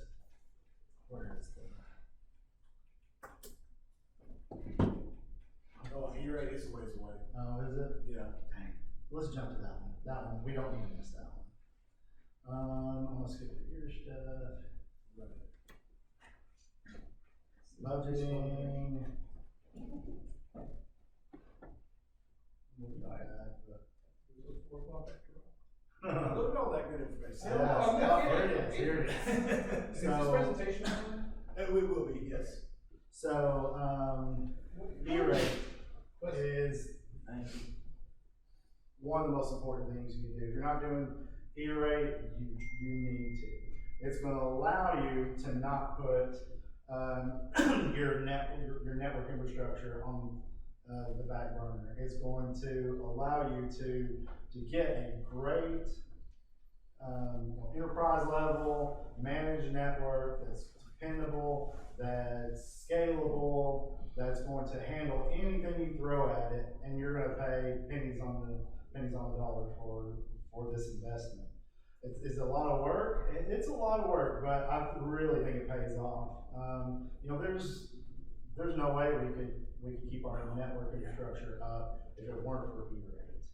where is the? Oh, you're right, it's a ways away. Oh, is it? Yeah. Dang. Let's jump to that one. That one, we don't need to miss that one. I'm gonna skip the ear stuff. Budgeting. Look at all that good information. Here it is, here it is. Is this presentation on? It will be, yes. So, E-rate is one of the most important things you can do. If you're not doing E-rate, you need to. It's gonna allow you to not put, your network infrastructure on, the back burner. It's going to allow you to get a great, enterprise level managed network that's dependable, that's scalable, that's going to handle anything you throw at it, and you're gonna pay pennies on the dollar for this investment. It's a lot of work. It's a lot of work, but I really think it pays off. There's no way we could keep our network infrastructure up if it weren't for E-rate.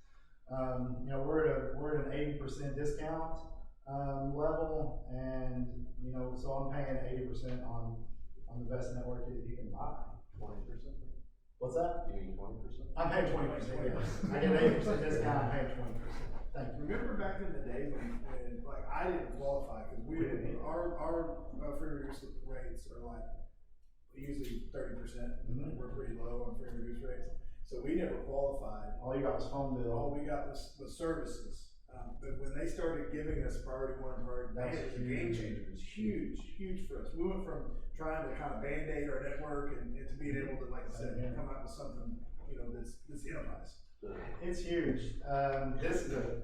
We're at an 80% discount level, and so I'm paying 80% on the best network that you can buy. 20%? What's that? You mean 20%? I'm paying 20%. Yes. I get 80% discount. I'm paying 20%. Thank you. Remember back in the day when like I didn't qualify because we didn't. Our free reduced rates are like usually 30%. Mm-hmm. We're pretty low on free reduced rates, so we never qualified. All you got was phone bill. All we got was services. But when they started giving us priority one and priority, man, it was a game changer. It was huge for us. We went from trying to kind of band-aid our network and to being able to, like I said, come out with something, that's enterprise. It's huge. This is a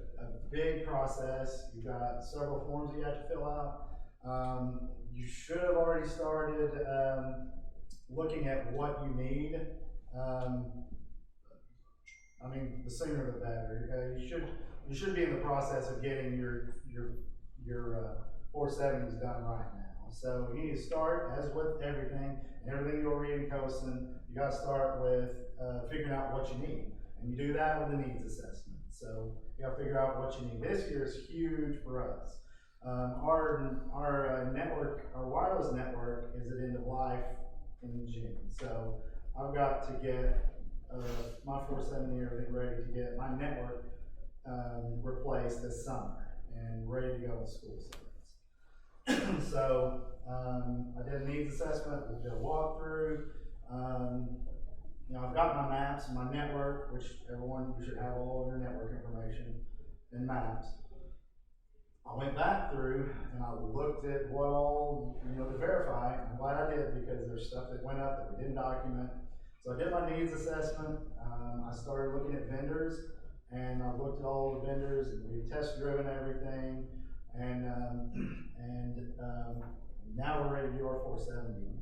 big process. You've got several forms you have to fill out. You should have already started looking at what you need. The sooner the better. You should be in the process of getting your 470s done right now. So you need to start, as with everything you'll read in COSN, you got to start with figuring out what you need. And you do that with a needs assessment. So you got to figure out what you need. This year is huge for us. Our network, our wireless network, is at end of life in June. So I've got to get my 470 and everything ready to get my network replaced this summer and ready to go when school starts. So I did a needs assessment, we did a walkthrough. I've got my maps and my network, which you should have all of your network information and maps. I went back through and I looked at what all, to verify. I'm glad I did because there's stuff that went up that we didn't document. So I did my needs assessment. I started looking at vendors, and I looked at all the vendors, and we test driven everything, and now we're ready to do our 470.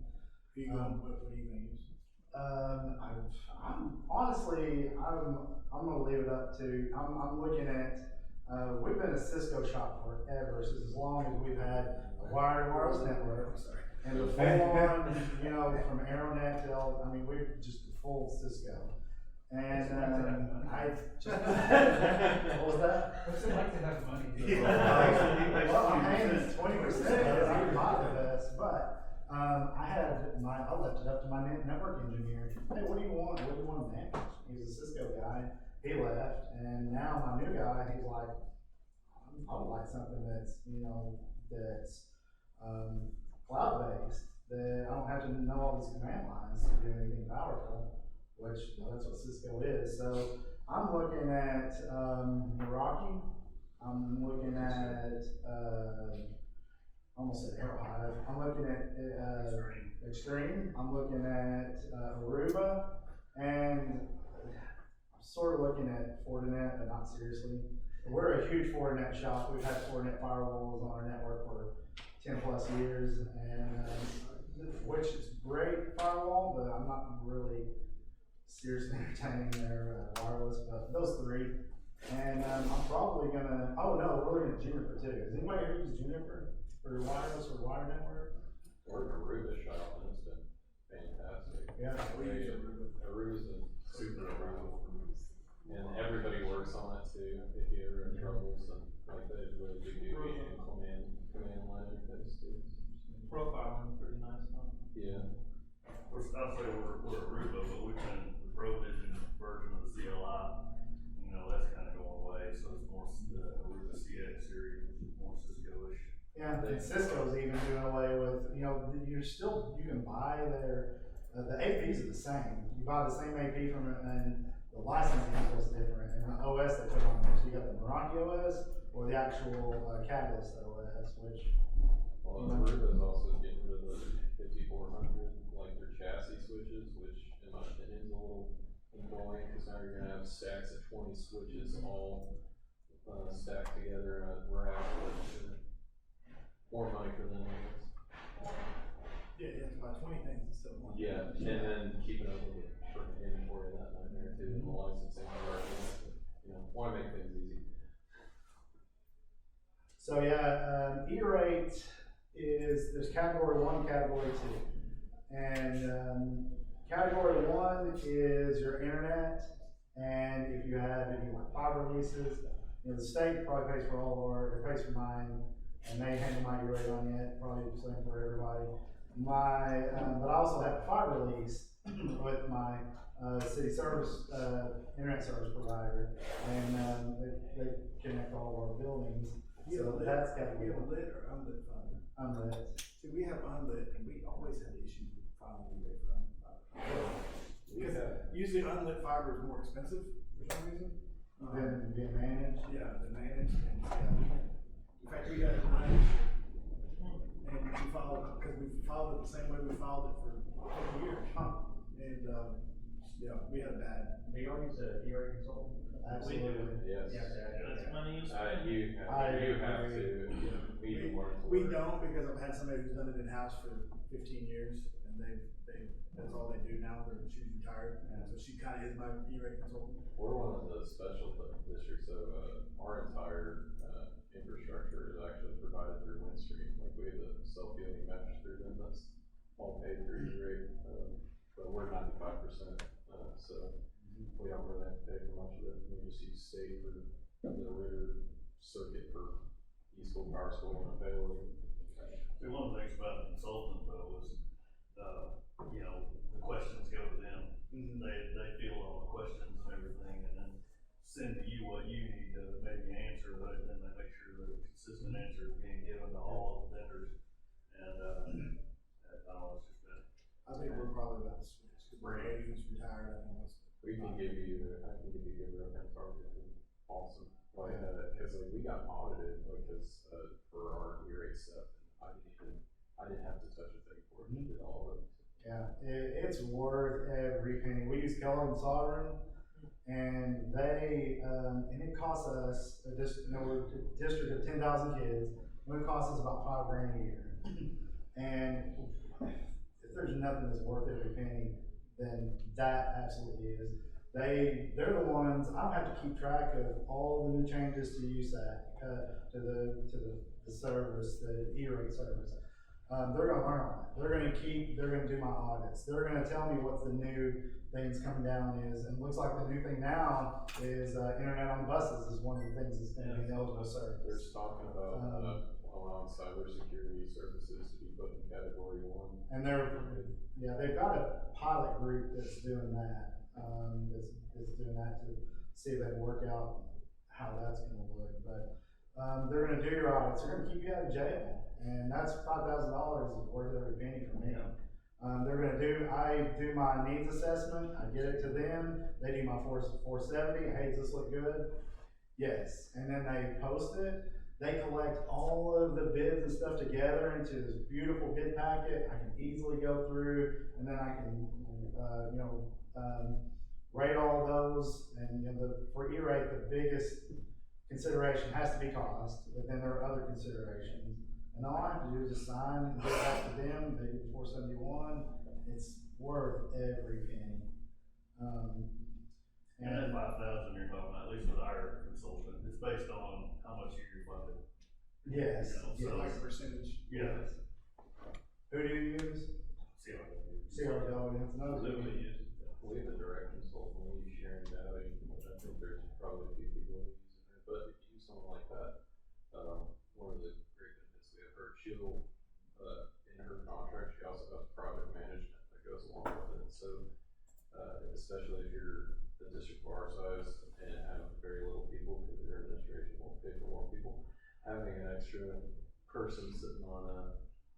What are you going to use? I'm gonna leave it up to, I'm looking at, we've been a Cisco shop forever, so as long as we've had a wired wireless network. And the full on, from Aeronet to, we're just full Cisco. And, I just, what was that? What's it like to have money? Well, I'm paying 20%, because I'm not the best, but, I left it up to my network engineer. Hey, what do you want? What do you want to manage? He was a Cisco guy. He left, and now my new guy, he's like, I would like something that's, that's cloud-based, that I don't have to know all these command lines to do anything powerful, which that's what Cisco is. So I'm looking at Meraki. I'm looking at almost said Arrowhive. I'm looking at Extreme. I'm looking at Aruba, and I'm sort of looking at Fortinet, but not seriously. We're a huge Fortinet shop. We've had Fortinet firewalls on our network for 10 plus years, and which is great firewall, but I'm not really seriously entertaining their wireless, but those three. And I'm probably gonna, oh no, we're looking at Juniper too. Has anybody ever used Juniper for wireless or wire network? We're in Aruba shop and it's been fantastic. Yeah. Aruba's been super Aruba. And everybody works on it too, if you're ever in trouble, so like they really do and command line interface too. Profiling pretty nice, huh? Yeah. I'll say we're Aruba, but we've been the ProVision version of the CLI, you know, that's kind of going away, so it's more the Aruba CX series, which is more Cisco-ish. Yeah, and Cisco's even doing away with, you know, you can buy their, the APs are the same. You buy the same AP from it, and the licensing is what's different, and the OS they put on there. So you got the Meraki OS or the actual Catalyst OS, which. Well, Aruba's also getting rid of the 5400, like their chassis switches, which in my opinion is a little annoying, because now you're gonna have stacks of 20 switches all stacked together in a rack, which more money for them, I guess. Yeah, you have to buy 20 things instead of one. Yeah, and then keeping up with the freaking inventory of that nightmare too, and the licensing, you know, wanna make things easy. So yeah, E-rate is, there's category 1, category 2. And category 1 is your internet, and if you have any like fiber leases, you know, the state probably pays for all of our, it pays for mine, and they handle my E-rate on it, probably the same for everybody. But I also have a fiber lease with my city service, internet service provider, and they connect all of our buildings. So that's got to be lit or unlit fiber. Unlit. See, we have unlit, and we always have issues with finding E-rate for unlit fiber. Because usually unlit fiber is more expensive for some reason. Than being managed. Yeah, than managed, and in fact, we got it managed, and we followed, because we followed it the same way we followed it for 20 years. And, yeah, we had a bad. Do you already use a E-rate consultant? Absolutely. Yes. That's money you spend. You have to. We don't, because I've had somebody who's done it in-house for 15 years, and that's all they do now, she's retired, and so she kinda is my E-rate consultant. We're one of the special districts, so, our entire, infrastructure is actually provided through Windstream, like we have the self-healing mesh through them, that's all paid through E-rate, but we're 95%, so we don't really have to pay for much of it, we just use state for the river circuit for Eastwood Power School and Failing. See, one of the things about the consultant though is, you know, the questions go to them. Mm-hmm. They field all the questions and everything, and then send to you what you need to maybe answer, but then they make sure that a consistent answer is being given to all of the vendors. And, I don't know, it's just been. I think we're probably about to switch, because Brady who's retired, I think was. I can give you a real target, awesome, like, cause like, we got audited, because, for our E-rate stuff, and I didn't have to touch a thing for it, we did all of it. Yeah, it's worth every penny. We use Keller and Sovereign, and they, and it costs us, we're a district of 10,000 kids, and it costs us about $5,000 a year. And if there's nothing that's worth every penny, then that absolutely is. They're the ones, I don't have to keep track of all the new changes to USAC, to the service, the E-rate service. They're gonna learn on that. They're gonna do my audits. They're gonna tell me what the new things coming down is. And it looks like the new thing now is, internet on buses is one of the things that's gonna be an eligible service. They're talking about, allowing cybersecurity services to be put in category 1. And they've got a pilot group that's doing that, that's doing that to see if they can work out how that's gonna look. But, they're gonna do your audits. They're gonna keep you out of jail. And that's $5,000 is worth every penny for me. I do my needs assessment, I get it to them, they do my 470, hey, does this look good? Yes, and then they post it, they collect all of the bids and stuff together into this beautiful bid packet, I can easily go through, and then I can, rate all those, and for E-rate, the biggest consideration has to be cost, but then there are other considerations. And all I have to do is just sign and give it back to them, they do the 471, it's worth every penny. And that 5,000 you're talking about, at least with our consultant, is based on how much you're funded. Yes, You know, so, Like a percentage. yeah. Who do you use? CRW, that's another Who good we one. use. We have a direct consultant, we use Sharon Dowdy, which I think there's probably a few people who use it, but if you use someone like that, one of the great benefits we have her, she'll, in her contract, she also has project management that goes along with it, so, especially if you're a district of our size and have very little people, because your administration won't pay for more people, having an extra person sitting on,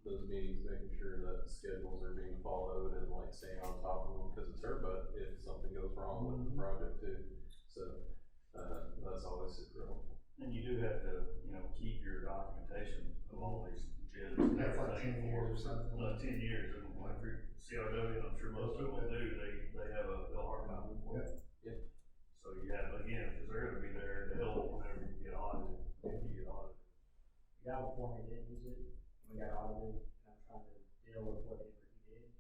those meetings, making sure that schedules are being followed and like staying on top of them, because it's her butt if something goes wrong with the project too. So, that's always super helpful. And you do have to, you know, keep your documentation of all these bids and That's like everything 10 years or something. Well, 10 years, and like for CRW, I'm sure most of them will do, they have a hard time for it. Yep. So you have, again, because they're gonna be there to help whenever you get audited, if you get audited. The guy before me didn't use it, we got audited, and I'm trying to deal with whatever he did.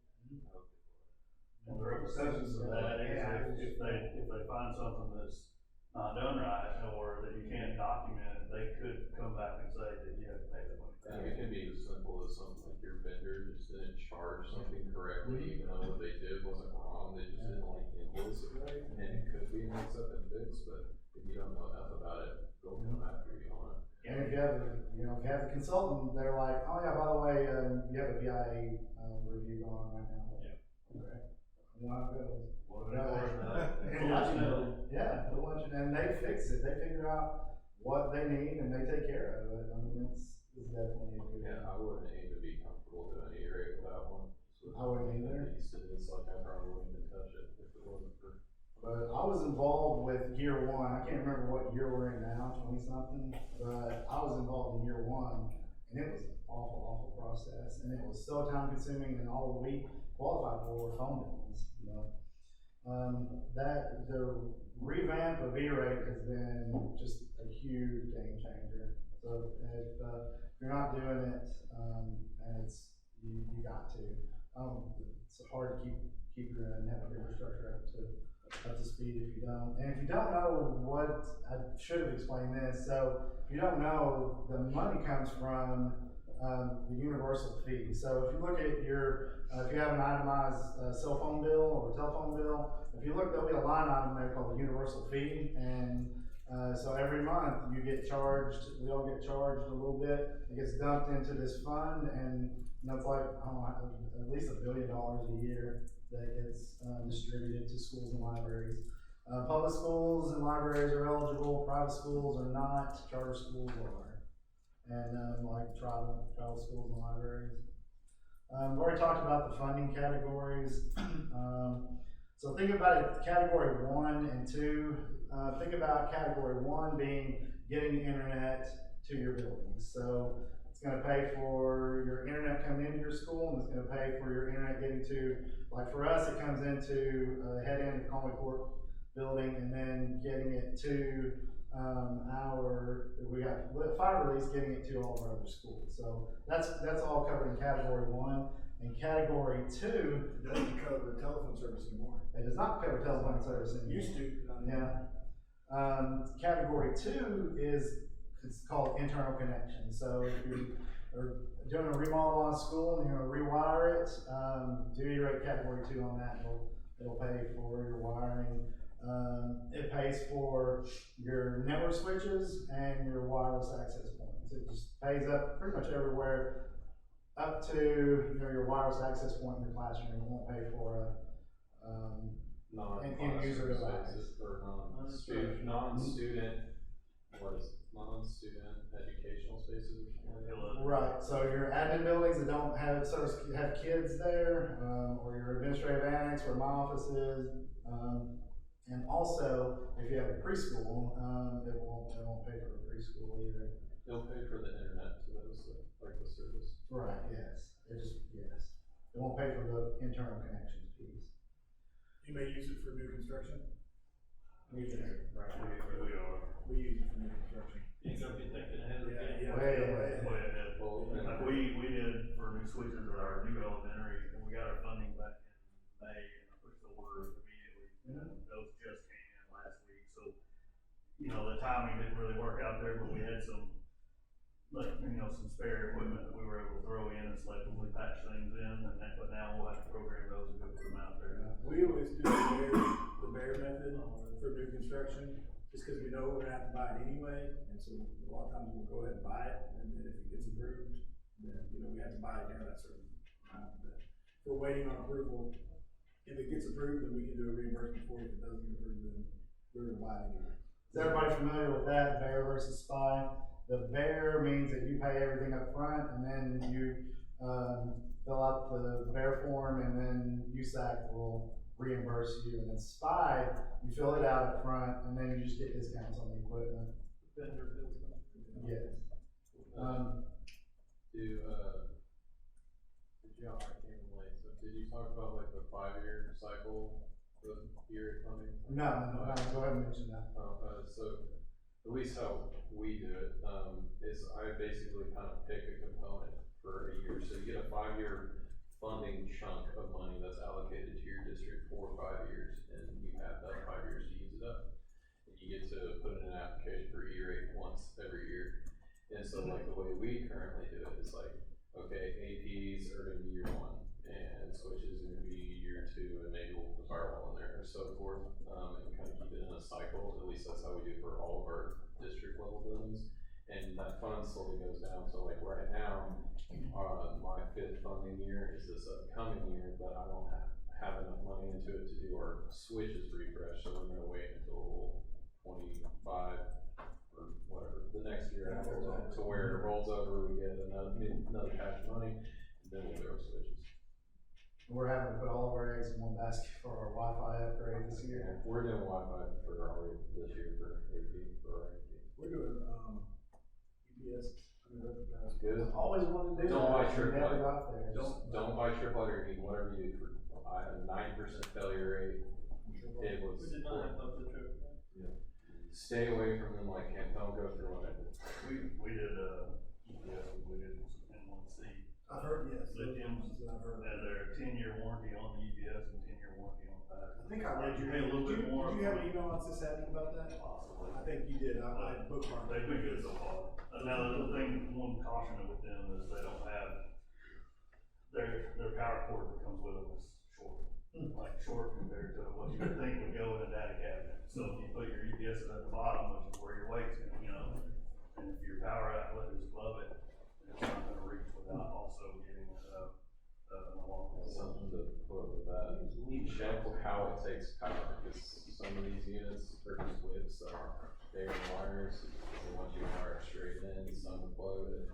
And the repercussions of that is if they find something that's not done right, or that you can't document, they could come back and say that you have to pay the money back. And it can be as simple as something like your vendor just didn't charge something correctly, even though what they did wasn't wrong, they just didn't like invoice it right, and it could be mixed up and fixed, but if you don't know enough about it, they'll come after you on it. And if you have, if you have the consultant, they're like, oh yeah, by the way, you have a BIA, review going on right now. Yeah. Okay. Well, yeah, they'll let you, and they fix it, they figure out what they need and they take care of it, I mean, it's definitely a good. Yeah, I wouldn't aim to be comfortable doing any area with that one. I wouldn't either. It's like I probably wouldn't even touch it if it wasn't for. But I was involved with year one, I can't remember what year we're in now, 20-something, but I was involved in year one, and it was an awful process, and it was so time consuming, and all we qualified for were phone bills, you know. That, the revamp of E-rate has been just a huge game changer. So if you're not doing it, and it's, you got to, it's hard to keep your network infrastructure up to speed if you don't. And if you don't know what, I should have explained this, so if you don't know, the money comes from the universal fee. So if you look at your, if you have an itemized cell phone bill or telephone bill, if you look, there'll be a line item there called the universal fee, and so every month you get charged, we all get charged a little bit, it gets dumped into this fund, and you know, it's like, I don't know, at least $1 billion a year that gets distributed to schools and libraries. Public schools and libraries are eligible, private schools are not, charter schools are, and like tribal schools and libraries. We've already talked about the funding categories. So think about it, category 1 and 2. Think about category 1 being getting the internet to your buildings. So it's going to pay for your internet coming into your school, and it's going to pay for your internet getting to, like for us, it comes into the head end of the Conway Court building, and then getting it to we got fiber release, getting it to all of our other schools. So that's all covered in category 1. And category 2, it doesn't cover telephone service anymore. It does not cover telephone service anymore. Used to. Yeah. Category 2 is, it's called internal connection. So if you are doing a remodel on a school and you're going to rewire it, do E-rate category 2 on that. It'll pay for your wiring. It pays for your network switches and your wireless access points. It just pays up pretty much everywhere up to, you know, your wireless access point in your classroom. It won't pay for an end user device. Or non-student educational spaces or something like that. Right, so your admin buildings that don't have kids there, or your administrative annex where my office is, and also if you have a preschool, it won't pay for the preschool either. They'll pay for the internet to those, like the service. Right, yes, yes. It won't pay for the internal connections piece. You may use it for new construction. We use it for new construction. You ain't gonna be thinking ahead of the game. Yeah. Way ahead. Like we did for new switches at our new elementary, and we got our funding back in May, and I pushed the order immediately. timing didn't really work out there, but we had some, like, some spare equipment that we were able to throw in and selectively patch things in, but now we'll have to program those and go put them out there. We always do the bear method for new construction, just because we know we're gonna have to buy it anyway, and so a lot of times we'll go ahead and buy it, and then if it gets approved, then, we have to buy it during that certain time. But if we're waiting on approval, if it gets approved, then we can do a reimbursement for it. If it doesn't get approved, then we're gonna buy it anyway. Is everybody familiar with that, bear versus spy? The bear means that you pay everything up front, and then you, fill out the bear form, and then USAC will reimburse you. And then spy, you fill it out up front, and then you just get discounts on the equipment. Vendor bills. Yes. I came in late, so did you talk about like the 5-year cycle for the year funding? No, go ahead and mention that. So at least how we do it, is I basically kind of pick a component for a year. So you get a 5-year funding chunk of money that's allocated to your district for 5 years, and you have that 5 years to use it up. And you get to put in an application for E-rate once every year. And so like the way we currently do it is like, okay, APs are gonna be year 1, and switches are gonna be year 2, and maybe we'll put firewall in there, or so forth, and kind of keep it in a cycle. At least that's how we do for all of our district level buildings. And that fund slowly goes down. So like right now, my 5th funding year is this upcoming year, but I don't have enough money into it to do our switches refresh. So we're gonna wait until 25 or whatever, the next year after that, to where it rolls over, we get another batch of money, and then we'll do our switches. We're having to put all of our eggs in one basket for our Wi-Fi upgrade this year. Yeah, we're doing Wi-Fi for this year for AP, for our AP. We're doing, UPS. That's good. Always wanted to do that. Don't buy We never triplet. got there. Don't buy triplet or need whatever you do for, I had a 90% failure rate. It was. We did not have up the trip. Yeah. Stay away from them, like, don't go through what I did. We did, we did some N1C. I've heard, yes. Lithiums, I've heard. and their 10-year warranty on the UPS and 10-year warranty on that. I think I read You pay a little bit more. Did you have an email on Sysadmin about that? Possibly. I think you did. I bookmarked. They've been good so far. Now, the thing, one caution with them is they don't have, their power cord that comes with them is short. Like short compared to what you would think would go in a data cabinet. So if you put your UPS at the bottom, which is where your weight's gonna, and if your power outlet is above it, it's not gonna reach without also getting, an alarm. Something to put with that. Check how it takes power, because some of these units are just whips, so they are wires, they want you to wire it straight in, some plug it.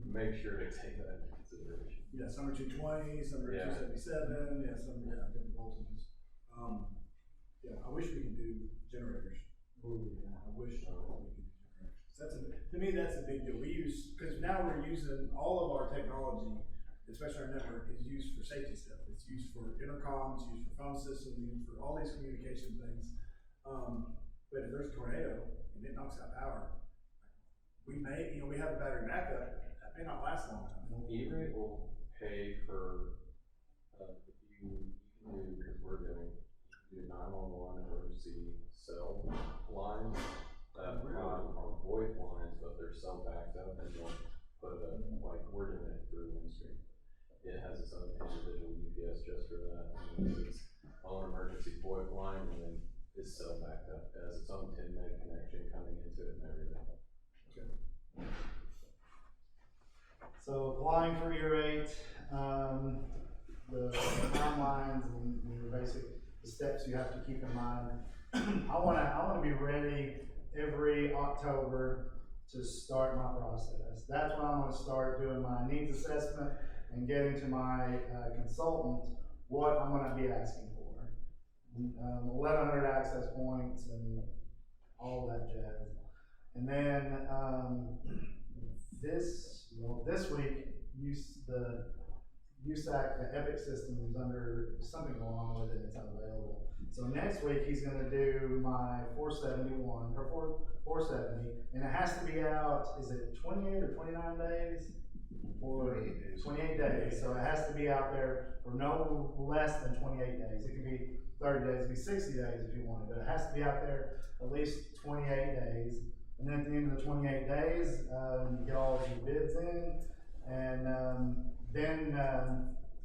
Make sure to take that into consideration. Yeah, some are 220, some are Yeah. 277, different voltages. I wish we could do generators. I wish we could do generators. To me, that's a big deal. Because now we're using all of our technology, especially our network, is used for safety stuff. It's used for intercoms, used for phone systems, used for all these communication things. But if there's a tornado and it knocks out power, we have a battery backup. That may not last long enough. E-rate will pay for, if you can do, because we're doing, you do 911 emergency cell lines that are VoIP lines, but they're cell backed up, and you'll put it up, like we're doing it through Windstream. It has its own individual UPS just for that, and it's own emergency VoIP line, and then it's cell backed up. It has its own 10 meg connection coming into it and everything. Okay. So applying for E-rate, the timelines and the basic steps you have to keep in mind. I wanna be ready every October to start my process. That's when I'm gonna start doing my needs assessment and getting to my consultant what I'm gonna be asking for. 1,100 access points and all that jazz. And then this week, the USAC, the Epic system is under something going on with it, it's unavailable. So next week, he's gonna do my 471, or 470, and it has to be out, is it 28 or 29 days? Or 28 days, so it has to be out there for no less than 28 days. It can be 30 days, it'd be 60 days if you wanted, but it has to be out there at least 28 days. And then at the end of the 28 days, you get all of your bids in, and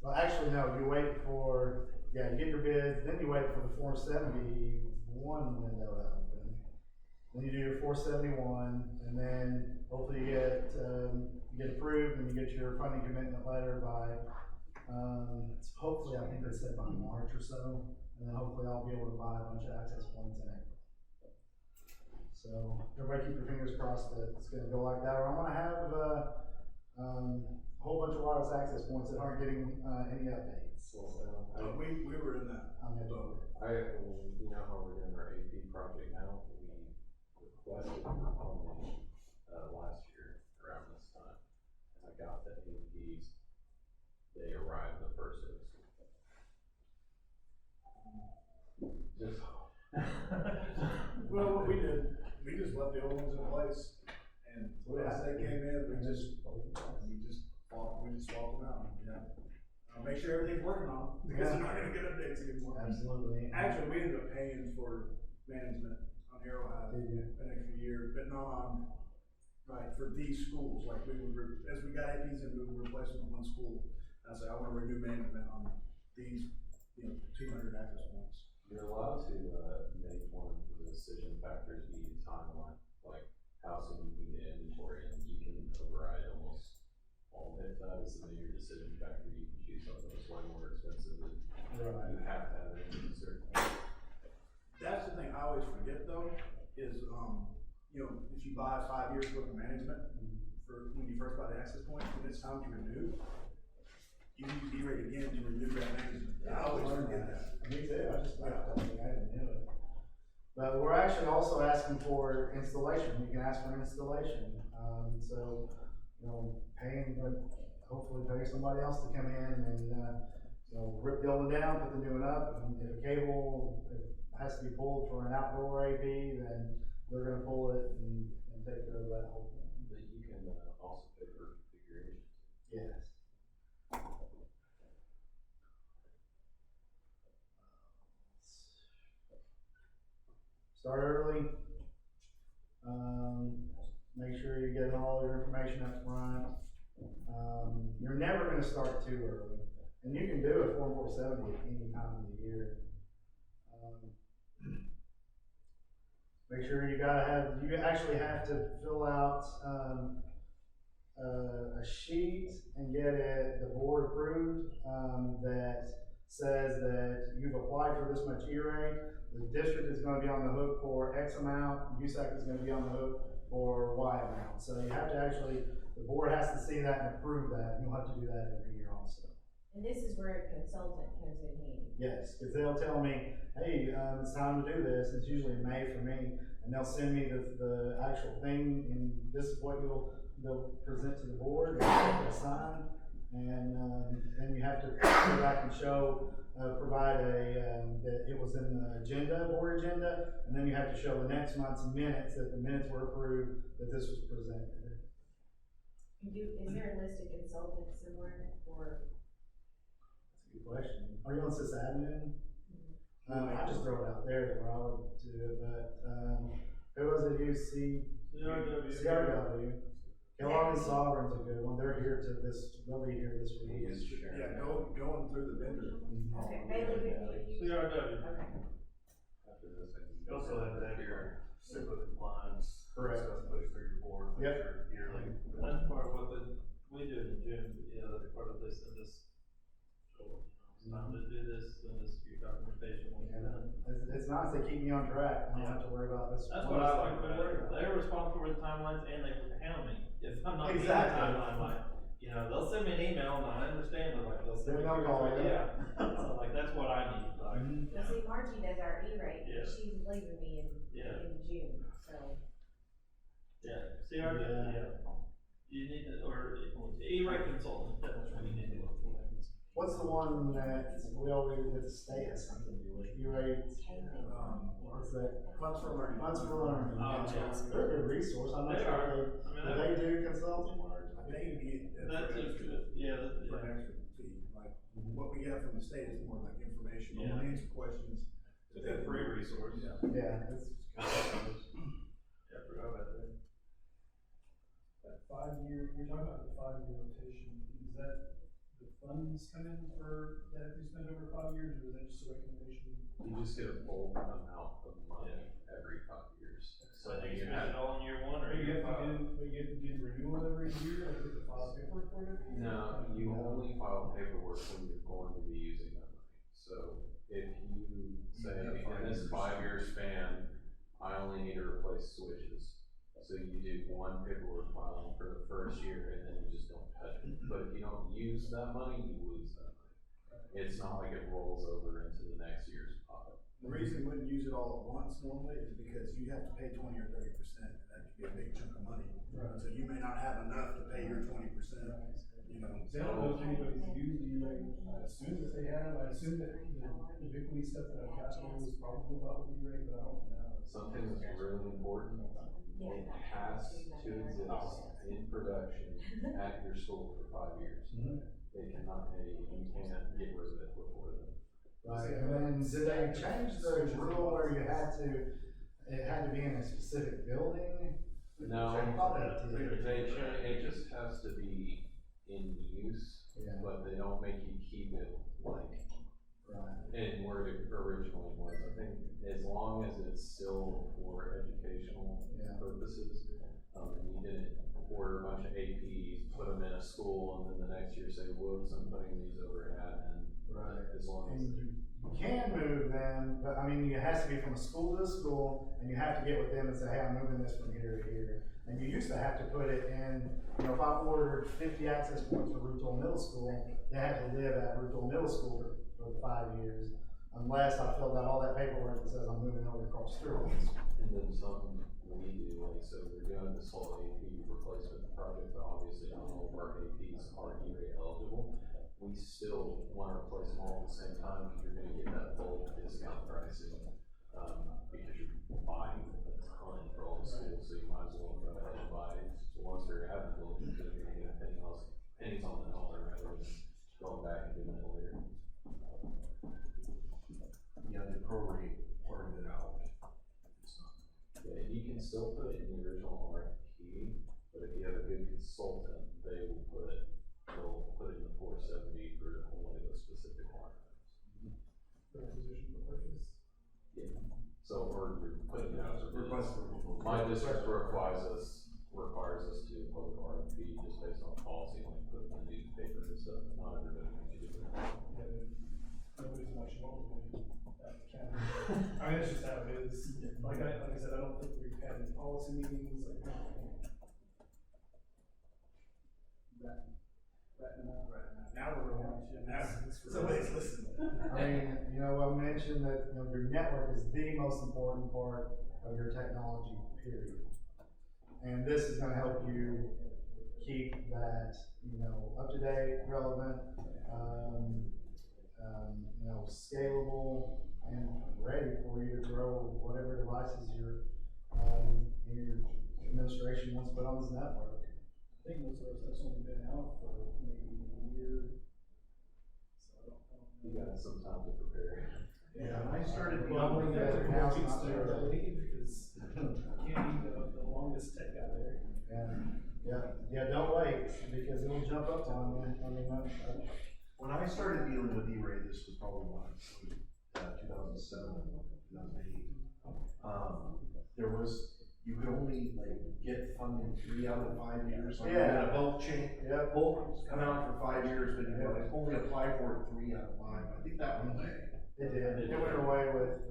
well, actually, no, you wait for, you get your bids, then you wait for the 471 window to open. Then you do your 471, and then hopefully you get approved, and you get your funding commitment letter by, hopefully, I think they said by March or so, and then hopefully I'll be able to buy a bunch of access points in April. So everybody keep your fingers crossed that it's gonna go like that, or I'm gonna have a whole bunch of wireless access points that aren't getting any updates. So we were in that boat. You know how we're doing our AP project now? We requested funding last year around this time. And I got the APs, they arrived the first day of school. Just. Well, what we did, we just left the old ones in place, and once they came in, we just swapped them out, make sure everything's working on them, because they're not gonna get updates anymore. Absolutely. Actually, we ended up paying for management on Arrowhead an extra year, but not on, for these schools, like we would, as we got APs in, we would replace them with one school. I say, I wanna renew management on these, 200 access points. You're allowed to make one of the decision factors be timeline, like how soon you can get inventory, and you can override almost all of that is your decision factor. You can choose something that's way more expensive than you have to have it in a certain time. That's the thing I always forget though, is if you buy 5 years worth of management for when you first buy the access point, when it's time to renew, you need to be ready again to renew that management. I always forget that. Me too, I just I didn't know it. But we're actually also asking for installation. You can ask for an installation. So, hopefully pay somebody else to come in and, rip the old one down, put the new one up. And if a cable has to be pulled for an outdoor AV, then they're gonna pull it and take care of that whole thing. But you can also pay for configuration. Yes. Start early. Make sure you get all your information up front. You're never going to start too early, and you can do a Form 470 at any time of the year. Make sure you actually have to fill out a sheet and get it the board approved that says that you've applied for this much E-rate. The district is going to be on the hook for X amount, USAC is going to be on the hook for Y amount. So you have to the board has to see that and approve that, and you'll have to do that every year also. And this is where a consultant comes in handy. Yes, because they'll tell me, hey, it's time to do this. It's usually May for me, and they'll send me the actual thing, and this is what they'll present to the board, and they'll sign, and then you have to go back and provide that it was in the board agenda, and then you have to show the next month's minutes, that the minutes were approved, that this was presented. Is there a list of consultants somewhere, or? That's a good question. Are you on sysadmin? I just throw it out there is where I would do it, but, who was it, CRW. Kellogg and Sovereign's a good one. They'll be here this week. Yeah, going through the vendor. Okay, Bailey would be. CRW. Okay. After this, I can. You also have to have your SIPA compliance. Correct. Stuff pushed through your board. Yep. Yearly. That's part of what we do in June, that's part of this, it's time to do this, and this, your documentation when you're done. It's nice, they keep me on track. I don't have to worry about this. That's what I like, they're responsible for the timelines, and they handle me, if I'm not getting the timeline, they'll send me an email, and I understand, they'll send me. So that's what I need, See, Margie does our E-rate, Yeah. she's leaving me in June, so. CRW, you need to, or E-rate consultant, that's what you need to do. What's the one that we always, that the state has something to do with? E-rate, what's that? Funds for Learning. Funds for Learning. They're a good resource. I'm not They sure are. do they do consulting? I think That's for an true, extra fee, like What we get from the state is more like information, Yeah. answer questions. It's a free resource. Yeah. Yeah, it's. Yeah, I forgot about that. That 5 year, you're talking about the 5 year rotation, is that the funds come in for, that have to be spent over 5 years, or is that just a recommendation? You just get a bulk amount of money every 5 years. So do you spend it all in year one, or But you year have to five? do, but you have to do renewal every year, like you have to file paperwork for it every year? No, you only file paperwork when you're going to be using that money. So if you say, in this 5 year span, I only need to replace switches. So you do one paperwork filing for the first year and then you just don't touch it. But if you don't use that money, you lose that money. It's not like it rolls over into the next year's pot. The reason you wouldn't use it all at once normally is because you have to pay 20 or 30%, and that could be a big chunk of money. Right. So you may not have enough to pay your 20%, you know. I don't know if anybody's used E-rate, I assume that they have, I assume that the ubiquity stuff that I've got here was probably about E-rate, but I don't know. Something that's really important, it has to exist in production at your school for 5 years. They cannot pay, you can't get rid of it before then. Right, and then did they change the rule where you had to, it had to be in a specific building? No, I thought that did. it just has to be in use, Yeah. but they don't make you keep it like Right. in where it originally was. I think as long as it's still for educational Yeah. purposes, and you didn't order a bunch of APs, put them in a school, and then the next year say, whoops, I'm putting these over at admin. Right. As long as. And you can move them, but I mean, it has to be from school to school, and you have to get with them and say, hey, I'm moving this from here to here. And you used to have to put it in, you know, if I ordered 50 access points for Rootall Middle School, they had to live at Rootall Middle School for 5 years, unless I filled out all that paperwork that says I'm moving over across the street. And then something we do, like, so we're doing this whole AP replacement project, but obviously not all of our APs are E-rate eligible. We still want to replace them all at the same time, because you're gonna get that bulk discount pricing, because you're buying a ton for all the schools, so you might as well go ahead and buy it once they're available, because you're gonna get pennies on the dollar rather than going back and doing it later. Yeah, they prorate part of it out. It's not. Yeah, you can still put it in the original RFP, but if you have a good consultant, they'll put it in the 470 for only those specific line items. Requisition for purchase? Yeah. So, or you're putting it out as a bid. Request for proposal. My district requires us to do a public RFP just based on policy, like put it in the newspaper and stuff. Not everybody can do that. Yeah, nobody's watching what we're doing at the county. I mean, that's just how it is. Like I said, I don't think we've had any policy meetings, like, Now we're going, somebody's listening. I mean, you know, I mentioned that, you know, your network is the most important part of your technology, period. And this is gonna help you keep that, you know, up to date, relevant, you know, scalable, and ready for you to grow whatever devices your administration wants to put on this network. I think most of our stuff's only been out for maybe a year. So I don't You know. got some time to prepare. Yeah, I started Well, dealing with yeah, that. now it's Kids not there there. to leave because I can't be the longest tech guy there. Yeah, don't wait, because it'll jump up on you. I mean, When I started dealing with E-rate, this was probably what, 2007, 2008. There was, you could only like get funding 3 out of 5 years. Like, you had a bulk bulk come out for 5 years, but you could like only apply for it 3 out of 5. I think that went away. it did, it went away with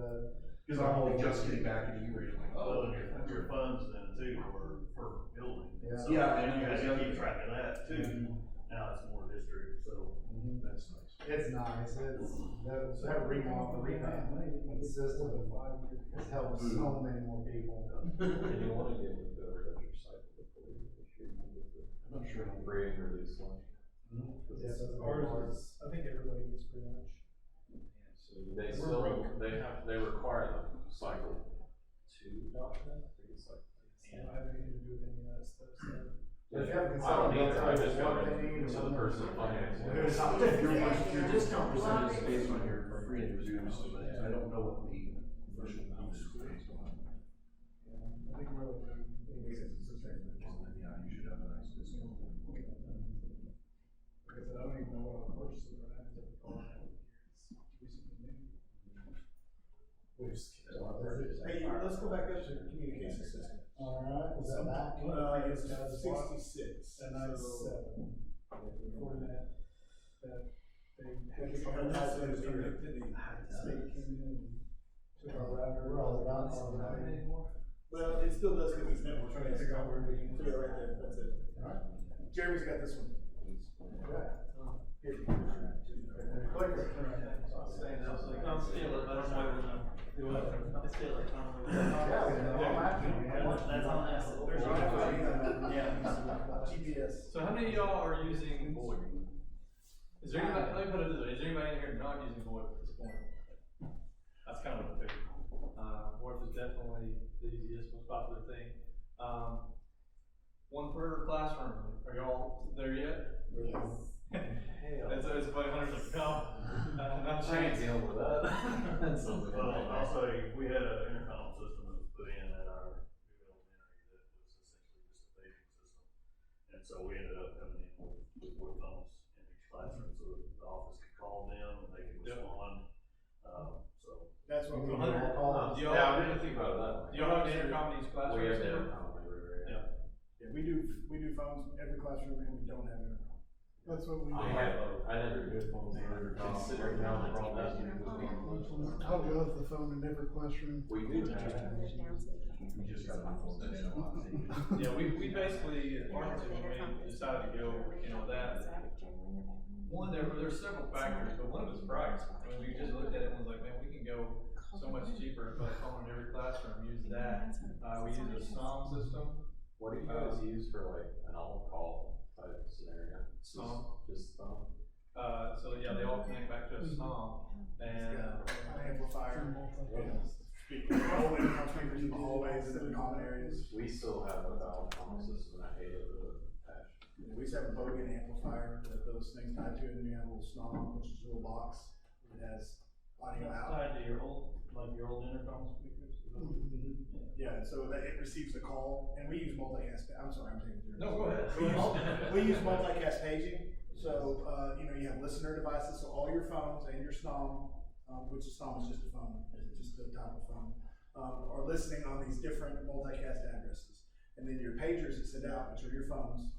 Because I'm only just getting back into E-rate. Like, Well, and your funds then too were for building. Yeah. So, Yeah, and you had to and keep track of that too. Now it's more district, so. that's nice. It's nice, that revamp of the system has helped so many more people. And you want to get with the refresher cycle before you make sure you can get the. I'm not sure. Free and reduced lunch. Yes, that's Ours is, I think everybody gets pretty much. So they require them to cycle 2 documents, I think it's like. I don't have anything to do with any of that stuff, so. If you have a I don't consultant, they'll either, tell I you just what go they need or to the something. person financing. Your discount percentage is based on your free and reduced, but I don't know what the official amount is based on. I think we're like, Yeah, you should have a nice discount. like I said, I don't even know what I'll purchase it, but I have to call it out. Do something new. Hey, let's go back up to the communication system. Alright, is that back? It's 66. And I was 7. Before that they had Because to. our last one is connectivity. State came in and took our router. We're all about to- Anymore. Well, it still does because it's network. Trying to figure out where we can. So yeah, right there, that's it. Alright. Jeremy's got this one. Here. Click it. I'm still, but I'm waiting on. It's still like, that's on that. There's GPS. So how many of y'all are using VoIP? Is there anybody, let me put it this way, is there anybody in here not using VoIP at this point? That's kind of a big, VoIP is definitely the easiest, most popular thing. One per classroom, are y'all there yet? It's funny, Hunter's like, no, not a chance. Deal with that. Well, I'll say, we had an intercom system that was put in at our new elementary that was essentially just a paging system. And so we ended up coming in with wood phones in each classroom, so that the office could call them and they could respond. So. That's what we So do. Hunter, do y'all Yeah, I have didn't think about it that way. Do y'all have the intercom in each classroom? We have the still? intercom everywhere, yeah. Yeah, we do phones every classroom and we don't have intercom. That's what we do. I never did phones either, considering how the problem is. I love the phone in every classroom. We do have. We just got my phone today. Yeah, we basically, Arlington, when we decided to go, with that, one, there's several factors, but one of it's price. I mean, we just looked at it and was like, man, we can go so much cheaper and put a phone in every classroom, use that. We use a SOM system. What do you guys use for like an all-call type scenario? SOM. Just SOM? So yeah, they all connect back to a SOM, and, An amplifier. Speakers, all intercom speakers in the hallways and in the common areas. We still have a valve phone system, and I hate it with a patch. We used to have a Bogan amplifier that those things tied to it, and then you have a little snom, which is a little box that has audio It's out. tied to your old intercom speakers. Yeah, and so that it receives the call, and we use multicast, I'm sorry, I'm taking your. No, go ahead. We use multicast paging, so, you have listener devices, so all your phones and your snom, which is snom is just a phone, it's just the type of phone, are listening on these different multicast addresses. And then your pagers that send out, which are your phones,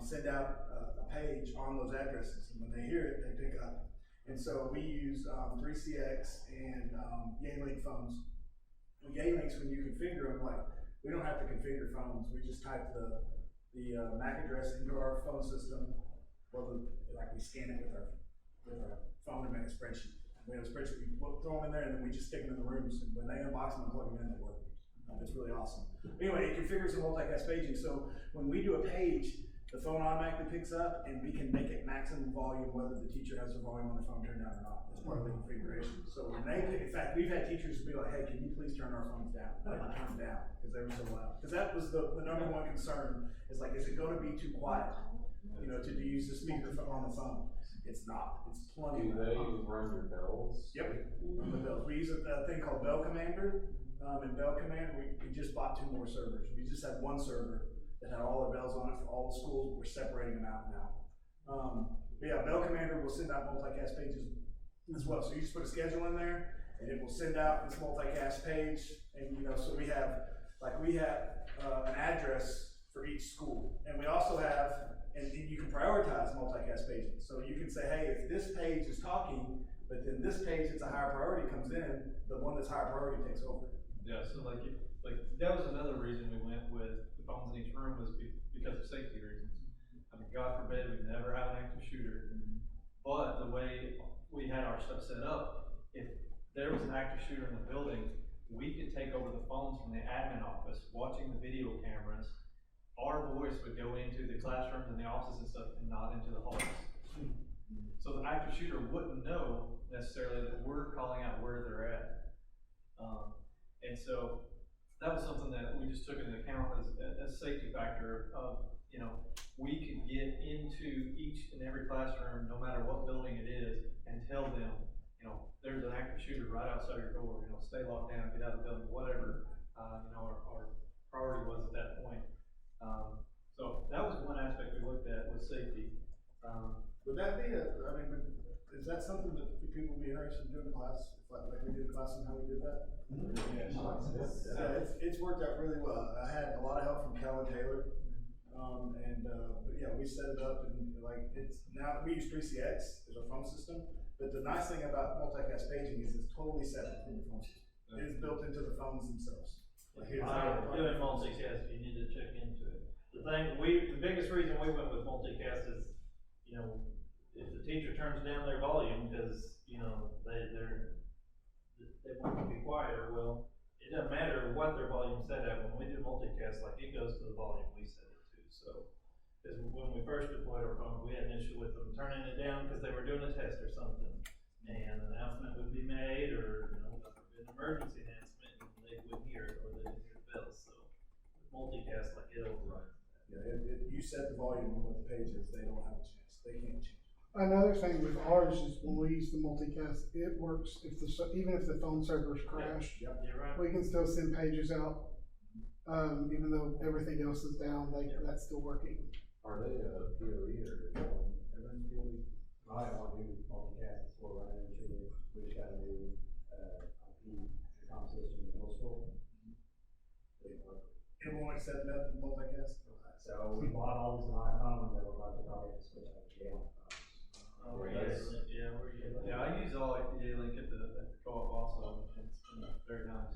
send out a page on those addresses, and when they hear it, they pick up. And so we use 3CX and Yealink phones. Well, Yealinks, when you configure them, like, we don't have to configure phones, we just type the MAC address into our phone system. Well, we scan it with our phone and make a spreadsheet. We have a spreadsheet, we throw them in there, and then we just stick them in the rooms, and when they unbox them and plug them in, they work. It's really awesome. Anyway, it configures the multicast paging, so when we do a page, the phone automatically picks up, and we can make it maximum volume whether the teacher has their volume on their phone turned down or not. That's part of the configuration. So when in fact, we've had teachers be like, hey, can you please turn our phones down? Turn them down, because they were so loud. Because that was the number one concern, is like, is it gonna be too quiet? To use the speaker on the phone. It's not, it's plenty. Do they run your bells? Yep, run the bells. We use a thing called Bell Commander, and Bell Commander, we just bought 2 more servers. We just had 1 server that had all the bells on it for all the schools, but we're separating them out now. But yeah, Bell Commander will send out multicast pages as well. So you just put a schedule in there, and it will send out this multicast page, and so we have an address for each school, and we also have. And you can prioritize multicast paging. So you can say, hey, if this page is talking, but then this page that's a higher priority comes in, the one that's higher priority takes over. yeah, so like that was another reason we went with the phones in each room was because of safety reasons. I mean, God forbid we never have an active shooter, but the way we had our stuff set up, if there was an active shooter in the building, we could take over the phones from the admin office, watching the video cameras. Our voice would go into the classrooms and the offices and stuff, and not into the halls. So the active shooter wouldn't know necessarily that we're calling out where they're at. And so that was something that we just took into account as a safety factor. factor of, you know, we could get into each and every classroom, no matter what building it is, and tell them, you know, there's an active shooter right outside your door, you know, stay locked down, get out of the building, whatever, you know, our priority was at that point. So that was one aspect we looked at, was safety. Would that be is that something that people would be interested in doing in class, like we did class and how we did that? Yeah, it's worked out really well. I had a lot of help from Cal and Taylor. But yeah, we set it up and like, it's, now we use 3CX as our phone system, but the nice thing about multicast paging is it's totally separate from the phone system. It is built into the phones themselves. Like here's Doing multicast, you need to check into it. The biggest reason we went with multicast is, you know, if the teacher turns down their volume because, you know, they want to be quieter, well, it doesn't matter what their volume's set at. When we do multicast, like, it goes to the volume we set it to. So, because when we first deployed our phones, we had an issue with them turning it down because they were doing a test or something, and an announcement would be made, or, you know, an emergency announcement, and they wouldn't hear it, or they didn't hear the bells. So, multicast, like, it overrides that. Yeah, you set the volume on what the page is, they don't have a chance, they can't change. Another thing with ours is when we use the multicast, it works if even if the phone servers crash. Yep. You're right. We can still send pages out, even though everything else is down, that's still working. Are they PoE or Everyone's PoE. I want to do multicast before running into it. We just got a new, IP intercom system in middle school. It won't accept multicast? So we bought all these iPhones that were about to probably have to switch out to jail. Yeah, I use all like the A-Link at the co-op also, it's very nice.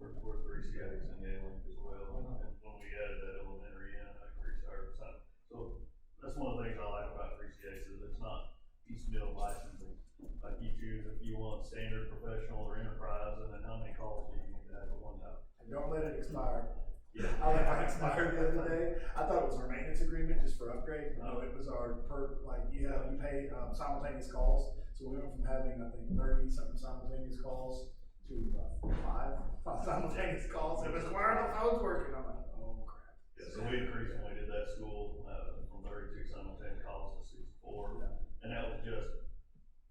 We're 3CX and A-Link as well, and when we added that elementary in, I increased our side. So that's one of the things I like about 3CX is it's not piecemeal licensing. Like you choose if you want standard, professional, or enterprise, and then how many calls do you need to have at one time. And don't let it expire. Yeah. I let mine expire the other day. I thought it was our maintenance agreement just for upgrade. No, it was our you pay simultaneous calls. So we went from having, I think, 30 something simultaneous calls to five simultaneous calls. It was, why are the phones working? I'm like, oh crap. Yeah, so we increased when we did that school, from 32 simultaneous calls to 64. Yeah. And that was just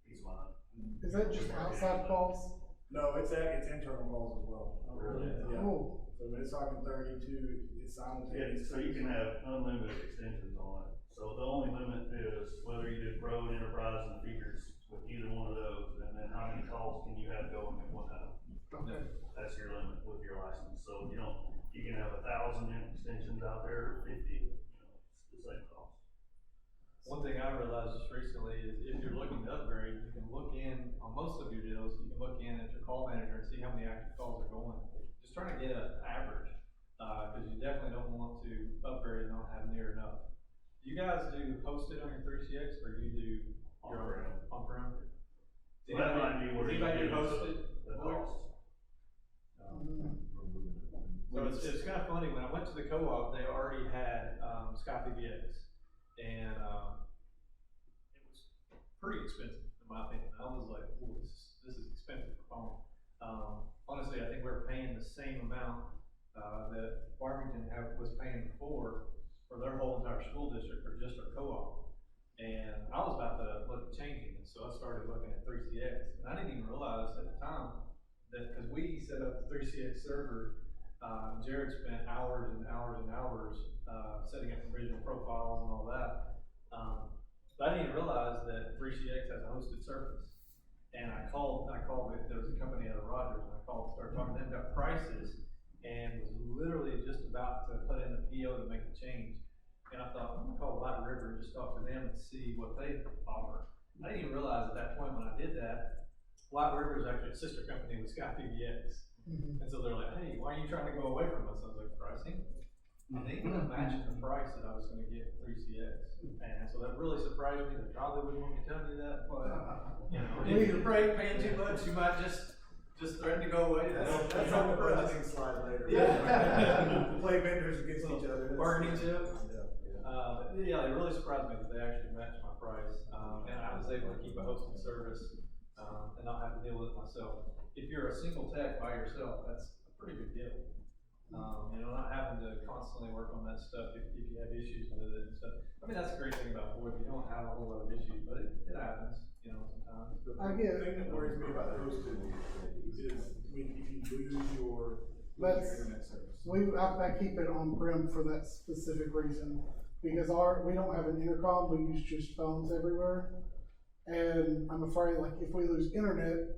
peace of mind. Is that just outside calls? No, it's internal calls as well. Really? Yeah. Oh. So when it's talking 32, it's simultaneous. Yeah, so you can have unlimited extensions on it. So the only limit is whether you do Pro, Enterprise, and features with either one of those, and then how many calls can you have going at one time. Okay. That's your limit with your license. So you can have 1,000 extensions out there, or 50, it's the same cost. One thing I realized just recently is if you're looking to upgrade, you can look in, on most of your deals, you can look in at your call manager and see how many active calls are going. Just trying to get an average, because you definitely don't want to upgrade and not have near enough. Do you guys do hosted on your 3CX, or you do on-prem? So that might be where you do do hosted? the cost. So it's kind of funny, when I went to the co-op, they already had, Sky PBX, and, it was pretty expensive, in my opinion. I was like, ooh, this is expensive for phone. Honestly, I think we were paying the same amount, that Farmington was paying before for their whole entire school district, or just our co-op. And I was about to look at changing it, so I started looking at 3CX, and I didn't even realize at the time that, because we set up the 3CX server, Jared spent hours and hours and hours, setting up provisional profiles and all that. But I didn't even realize that 3CX has a hosted service. And I called there was a company out of Rogers, and I started talking to them about prices, and was literally just about to put in the PO to make the change. And I thought, I'm gonna call White River and just talk to them and see what they offer. I didn't even realize at that point when I did that, White River is actually a sister company with Sky PBX. Mm-hmm. And so they're like, hey, why are you trying to go away from us? I was like, pricing? And they ended up matching the price that I was gonna get for 3CX. And so that really surprised me. They probably wouldn't want me telling you that, but, you know, if you're paying too much, you might just threaten to go away. That's on the budgeting slide later. Yeah. Play vendors against each other. Bargaining chip. Yeah, they really surprised me that they actually matched my price. And I was able to keep a hosted service, and not have to deal with it myself. If you're a single tech by yourself, that's a pretty good deal. You know, not having to constantly work on that stuff if you have issues with it and stuff. I mean, that's the great thing about VoIP, you don't have a whole lot of issues, but it happens, you know, sometimes. The I get it. thing that worries me about hosted is if you lose your internet service. I keep it on-prem for that specific reason, because we don't have an intercom, we use just phones everywhere. And I'm afraid, like, if we lose internet,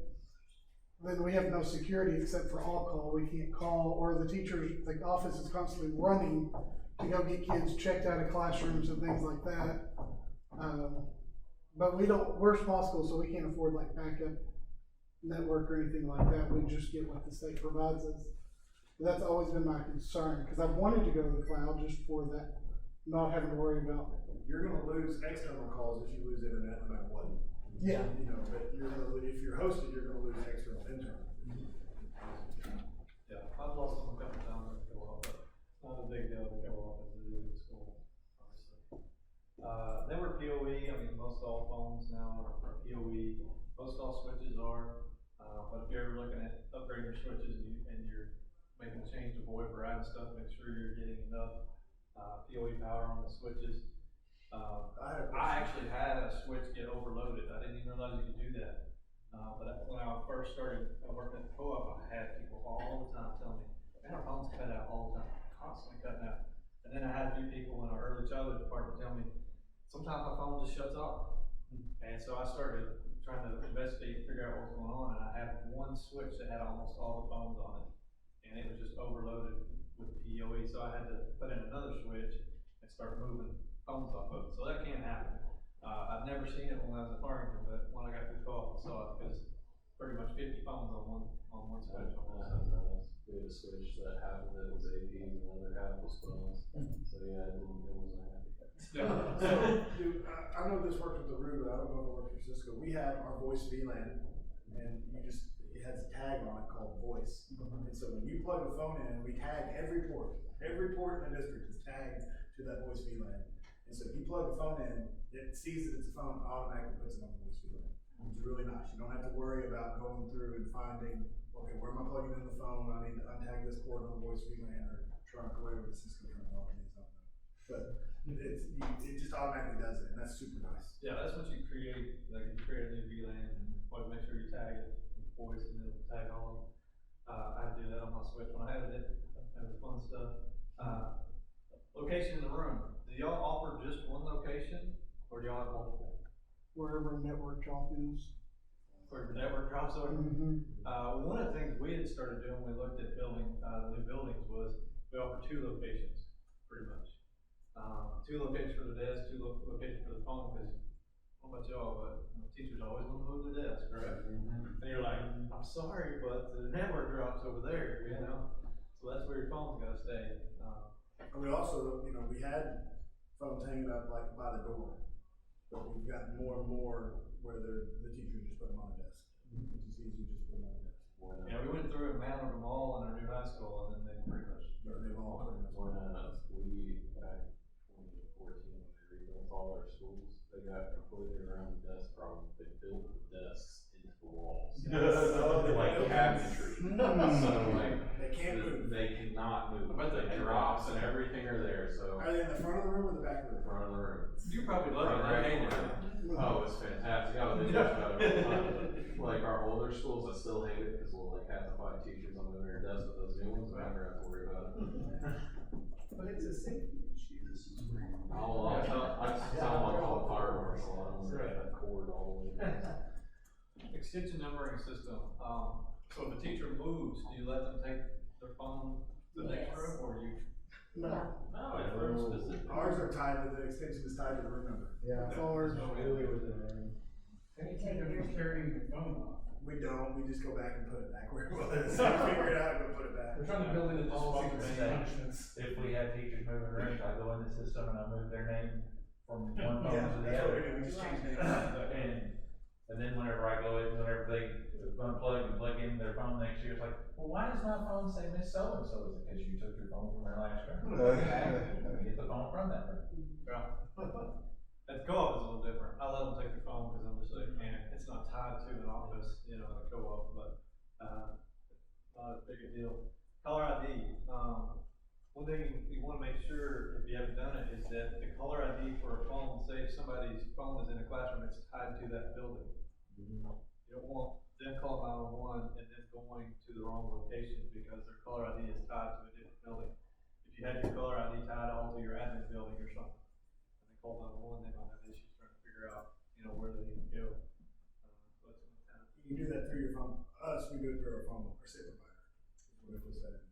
then we have no security except for on-call, we can't call, or the teachers, the office is constantly running to go get kids checked out of classrooms and things like that. But we're a small school, so we can't afford like backup network or anything like that, we just get what the state provides us. That's always been my concern, because I've wanted to go to the cloud just for that, not having to worry about. You're gonna lose external calls if you lose internet no matter what. Yeah. You know, but if you're hosted, you're gonna lose external internal. Yeah, I've lost them a couple times at co-op, but it's not a big deal to co-op as it is at school, obviously. Then we're PoE, I mean, most all phones now are PoE, most all switches are, but if you're ever looking at upgrading your switches and you're making a change to VoIP or adding stuff, make sure you're getting enough PoE power on the switches. I actually had a switch get overloaded. I didn't even realize you could do that. But when I first started working at the co-op, I had people all the time telling me, man, our phones cut out all the time, constantly cutting out. And then I had a few people in our early childhood department tell me, sometimes my phone just shuts off. And so I started trying to investigate and figure out what was going on. And I had one switch that had almost all the phones on it. And it was just overloaded with PoE. So I had to put in another switch and start moving phones off of it, so that can happen. I've never seen it when I was at Farmington, but when I got through co-op, I saw it, because pretty much 50 phones on one switch. We had a switch that half of it was APs and the other half was phones, so yeah, it wasn't happy. So, dude, I know this works with the root, but I don't know if it works with Cisco. We have our voice VLAN, and it has a tag on it called voice. And so when you plug a phone in, we tag every port in the district is tagged to that voice VLAN. And so if you plug a phone in, it sees that it's a phone, automatically puts it on the voice VLAN. It's really nice. You don't have to worry about going through and finding, okay, where am I plugging in the phone? I need to untag this port on the voice VLAN or trunk or whatever the Cisco terminology is. But it just automatically does it, and that's super nice. Yeah, that's what you create. Like if you create a new VLAN, and always make sure you tag it with voice, and then tag all of them. I had to do that on my switch when I added it. That was fun stuff. Location in the room. Do y'all offer just one location, or do y'all have multiple? Wherever network drop is. Wherever network drops are? One of the things we had started doing when we looked at building new buildings was we offer 2 locations, pretty much. 2 locations for the desk, 2 locations for the phone, because I don't know about y'all, but teachers always want to move the desk, right? And you're like, I'm sorry, but the network drops over there, you know? So that's where your phone's gotta stay. And we also, we had phones hanging up like by the door, but we've got more and more where the teachers just put them on the desk. It's just easy to just put them on the desk. Yeah, we went through and mounted them all in our new high school, and then they pretty much. They've all pretty much. We, back 2014, when we rebuilt all our schools, they got completely around the desk problem. They built the desks into the walls. Like cabinetry. So like, they can't move. They cannot move. But the drops and everything are there, so. Are they in the front of the room or the back of the room? Front of the room. You probably love it. Oh, it's fantastic. Oh, they just about it all the time. Like our older schools, I still hate it because we'll like have to find teachers on their desk with those new ones. I never have to worry about it. But it's a safety issue, this is where you. I tell them I'll call a fire marshal. I don't want to get that cord all the way down. Extension numbering system. So if a teacher moves, do you let them take their phone to the next room, or you? No. No, it's room specific. Ours are tied to the extension is tied to the room number. Yeah. Ours. Anytime you're carrying your phone off. We don't, we just go back and put it back where it was. Figure it out and go put it back. We're trying to build in the policy for functions. If we have teachers moving rooms, I go in the system and I move their name from one phone to the That's what we other. do, we just change names. And then whenever I go in, whenever they unplug and plug in their phone next year, it's like, well, why does my phone say Miss So and So? Is it because you took your phone from their last room? Get the phone from that room. Yeah. At co-op is a little different. I let them take their phone because I'm just like, man, it's not tied to an office, at a co-op, but not as big a deal. Caller ID, one thing you wanna make sure, if you haven't done it, is that the caller ID for a phone, say if somebody's phone is in a classroom, it's tied to that building. You don't want them calling 911 and then going to the wrong location because their caller ID is tied to a different building. If you had your caller ID tied all to your admin building or something, and they call 911, they might have issues trying to figure out, where they need to go. You can do that through your phone. We do it through our phone, our SIP provider. What was that for us?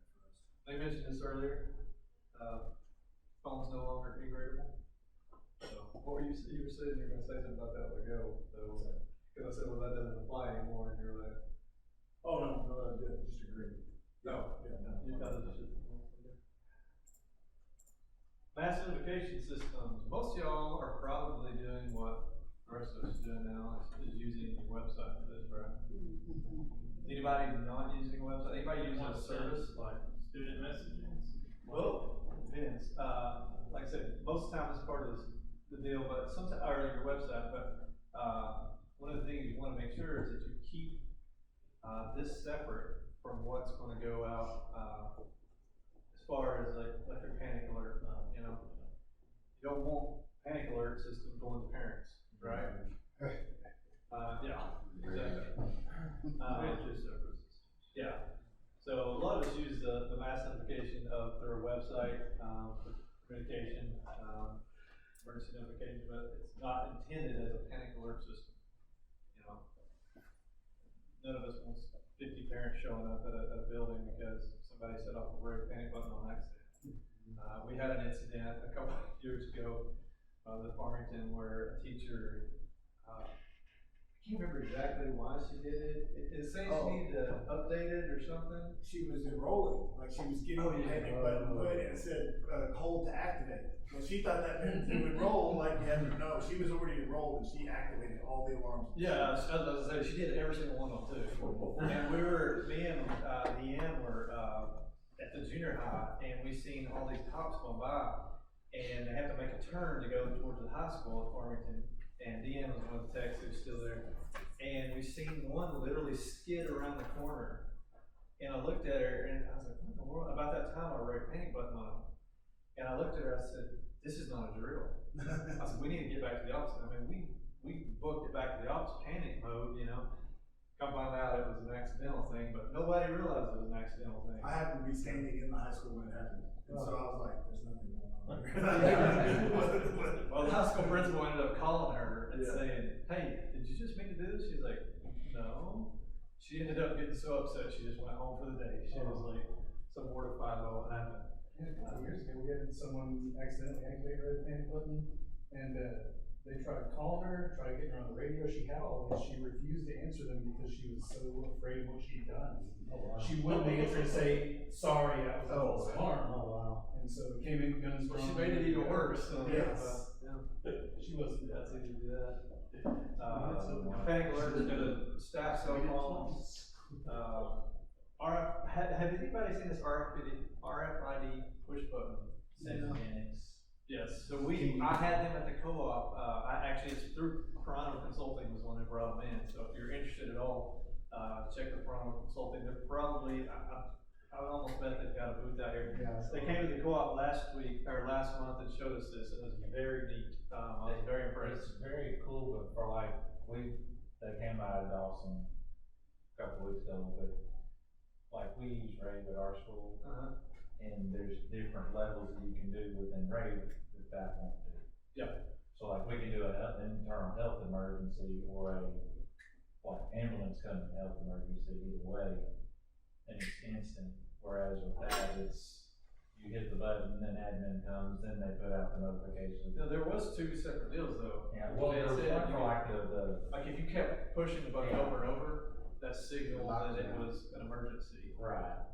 They mentioned this earlier, phones no longer integrable. So, what were you saying, you were saying gonna say something about that a while ago, so, cause I said, well, that doesn't apply anymore, and you're like, Oh, no, just agree. no, Yeah, no. you got it, just. Mass notification systems, most of y'all are probably doing what the rest of us are doing now, is using your website for this, right? Anybody not using a website, anybody using a service? Like student messages. Well, depends. Like I said, most of the time it's part of the deal, but sometimes, or your website, but, one of the things you wanna make sure is that you keep, this separate from what's gonna go out, as far as like your panic alert, you don't want panic alert system going to parents, right? Yeah, exactly. Yeah. So a lot of us use the mass notification through a website, for communication, emergency notification, but it's not intended as a panic alert system. None of us wants 50 parents showing up at a building because somebody set off a red panic button on accident. We had an incident a couple of years ago, at Farmington, where a teacher, I can't remember exactly why she did it. It saying she needed to update it or something. She was enrolling, like she was getting the panic button put and it said, hold to activate. Well, she thought that meant to enroll, like you had to know, she was already enrolled and she activated all the alarms. Yeah, I was about to say, she did every single one of them too. And me and Deanne were, at the junior high, and we seen all these cops going by, and they have to make a turn to go towards the high school at Farmington, and Deanne was one of the techs who was still there, and we seen one literally skid around the corner, and I looked at her, and I was like, what in the world? About that time, I wrote panic button on it, and I looked at her, I said, this is not a drill. I said, we need to get back to the office. I mean, we booked it back to the office, panic mode, Come find out it was an accidental thing, but nobody realized it was an accidental thing. I happened to be standing in the high school when it happened, and so I was like, there's nothing going on here. Well, the high school principal ended up calling her and saying, hey, did you just mean to do this? She's like, no. She ended up getting so upset, she just went home for the day. She was like, so mortified by what happened. A couple years ago, we had someone accidentally activate her panic button, and they tried calling her, tried getting her on the radio. She had all these. She refused to answer them because she was so afraid of what she'd done. She wouldn't answer and say, sorry, that was a false alarm. Oh, wow. And so it came in guns drawn. She made it even worse. So Yes. She wasn't, that's easy to do that. Panic alert to the staff cell phones. Have anybody seen this RFID push button? Yes, so I had them at the co-op, it's through PreCon Consulting was the one who brought them in, so if you're interested at all, check the PreCon Consulting, they're probably, I would almost bet they've got a booth out here. Yeah, They came to the co-op last month and showed us this, and it was very neat, I was very impressed. It's very cool, but they came by Dawson a couple weeks ago, but like we use Rave at our school, and there's different levels that you can do within Rave that won't do. Yeah. So like we can do an internal health emergency or ambulance coming health emergency either way, and it's instant. Whereas with that, you hit the button, then admin comes, then they put out the notification. No, there was two separate deals though. Yeah, well, there was one for like if you kept pushing the button over and over, that signaled that it was an emergency. Right.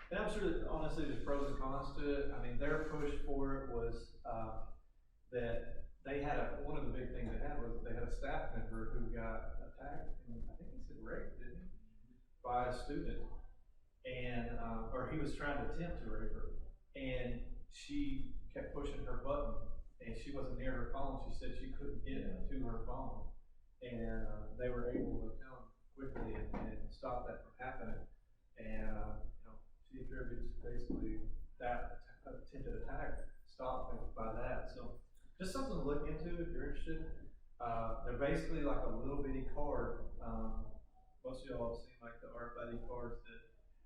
And I'm sure that honestly there's pros and cons to it. I mean, their push for it was, that they had one of the big things they had was they had a staff member who got attacked, and I think he said raped, didn't he? By a student. And, or he was trying to attempt to rape her. And she kept pushing her button, and she wasn't near her phone. She said she couldn't get to her phone. And, they were able to come quickly and stop that from happening. And, she attributes basically that attempted attack stopped by that. So just something to look into if you're interested. They're basically like a little bitty card. Most of y'all have seen like the RFID cards that,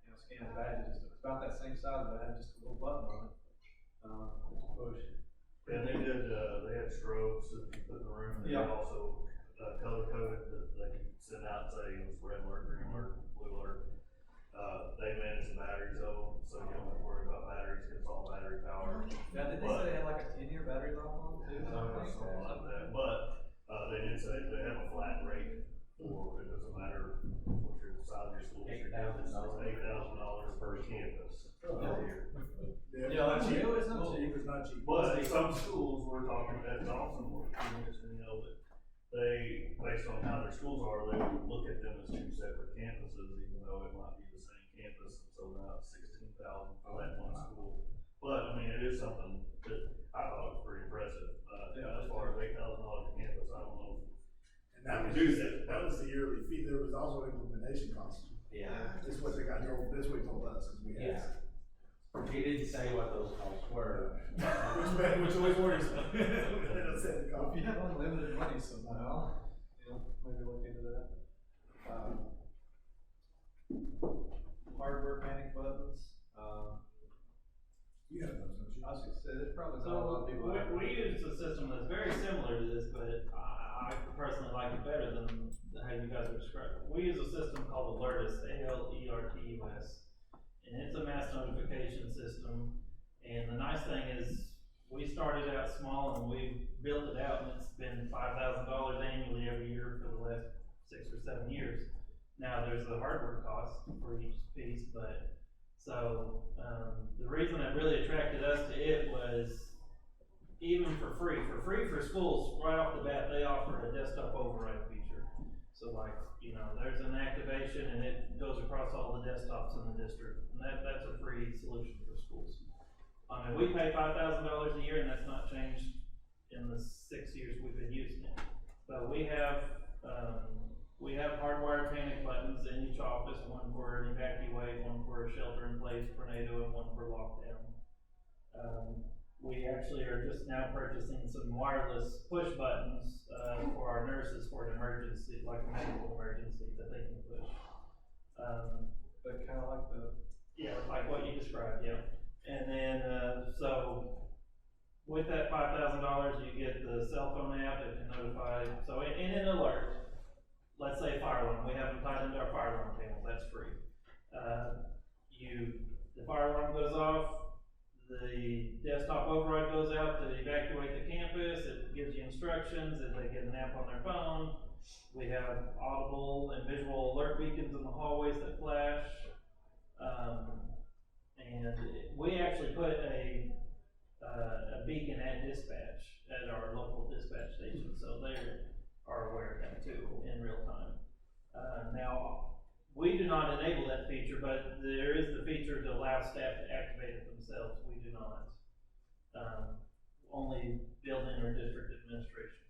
you know, scan badges. It's about that same size, but it had just a little button on it. That you push. And they did, they had strobes that you put in the room, and they Yeah. also, color coded that they could send out, say, it was red alert, green alert, blue alert. They manage the batteries of them, so you don't have to worry about batteries, it's all battery powered. Yeah, did they say they had like a 10-year battery life on it too? Something like that, but, they did say they have a flat rate for, it doesn't matter what your size of your school district is, it's $8,000 per campus per year. Yeah, not cheap. It's not cheap, it's not cheap. But some schools, we're talking at Dawson, you know, that they, based on how their schools are, they would look at them as two separate campuses, even though it might be the same campus, and so now it's 16,000 for that one school. But, I mean, it is something that I thought was pretty impressive, as far as $8,000 a campus, I don't know. And that was the yearly fee, there was also implementation costs. Yeah. This is what they got told, this is what he told us, cause we had. Yeah. He didn't say what those costs were. Which always worries me. They don't say the cost. If you have unlimited money somehow, you know, maybe look into that. Hardware panic buttons. You have those, don't you? I was gonna say, there's probably not a lot So of people. that have we them. use a system that's very similar to this, but I personally like it better than how you guys are describing it. We use a system called Alertus, ALERTUS, and it's a mass notification system. And the nice thing is, we started out small and we've built it out, and it's been $5,000 annually every year for the last 6 or 7 years. Now, there's the hardware cost for each piece, but so the reason that really attracted us to it was even for free for schools, right off the bat, they offer a desktop override feature. So like, you know, there's an activation and it goes across all the desktops in the district, and that's a free solution for schools. I mean, we pay $5,000 a year, and that's not changed in the 6 years we've been using it. But we have hardwired panic buttons in each office, one for an evacuate, one for a shelter in place tornado, and one for lockdown. We actually are just now purchasing some wireless push buttons for our nurses for an emergency, like a medical emergency that they can push. But kind of like like what you described, yeah. And then, so with that $5,000, you get the cell phone app that can notify, so in an alert, let's say fire alarm, we have them tied into our fire alarm panels, that's free. The fire alarm goes off, the desktop override goes out to evacuate the campus, it gives you instructions, and they get an app on their phone. We have audible and visual alert beacons in the hallways that flash. And we actually put a beacon at dispatch, at our local dispatch station, so they are aware of that too in real time. Now, we do not enable that feature, but there is the feature to allow staff to activate it themselves. We do not. Only building or district administration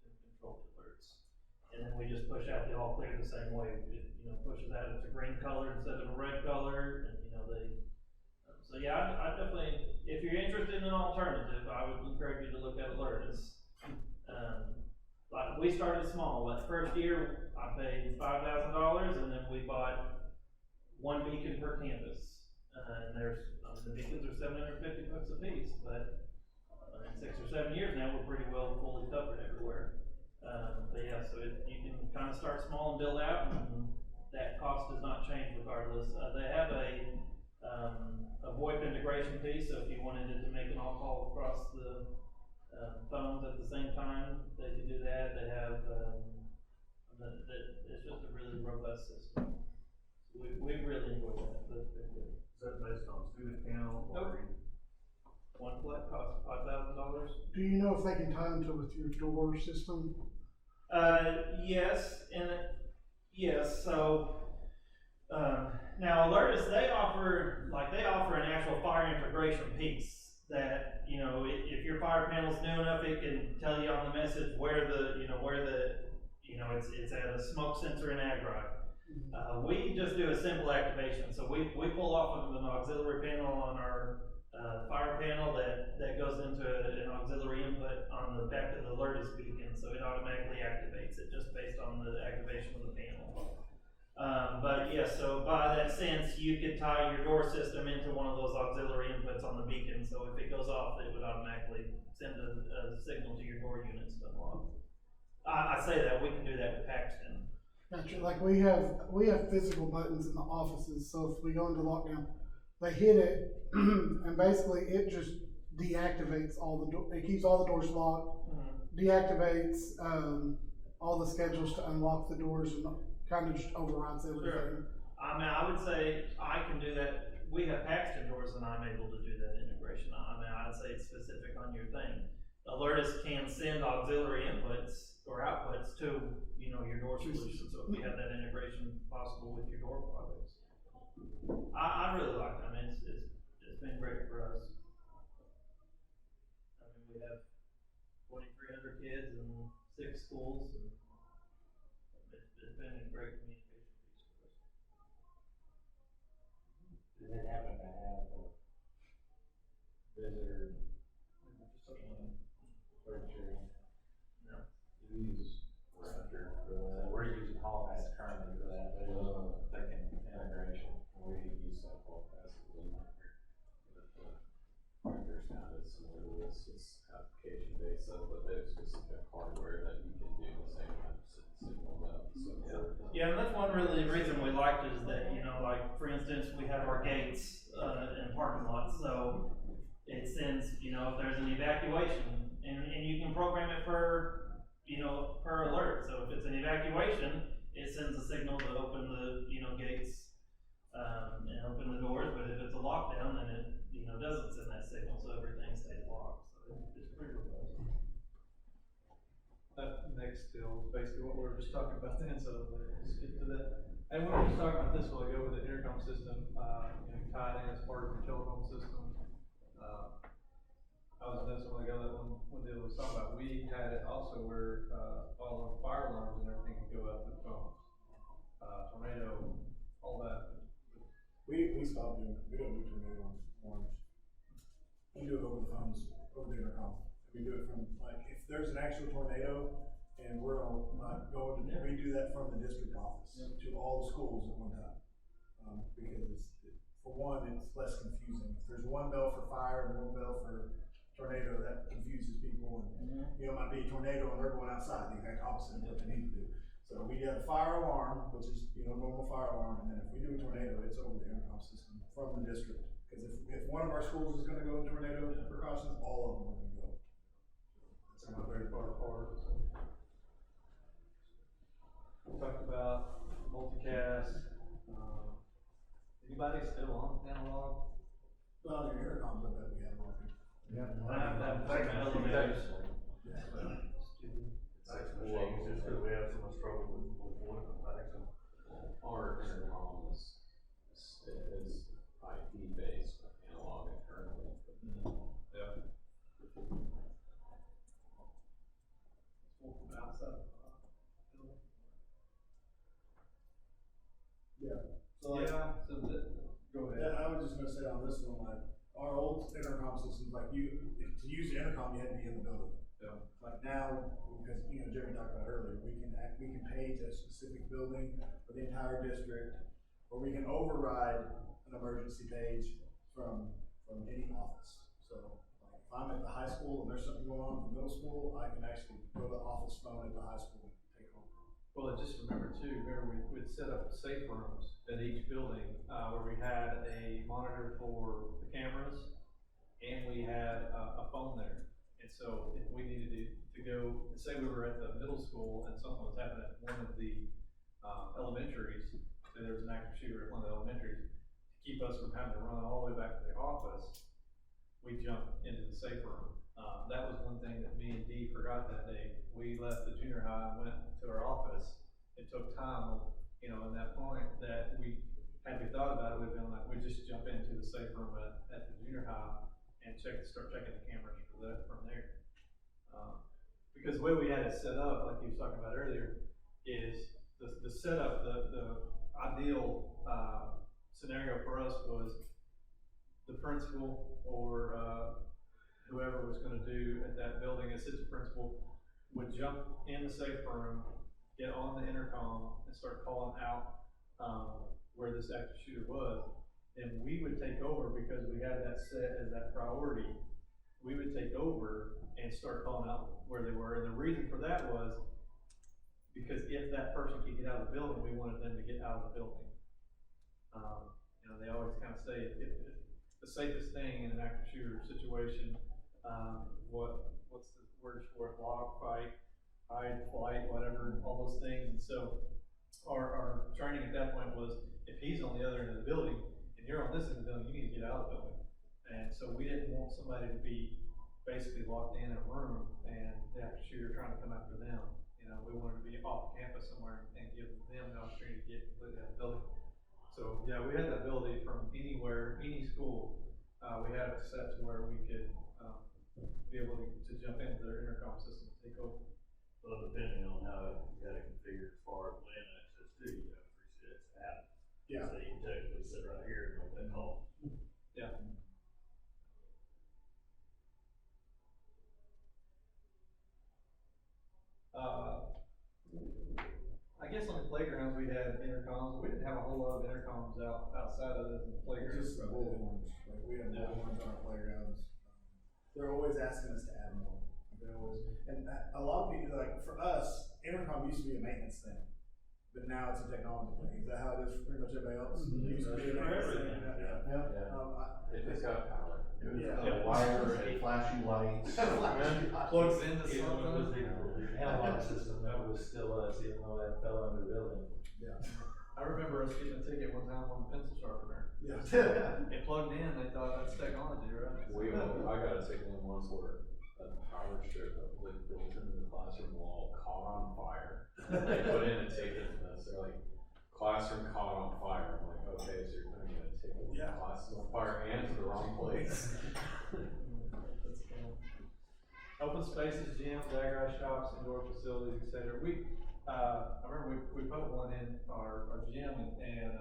can control the alerts. And then we just push out the all clear the same way. It, you know, pushes out it's a green color instead of a red color, and you know, so yeah, I definitely, if you're interested in an alternative, I would encourage you to look at Alertus. Like we started small. Like first year, I paid $5,000, and then we bought one beacon per campus. And the beacons are $750 a piece, but in 6 or 7 years now, we're pretty well fully covered everywhere. But yeah, so you can kind of start small and build out, and that cost does not change regardless. They have a VoIP integration piece, so if you wanted it to make an all call across the phones at the same time, they can do that. They have, it's just a really robust system. We really enjoy that. That's been good. Is that based on student count or? One flat cost $5,000. Do you know if they can tie into with your door system? Yes, yes. So now Alertus, they offer an actual fire integration piece that, you know, if your fire panel's new enough, it can tell you on the message where it's at a smoke sensor and ag drive. We just do a simple activation, so we pull off of an auxiliary panel on our, fire panel that goes into an auxiliary input on the back of the Lourdes beacon, so it automatically activates it just based on the activation of the panel. But yes, so by that sense, you could tie your door system into one of those auxiliary inputs on the beacon, so if it goes off, it would automatically send a signal to your door units to unlock. I say that, we can do that with Paxton. Gotcha, like we have physical buttons in the offices, so if we go into lockdown, they hit it, and basically it just deactivates it keeps all the doors locked, deactivates, all the schedules to unlock the doors, and kind of just overrides everything. Sure. I mean, I would say I can do that. We have Paxton doors and I'm able to do that integration. I mean, I'd say it's specific on your thing. Alertus can send auxiliary inputs or outputs to, you know, your door solution. So if you have that integration possible with your door products. I really like them. It's been great for us. I mean, we have 2,300 kids in 6 schools, and it's been a great communication piece for us. Does it happen to have a visitor furniture? No. We use Raptor for that. We're using Hall Pass currently for that, but it was thinking integration. We use that Hall Pass as a marker. Raptor's kind of similar to this. It's application based, but there's specific hardware that you can do the same kind of signals out. So yeah, and that's one really reason we liked it is that, you know, like for instance, we have our gates in parking lots, so it sends, you know, if there's an evacuation, and you can program it per, you know, per alert. So if it's an evacuation, it sends a signal to open the, you know, gates and open the doors. But if it's a lockdown, then it, you know, doesn't send that signal, so everything stays locked. So it's pretty robust. That next deal is basically what we were just talking about then, so let's get to that. And we were just talking about this while ago with the intercom system, you know, tied in as part of your telephone system. I was doing something like that one deal was talking about. We had it also where all the fire alarms and everything could go out to the phones. Tornado, all that. We stopped doing it. We don't do tornado alarms. We do it over the phones, over the intercom. We do it from, like, if there's an actual tornado and we're going to redo that from the district office to all the schools at one time. Because for one, it's less confusing. If there's one bell for fire and one bell for tornado, that confuses people, and you know, it might be a tornado and they're going outside, the exact opposite of what they need to do. So we have a fire alarm, which is, you know, normal fire alarm, and then if we do a tornado, it's over the intercom system from the district. Because if one of our schools is gonna go in tornado precautions, all of them are gonna go. That's a very far apart. We talked about multicast. Anybody still on analog? Well, your intercoms, I bet we have one. Yeah. Elevators. Yeah. Fax machines, just because we have so much trouble with one faxing. Our intercom is IP based, analog internally. Yeah. Yeah. So like, go ahead. Yeah, I was just gonna say on this one, like, our old intercom systems, like to use the intercom, you had to be in the building. Yeah. Like now, because, you know, Jeremy talked about earlier, we can page a specific building for the entire district, or we can override an emergency page from any office. So, like, if I'm at the high school and there's something going on in the middle school, I can actually go to the office phone at the high school and take over. Well, just remember too, we'd set up safe rooms at each building, where we had a monitor for the cameras, and we had a phone there. And so if we needed to go, say we were at the middle school and something was happening at one of the elementaries, say there was an active shooter at one of the elementaries, to keep us from having to run all the way back to the office, we jumped into the safe room. That was one thing that me and Dee forgot that day. We left the junior high and went to our office. It took time, you know, in that point that had we thought about it, we'd been like, we'd just jump into the safe room at the junior high and start checking the cameras from there. Because the way we had it set up, like you was talking about earlier, is the setup, the ideal, scenario for us was the principal or, whoever was gonna do at that building, assistant principal, would jump in the safe room, get on the intercom and start calling out, where this active shooter was. And we would take over because we had that set as that priority. We would take over and start calling out where they were. And the reason for that was because if that person could get out of the building, we wanted them to get out of the building. You know, they always kind of say if the safest thing in an active shooter situation, what's the word for it? Log, fight, hide, flight, whatever, all those things. And so our training at that point was if he's on the other end of the building and you're on this end of the building, you need to get out of the building. And so we didn't want somebody to be basically locked in a room and the active shooter trying to come after them. You know, we wanted to be off campus somewhere and give them the opportunity to get completely out of the building. So yeah, we had that ability from anywhere, any school. We had it set to where we could be able to jump into their intercom system and take over. Well, depending on how you got it configured as far as LAN access too, you have 3 sets app. Yeah. So you can technically sit right here and make that call. Yeah. I guess on the playgrounds we had intercoms. We didn't have a whole lot of intercoms outside of the playground. Just bullhorns, like we have bullhorns on our playgrounds. They're always asking us to add more. They're always, and a lot of people, like for us, intercom used to be a maintenance thing, but now it's a technology thing. Is that how it is for pretty much everybody else? It used to be a maintenance thing. If it's got power. Yeah. Wire and flashy lights. Plugs into Even something. with the analog system, that was still us, even though that fell under building. Yeah. I remember us getting a ticket one time on the pencil sharpener. Yeah. It plugged in, they thought that's technology, right? I got a ticket once where a power strip that was built into the classroom wall caught on fire. They put in a ticket and they're like, classroom caught on fire. I'm like, okay, so you're gonna get a ticket when the class is on fire and to the wrong place. That's cool. Open spaces, gyms, diagram shops, indoor facilities, etc. I remember we put one in our gym and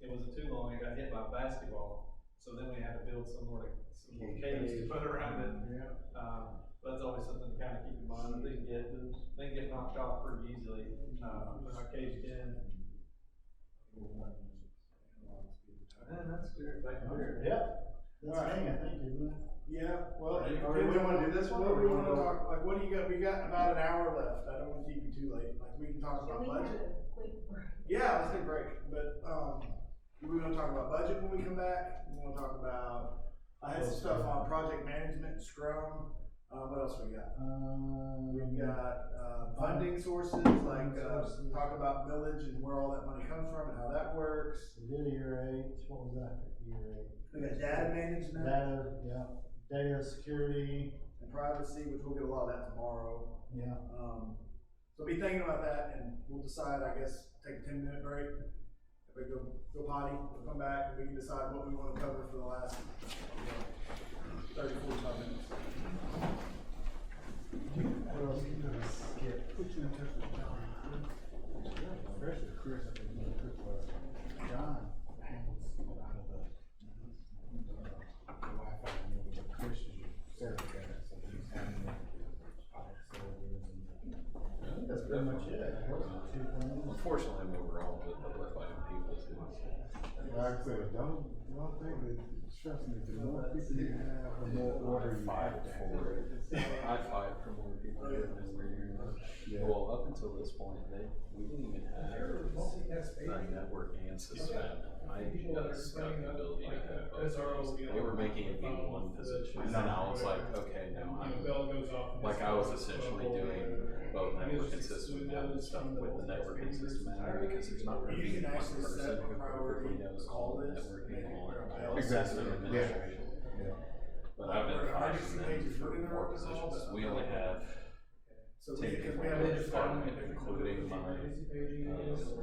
it wasn't too long, it got hit by a basketball. So then we had to build some more cage to put around it. Yeah. That's always something to kind of keep in mind. They can get knocked off pretty easily when they're caged in. And that's clear, back clear. Yep. That's me, I think, isn't it? Yeah, well, Do we wanna do this one? What do we wanna talk, like, what do you got, we got about an hour left, I don't wanna keep you too late, like, we can talk about budget. Yeah, let's take a break, but, do we wanna talk about budget when we come back? We wanna talk about, I had some stuff on project management, Scrum, what else we got? We've got, funding sources, like, talk about millage and where all that money comes from and how that works. We did year 8, what was that, year 8? We got data management. Data security. And privacy, which we'll get a lot of that tomorrow. Yeah. So be thinking about that and we'll decide, I guess, take a 10-minute break. If we go potty, we'll come back and we can decide what we want to cover for the last 30, 45 minutes. What else can you skip? Put you in touch with John. Especially Chris, I think you took John handles a lot of the Wi-Fi and Chris is your service guy, so he's handling I think that's pretty much it. Unfortunately, we're all the fighting people too. Like I said, don't think that, trust me, the more people you have, the more order you have to have. I fight for more people to get this for years. Well, up until this point, we didn't even have a network and sysadmin. I just got the ability to have both. They were making it in one position, and then I was like, okay, now I was essentially doing both network and system admin stuff with the network and system admin because there's not going to be one person who perfectly knows all the networking and all system administration. But I've been fighting them for 4 positions. We only have So take because people we have in a the department, including my,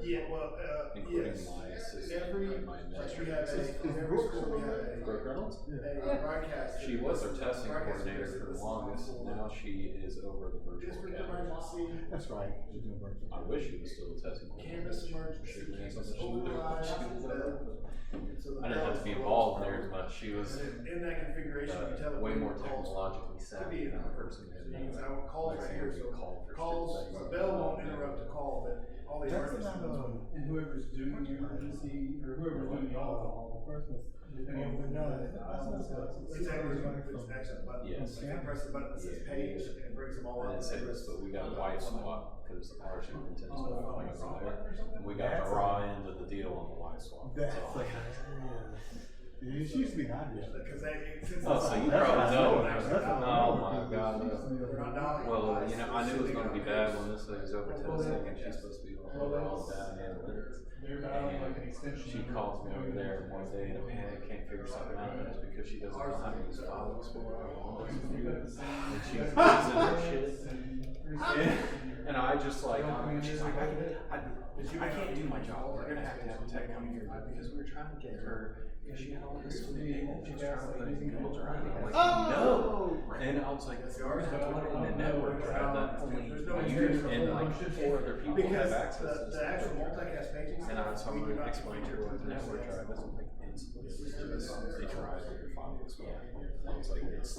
yeah, well, including yes. my assistant Every, and my like we have administrator. in every school, we have Brooke Reynolds? a broadcast. She was our testing broadcast coordinator for the longest, now she is over the virtual District academy. emergency, That's right. She's doing virtual. I wish she was still a testing coordinator. campus emergency, She ran so campus much smoother when override, she was there. so the I didn't have to be involved there as much, she was in that configuration, you tell it way when more the calls technologically savvy than the person It means I want calls right here, so called for calls, certain a things. bell won't interrupt a call, but all the That's emergency not, ones. And whoever's doing the emergency, or whoever's doing the all-call, depending on the It's actually a button. Yes. Like you press the button that says page and it brings them all I up. didn't say this, but we got a wife swap, because our superintendent's going over there, and we got the raw end of the deal on the wife swap. That's So- yeah, she used to be an obvious. Because they, since. Oh, so you That's probably know. what I know. Oh my God. They're not dialing. Well, you know, I knew it was gonna be bad when this thing was over testing, and she's supposed to be on her own data analytics. they're dialing like an extension. She calls me over there one day in a panic, can't figure something out, and it's because she doesn't know how to use File Explorer on this computer. And she's losing her shit. And I just like, she's like, I can't do my job, we're gonna have to have a tech come here, because we were trying to get her, because she had all this sort of data, she was trying to put it in Google Drive, and I'm like, no! And I was like, you're gonna have to put it in the network drive that only you and like 4 other people have access to. The actual multicast paging. And I was trying to explain to her what the network drive is, I'm like, it's just, it drives with your file as well. I was like, it's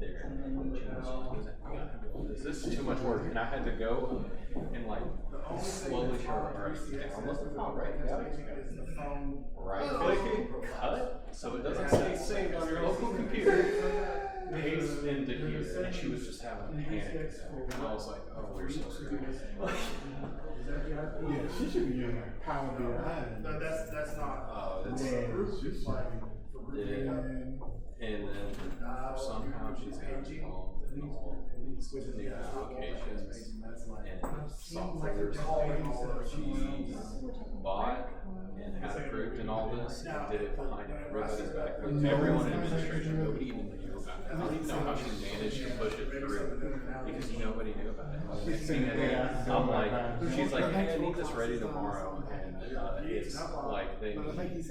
there, and then when she was, this is too much work, and I had to go and like slowly show her, download the file, right, right clicking, cut, so it doesn't stay saved on your local computer, paste into here, and she was just having a panic attack, and I was like, oh, we're so screwed. Yeah, she should be using like Power BI. No, that's not. It's, She's like, yeah. And then somehow she's got involved in all these new applications and software she bought and had approved and all this, and did it behind everybody's back. Everyone in administration, nobody even knew about it. I don't even know how she managed to push it through, because nobody knew about it. Next thing I know, I'm like, she's like, hey, I need this ready tomorrow, and it's like they need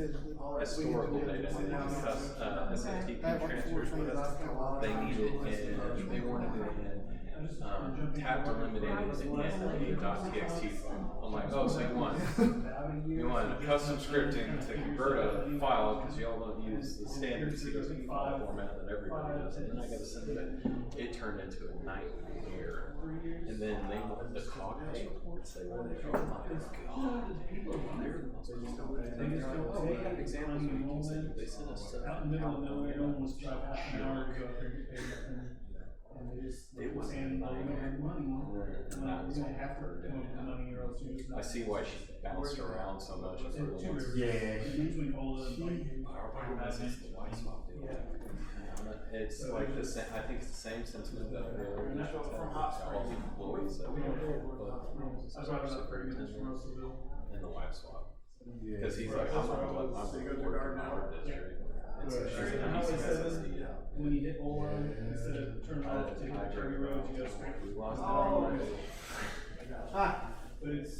historical data, and they discuss SATP transfers with us. They need it in, they wanted it in tab delimited in a .txt file. I'm like, oh, so you want a custom scripting to convert a file, because y'all don't use the standard CSV file format that everybody does, and then I gotta send it. It turned into a nightmare. And then they wanted the caucus reports, they wanted, oh my God. They had examples we can send, they sent us stuff. Out in the middle of nowhere, no one was driving half an hour to go up there and get paid. And they just, It was saying, well, we don't have the money. And that was You're gonna have to come up with the money or else you're just not. I see why she bounced around so much. It's in two rivers. yeah, Between Ola and like. Yeah. It's like the same, I think it's the same sentiment that every other district has, all the employees that we have, I was driving up 30 minutes from Russellville. and the wife swap. Cause he's like, I'm not gonna let my boy work in our district. And so she's like, he says, When you hit Ola, instead of turning off, taking the Cherry Road, you go straight. we lost Oh, it. but it's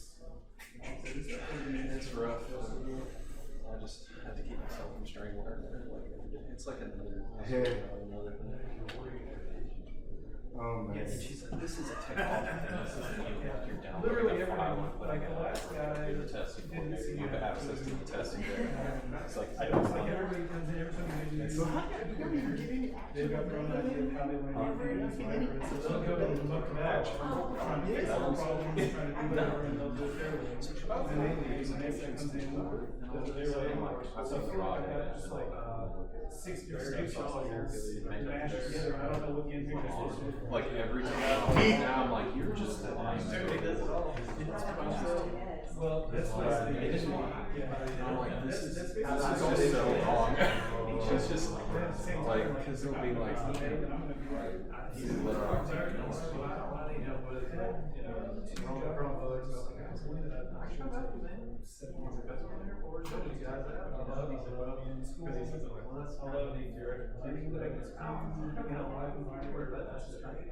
30 minutes. It's rough. I just have to keep myself from strangling her. Like, it's like another thing. oh man. Yeah, and she's like, this is a technology thing, this isn't you, like you're downloading Literally a file and every, putting like it the last guy. in the testing coordinator, you have access to the testing data. It's like, I don't Like want it. everybody comes in, every time they do. So how do you ever get any They've got their own idea of how they want to do things, whatever, so they'll go and look back, trying to fix all the problems, trying to do whatever, and they'll do it their way. And they leave, and next thing comes in, because they're like, so I feel like I've got just like, 60 or 70 softwares mashed together, and I don't know what the end picture is supposed to look like. Like every time now, I'm like, you're just lying. Everybody does it all. Well, that's what I think. I'm like, this is That's all basically so what wrong. it is. It's just like, cause it'll be like, he's literally. guys out. I love these in school. Cause he says, well, that's, I love these your execution that I get to, you know, life and where that's just training.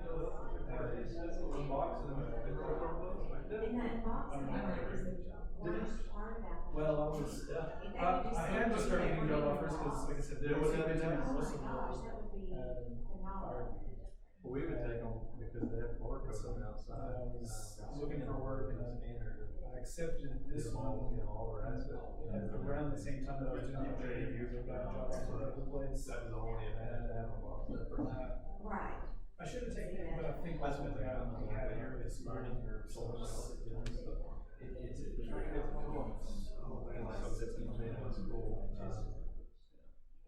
Unboxing them. And that unboxing is the worst part about that. Well, I was, I had to start getting job offers, cause like I said, there was everything Oh my was gosh, that would be phenomenal. Well, we would take them because they have barcodes on the outside. I was looking for work and I accepted this one, around the same time that I was doing the interviews, I got jobs all over the place. That was only a Right. I should have taken it, but I think that's what they got here is learning your soul. It's very difficult.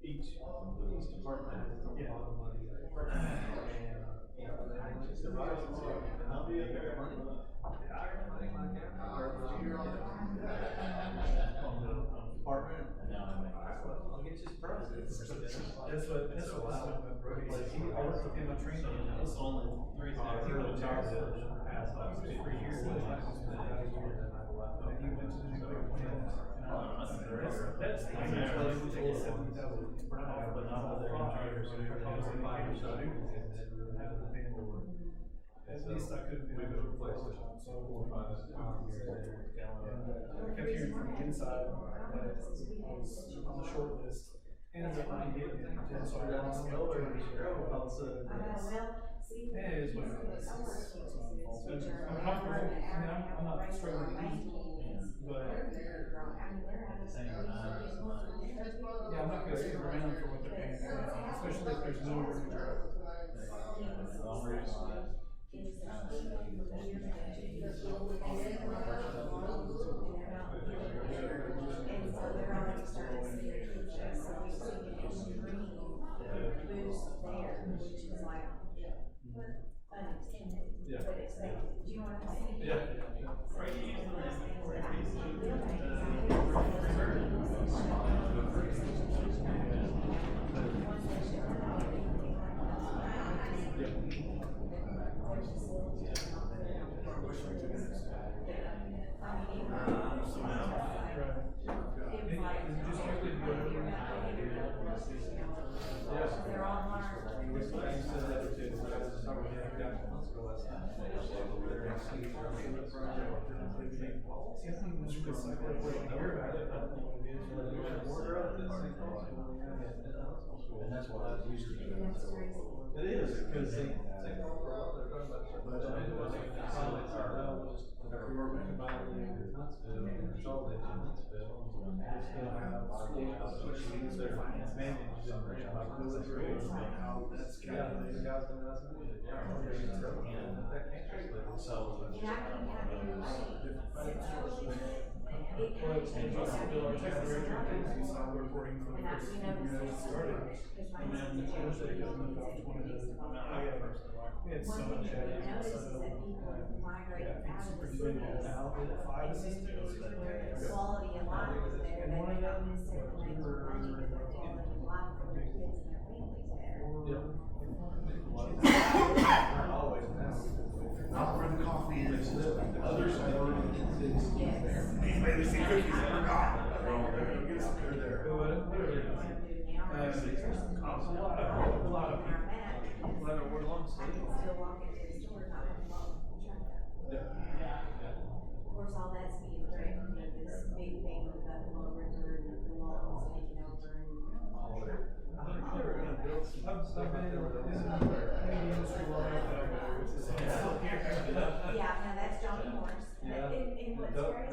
Each department has its own lot of money. I'll be there. Department. I'll get you surprises. That's what my brother said. I worked with him on training. It's only 3 times. He went to Charlotte for the past 3 years. And he went to the new plant. That's the thing. It would take 70,000 per hour, but not all their engineers. At least I could have been able to replace it. So I kept hearing from the inside that I was on the short list. And ended up not getting it. So I got on the elevator to go. All of a sudden, it is what it is. I'm comfortable. I'm not struggling to eat. But yeah, I'm not gonna stick around for what they're paying for, especially if there's nowhere to drive. And so they're already starting to see their kids, so we see it as a green boost there, which is like unintended, but expected. Do you know what I'm saying? They're all And that's what I was used to. It is, because they they're talking about it's so much. quality of life is there, that they don't necessarily make the money, but the quality of life for their kids and their families there. Not where the coffee is, others are. Yes. Anybody see cookies that are gone? Get some, they're there. A lot of people. Let her work long I can still walk into the store, not have to walk and try that. Of course, all that's being threatened with this big thing with Buffalo River and the walls taking over and. I've been in the industry long enough. Yeah, no, that's Johnny Morris. And what's crazy,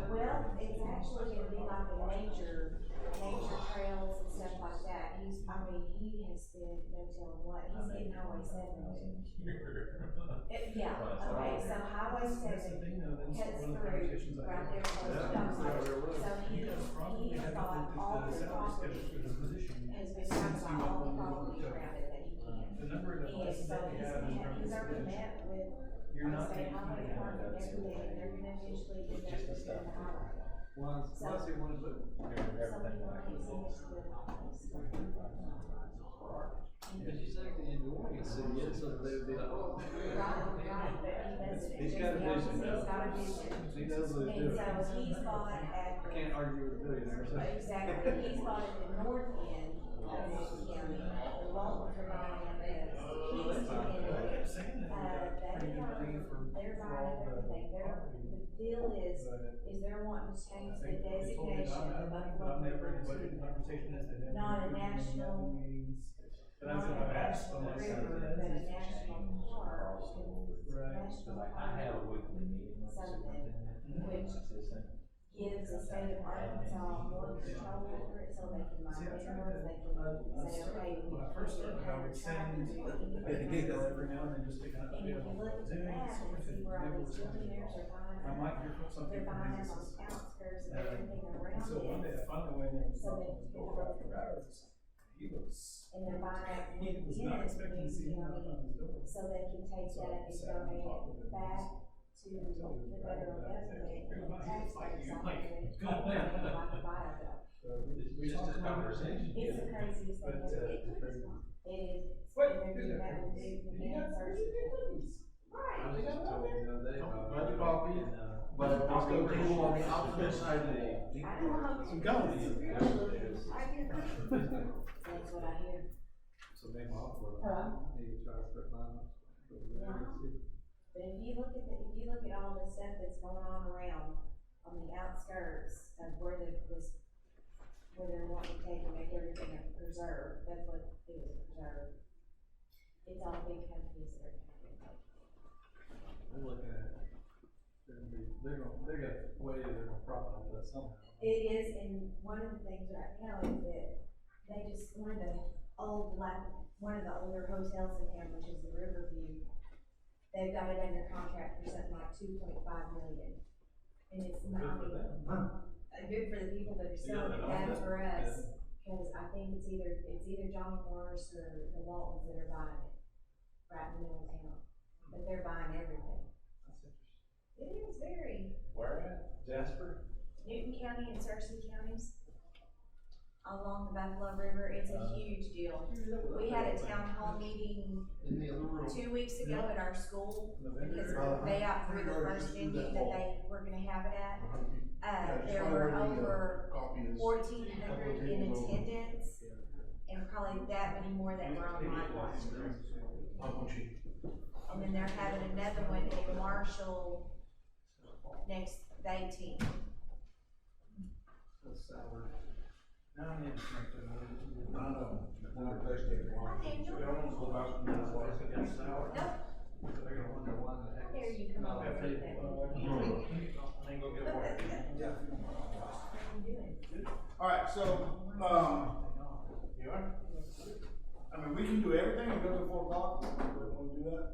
well, it's actually gonna be like a nature trails and stuff like that. He has spent, no telling what, he's getting Highway 7. Yeah, okay, so Highway 7 cuts through right there close to Dumpster. So he has got all the property, has been trying to buy all the property around it that he can. And so he's already met with, state highway department and everything, and they're gonna eventually get that put in the highway. Did you say the Endorian said yes, so they would be like, oh. Right, but he doesn't. He's got a vision. He's got a vision. He knows what he's doing. And so he's bought at the can't argue with a billionaire, so. Exactly, he's bought at the north end of the county, the Waltons are buying at the east end. They're buying everything, the deal is they're wanting to change the designation of the Buffalo River to not a national, not a national river, but a national park. National I park. have a weekly meeting with the Something, superintendent. which gives the state of Arkansas more control over it, so they can mine minerals, they can say, okay, we can't have a tractor do anything. every now and then, just picking up. And if you look at the map and see where all these billionaires are buying, I might hear from some they're people. buying them on the outskirts of everything around So one day I it. finally went in there and So knocked they on his can door go- after hours. He was, And they're buying up he was not units expecting to see him knock on his door. so they can take So that I and sat and donate talked with it him. back to the federal government and the taxpayers on it. It's like a bio. So we Just talked a about it. conversation. It's the craziest thing But, ever. it's crazy. It is. What? And they're doing that with Duke and You guys, Kansas. Right. I was just told the other day about. Glad you called me. But I'll go cool on the opposite side of the. I don't know. Some gummies. I hear good. That's what I hear. So maybe I'll, Huh? maybe try to start mine. But if you look at all the stuff that's going on around, on the outskirts of where where they're wanting to take and make everything a preserve, that's what it is, a preserve. It's all big companies that are coming in. They're looking at, they're gonna profit off that somehow. It is, and one of the things right now is that they just, one of the older hotels in town, which is the Riverview, they've got it under contract for something like 2.5 million. And it's not, good for the people that are selling it, bad for us, cause I think it's either Johnny Morris or the Waltons that are buying it, right in the middle of town, but they're buying everything. That's interesting. It is very, Where at? Jasper? Newton County and Searcy counties along the Buffalo River, it's a huge deal. We had a town hall meeting In the other room. 2 weeks ago at our school, because they outgrew the first venue that they were gonna have it at. There were over 1,400 in attendance, and probably that many more that were online watching. And then they're having another one in Marshall next, the 18th. That's sour. Now I need to drink that. I know, not Thursday. Nope. They're gonna wonder why the heck. How dare you come over and take that? I ain't gonna get water. Yeah. What are you doing? Alright, so, you are? I mean, we can do everything and go to 4 o'clock, if we wanna do that.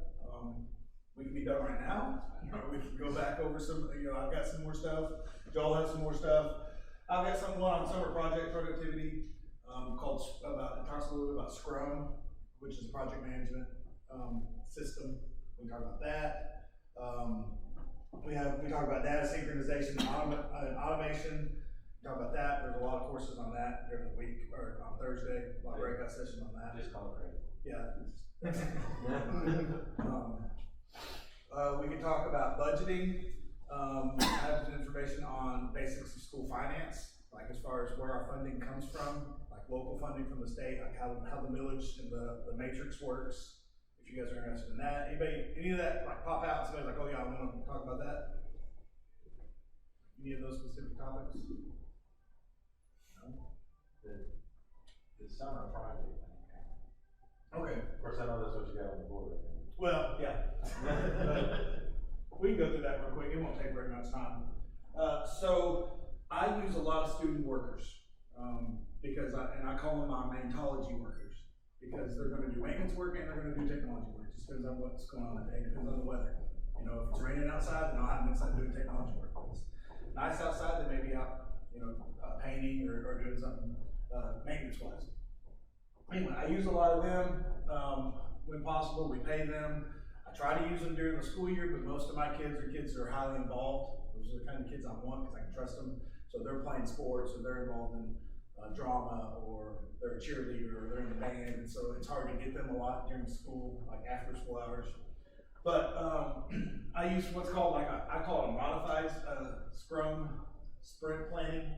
We can be done right now, or we can go back over some, I've got some more stuff, Joel has some more stuff. I've got some on summer project productivity, it talks a little bit about Scrum, which is a project management, system. We can talk about that. We talk about data synchronization and automation. We talk about that. There's a lot of courses on that during the week, or on Thursday, a lot of breakout sessions on that. Just call it crazy. Yeah. We can talk about budgeting. I have some information on basics of school finance, like as far as where our funding comes from, like local funding from the state, like how the millage and the matrix works. If you guys are interested in that, any of that like pop out, somebody's like, oh yeah, I want to talk about that. Any of those specific topics? No? The summer project thing. Okay. Of course, I know that's what you got on the board. Well, yeah. We can go through that real quick, it won't take very much time. So I use a lot of student workers, because I call them my mantology workers, because they're gonna do maintenance work and they're gonna do technology work. It just depends on what's going on that day, depends on the weather. If it's raining outside, then I'll have them inside doing technology work. If it's nice outside, they may be out, painting or doing something, maintenance wise. Anyway, I use a lot of them, when possible, we pay them. I try to use them during the school year, but most of my kids are kids that are highly involved. Those are the kind of kids I want, because I can trust them. So they're playing sports, or they're involved in drama, or they're a cheerleader, or they're in the band, and so it's hard to get them a lot during school, like after school hours. But I use what's called I call it a modified Scrum sprint planning.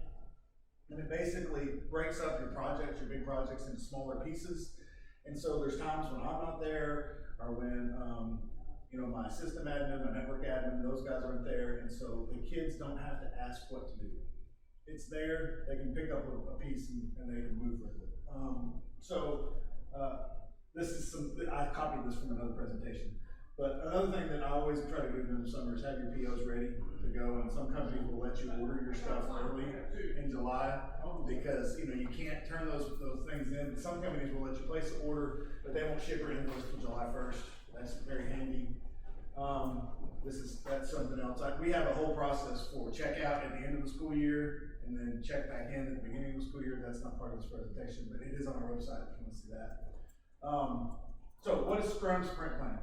And it basically breaks up your projects, your big projects, into smaller pieces. And so there's times when I'm not there, or when, you know, my system admin, my network admin, those guys aren't there, and so the kids don't have to ask what to do. It's there, they can pick up a piece and they can move with it. This is I copied this from another presentation. But another thing that I always try to do during the summer is have your POs ready to go, and some companies will let you order your stuff early in July, because you know you can't turn those things in. Some companies will let you place the order, but they won't ship your invoice until July 1st. That's very handy. That's something else. We have a whole process for checkout at the end of the school year, and then check back in at the beginning of the school year. That's not part of this presentation, but it is on our website if you want to see that. So what is Scrum Sprint Planning?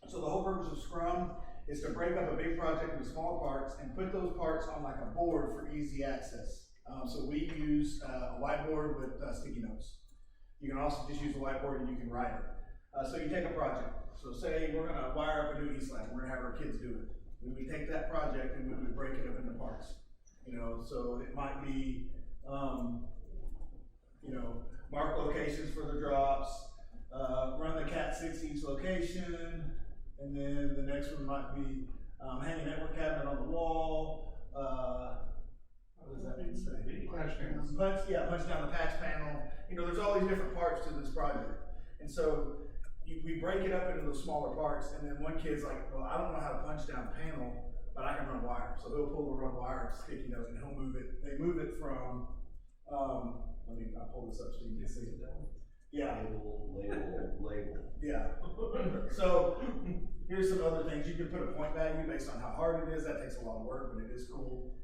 So the whole purpose of Scrum is to break up a big project into smaller parts and put those parts on like a board for easy access. So we use a whiteboard with sticky notes. You can also just use a whiteboard and you can write it. So you take a project. So say we're gonna wire up a new e-slab, we're gonna have our kids do it. We would take that project and we would break it up into parts. You know, so it might be, you know, mark locations for the drops, run the Cat 6 each location, and then the next one might be hang a network cabinet on the wall. What does that mean? Patch panels. Punch down the patch panel. You know, there's all these different parts to this project, and so we break it up into those smaller parts. And then one kid's like, "Well, I don't know how to punch down a panel, but I can run wire." So he'll pull the run wire sticky note and he'll move it. They move it from. I'll pull this up so you can see it. Yeah. Label. Yeah. So here's some other things. You can put a point value based on how hard it is. That takes a lot of work, but it is cool.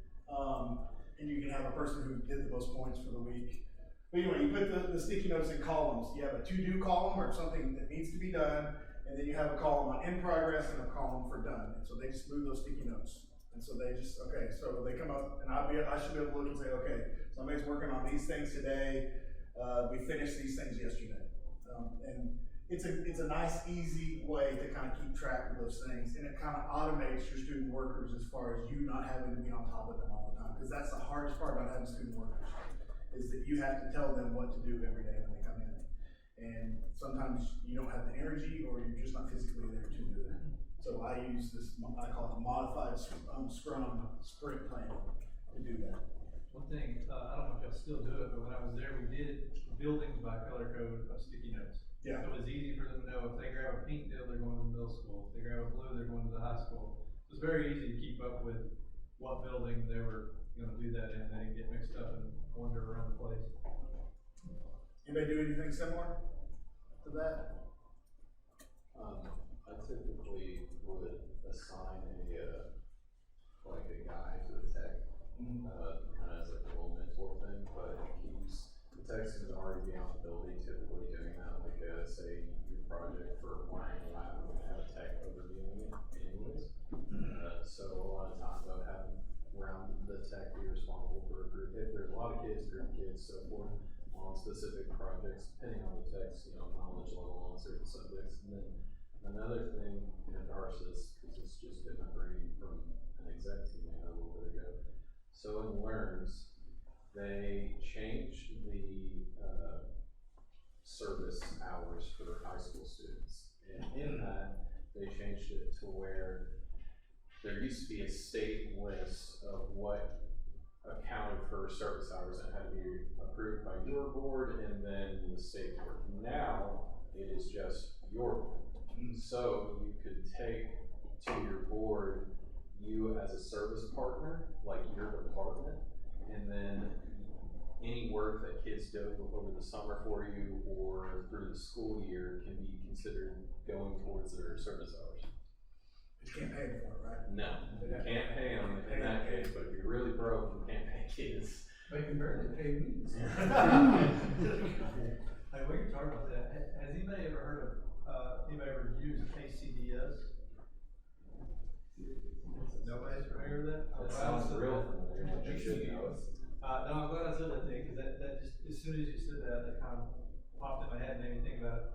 And you can have a person who did the most points for the week. But anyway, you put the sticky notes in columns. You have a to-do column or something that needs to be done, and then you have a column on in progress and a column for done. And so they just move those sticky notes. And so they just, okay, so they come up, and I should be able to look and say, okay, somebody's working on these things today. We finished these things yesterday. And it's a nice, easy way to kind of keep track of those things, and it kind of automates your student workers as far as you not having to be on top of them all the time, because that's the hardest part about having student workers, is that you have to tell them what to do every day when they come in. And sometimes you don't have the energy, or you're just not physically there to do it. So I use this, I call it a modified Scrum sprint plan to do that. One thing, I don't know if y'all still do it, but when I was there, we did buildings by color code of sticky notes. Yeah. So it was easy for them to know if they grab a pink deal, they're going to the middle school. If they grab a blue, they're going to the high school. It was very easy to keep up with what building they were going to do that in. They didn't get mixed up and wander around the place. Anybody do anything similar to that? I typically would assign a guy to the tech, kind of as like a little mentor thing, but it keeps the tech's going to already be on the building, typically doing that, like say your project for wiring a lab, we're going to have a tech overviewing it anyways. So a lot of times I would have around the tech be responsible for a group, if there's a lot of kids, group kids, so forth, on specific projects, depending on the tech's, knowledge level on certain subjects. And then another thing, Darsh says, because it's just different from an exec team we had a little bit ago. So in LEARNS, they changed the service hours for high school students. And in that, they changed it to where there used to be a state list of what accounted for service hours that had to be approved by your board and then the state board. Now, it is just your board. So you could take to your board you as a service partner, like your department, and then any work that kids do over the summer for you or through the school year can be considered going towards their service hours. But you can't pay them for it, right? No, you can't pay them in that case, but if you're really broke, you can't pay kids. They can barely pay me. Hey, we can talk about that. Has anybody ever heard of, anybody ever used ACDS? Nobody's familiar with that? That sounds real familiar. You should know it. No, I'm glad I said that thing, because that just, as soon as you said that, that kind of popped in my head and made me think about it.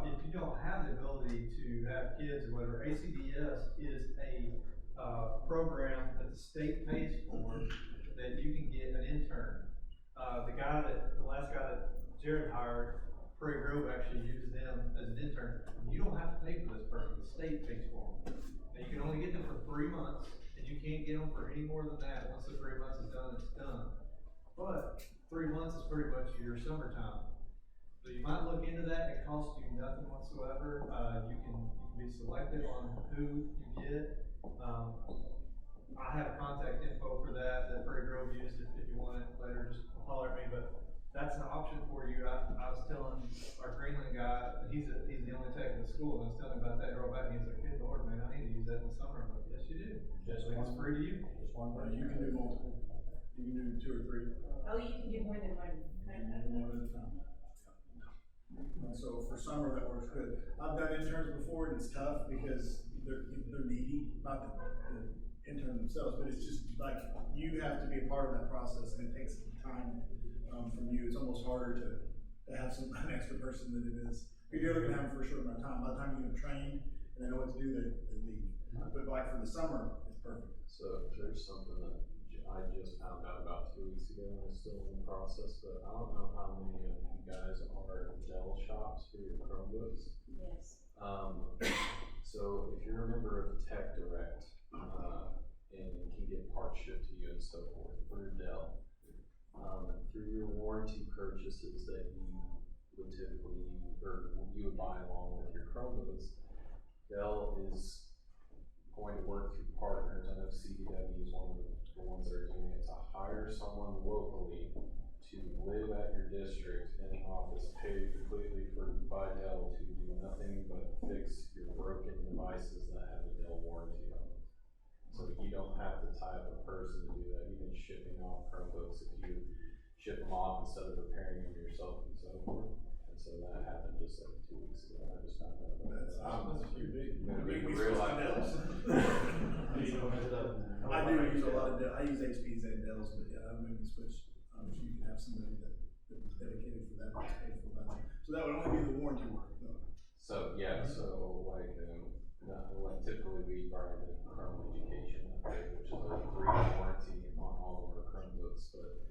If you don't have the ability to have kids or whatever, ACDS is a program that the state pays for that you can get an intern. The last guy that Jared hired, Prairie Grove actually uses them as an intern. You don't have to pay for this person, the state pays for them. And you can only get them for 3 months, and you can't get them for any more than that. Once the 3 months is done, it's done. But 3 months is pretty much your summertime. So you might look into that, it costs you nothing whatsoever. You can be selective on who you get. I have contact info for that Prairie Grove used. If you want it later, just holler at me, but that's an option for you. I was telling our Greenland guy, he's the only tech in the school, and I was telling him about that, girl back, and he's like, good Lord, man, I need to use that in the summer. I'm like, yes, you do. Just It's free to you. Just one, you can do multiple, you can do 2 or 3. Oh, you can do more than one. One at a time. And so for summer, that works good. I've done interns before, and it's tough because they're needy, not the intern themselves, but it's just like, you have to be a part of that process, and it takes time from you. It's almost harder to have an extra person than it is. If you're looking at them for a short amount of time, by the time you get trained and they know what to do, they leave. But like for the summer, it's perfect. So there's something that I just found out about 2 weeks ago, and it's still in the process, but I don't know how many of you guys are Dell shops for your Chromebooks. Yes. So if you're a member of Tech Direct, and can get parts shipped to you and so forth through Dell, through your warranty purchases that you would typically, or you would buy along with your Chromebooks, Dell is going to work through partners. I know CDW is one of the ones that are doing it, to hire someone locally to live at your district in an office paid completely by Dell to do nothing but fix your broken devices that have a Dell warranty on them. So you don't have to tie up a person to do that. You've been shipping off Chromebooks if you ship them off instead of repairing them yourself and so forth. And so that happened just like 2 weeks ago. I just found out about that. That's huge. We realized. I do use a lot of Dell. I use HPs and Dells, but yeah, I'm maybe switch. If you can have somebody that was dedicated for that, that's paid for by them. So that would only be the warranty work, though. So yeah, so like typically we buy the Chrome Education upgrade, which is a 3-year warranty on all of our Chromebooks, but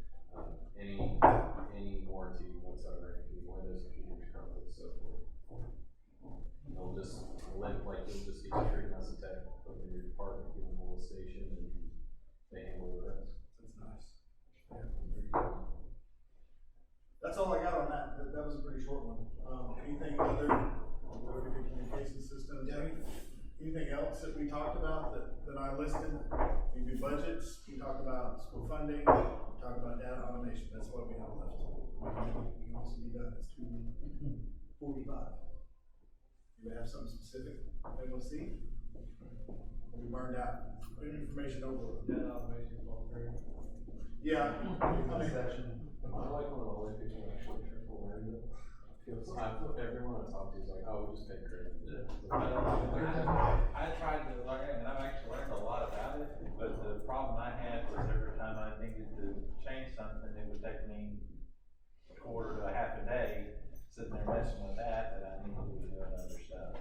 any warranty whatsoever, including Windows computers, Chromebooks, so forth. They'll just you'll just get treated as a tech over your department, give them a little station, and they handle the rest. That's nice. Yeah, very good. That's all I got on that. That was a pretty short one. Anything other? Over the communication systems. Yeah. Anything else that we talked about that I listed? We do budgets. We talked about school funding. We talked about data automation. That's what we have left. We can also be done. It's 2:45. Do we have something specific they want to see? We burned out. Information overload. Data automation is all free. Yeah. I like when the only people actually triple learn it. Everyone I talk to is like, oh, we just pay credit. I tried to learn it, and I've actually learned a lot about it, but the problem I had was every time I needed to change something, it would take me a quarter to a half a day sitting there messing with that I needed to be doing other stuff.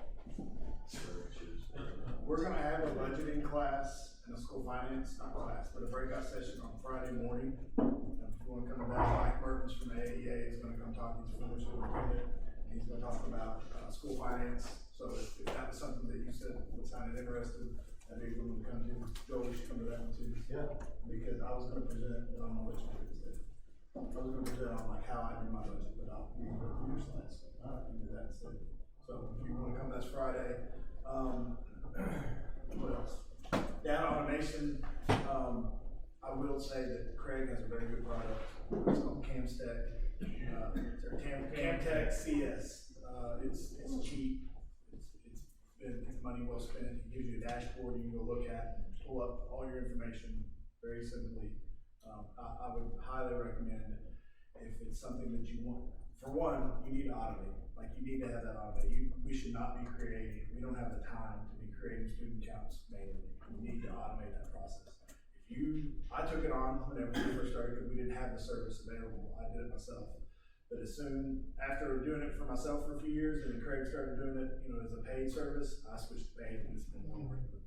We're gonna have a budgeting class and a school finance, not class, but a breakout session on Friday morning. If you wanna come to that, Mike Mertens from AEA is gonna come talk. He's a former superintendent. He's gonna talk about school finance. So if that was something that you said sounded interested, I'd be willing to come to. Joe, we should come to that one too. Yeah. Because I was gonna present, but I'm gonna let you do it instead. I was gonna present on like how I do my budget, but I'll do your slides. I can do that instead. So if you wanna come, that's Friday. What else? Data automation. I will say that Craig has a very good product. It's called Camtech. Camtech CS. It's cheap. It's money well spent. It gives you a dashboard you can go look at and pull up all your information very simply. I would highly recommend if it's something that you want. For one, you need to automate. Like you need to have that automated. We should not be creating. We don't have the time to be creating student counts manually. We need to automate that process. I took it on whenever we first started because we didn't have the service available. I did it myself. But after doing it for myself for a few years, and then Craig started doing it, as a paid service, I switched to paid, and it's been worth the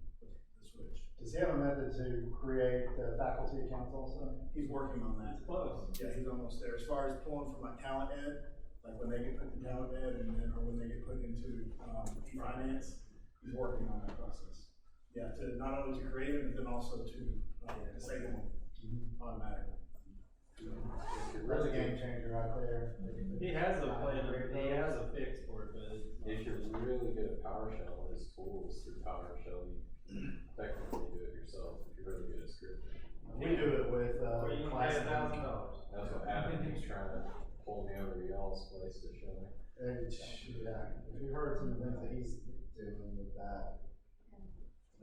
switch. Does he have a method to create faculty accounts also? He's working on that. Close. Yeah, he's almost there. As far as pulling from like talent ed, like when they get put in talent ed and then, or when they get put into, e-finance, he's working on that process. Yeah, to not only to create it, but then also to disable them automatically. That's a game changer right there. He has a plan, he has a fix for it, but if you're really good at PowerShell, his tools through PowerShell, you technically do it yourself if you're really good at scripting. We do it with, Or you can pay $1,000. That's what Adam was trying to pull me over to y'all's place to show me. Yeah, if you heard some of the things that he's doing with that.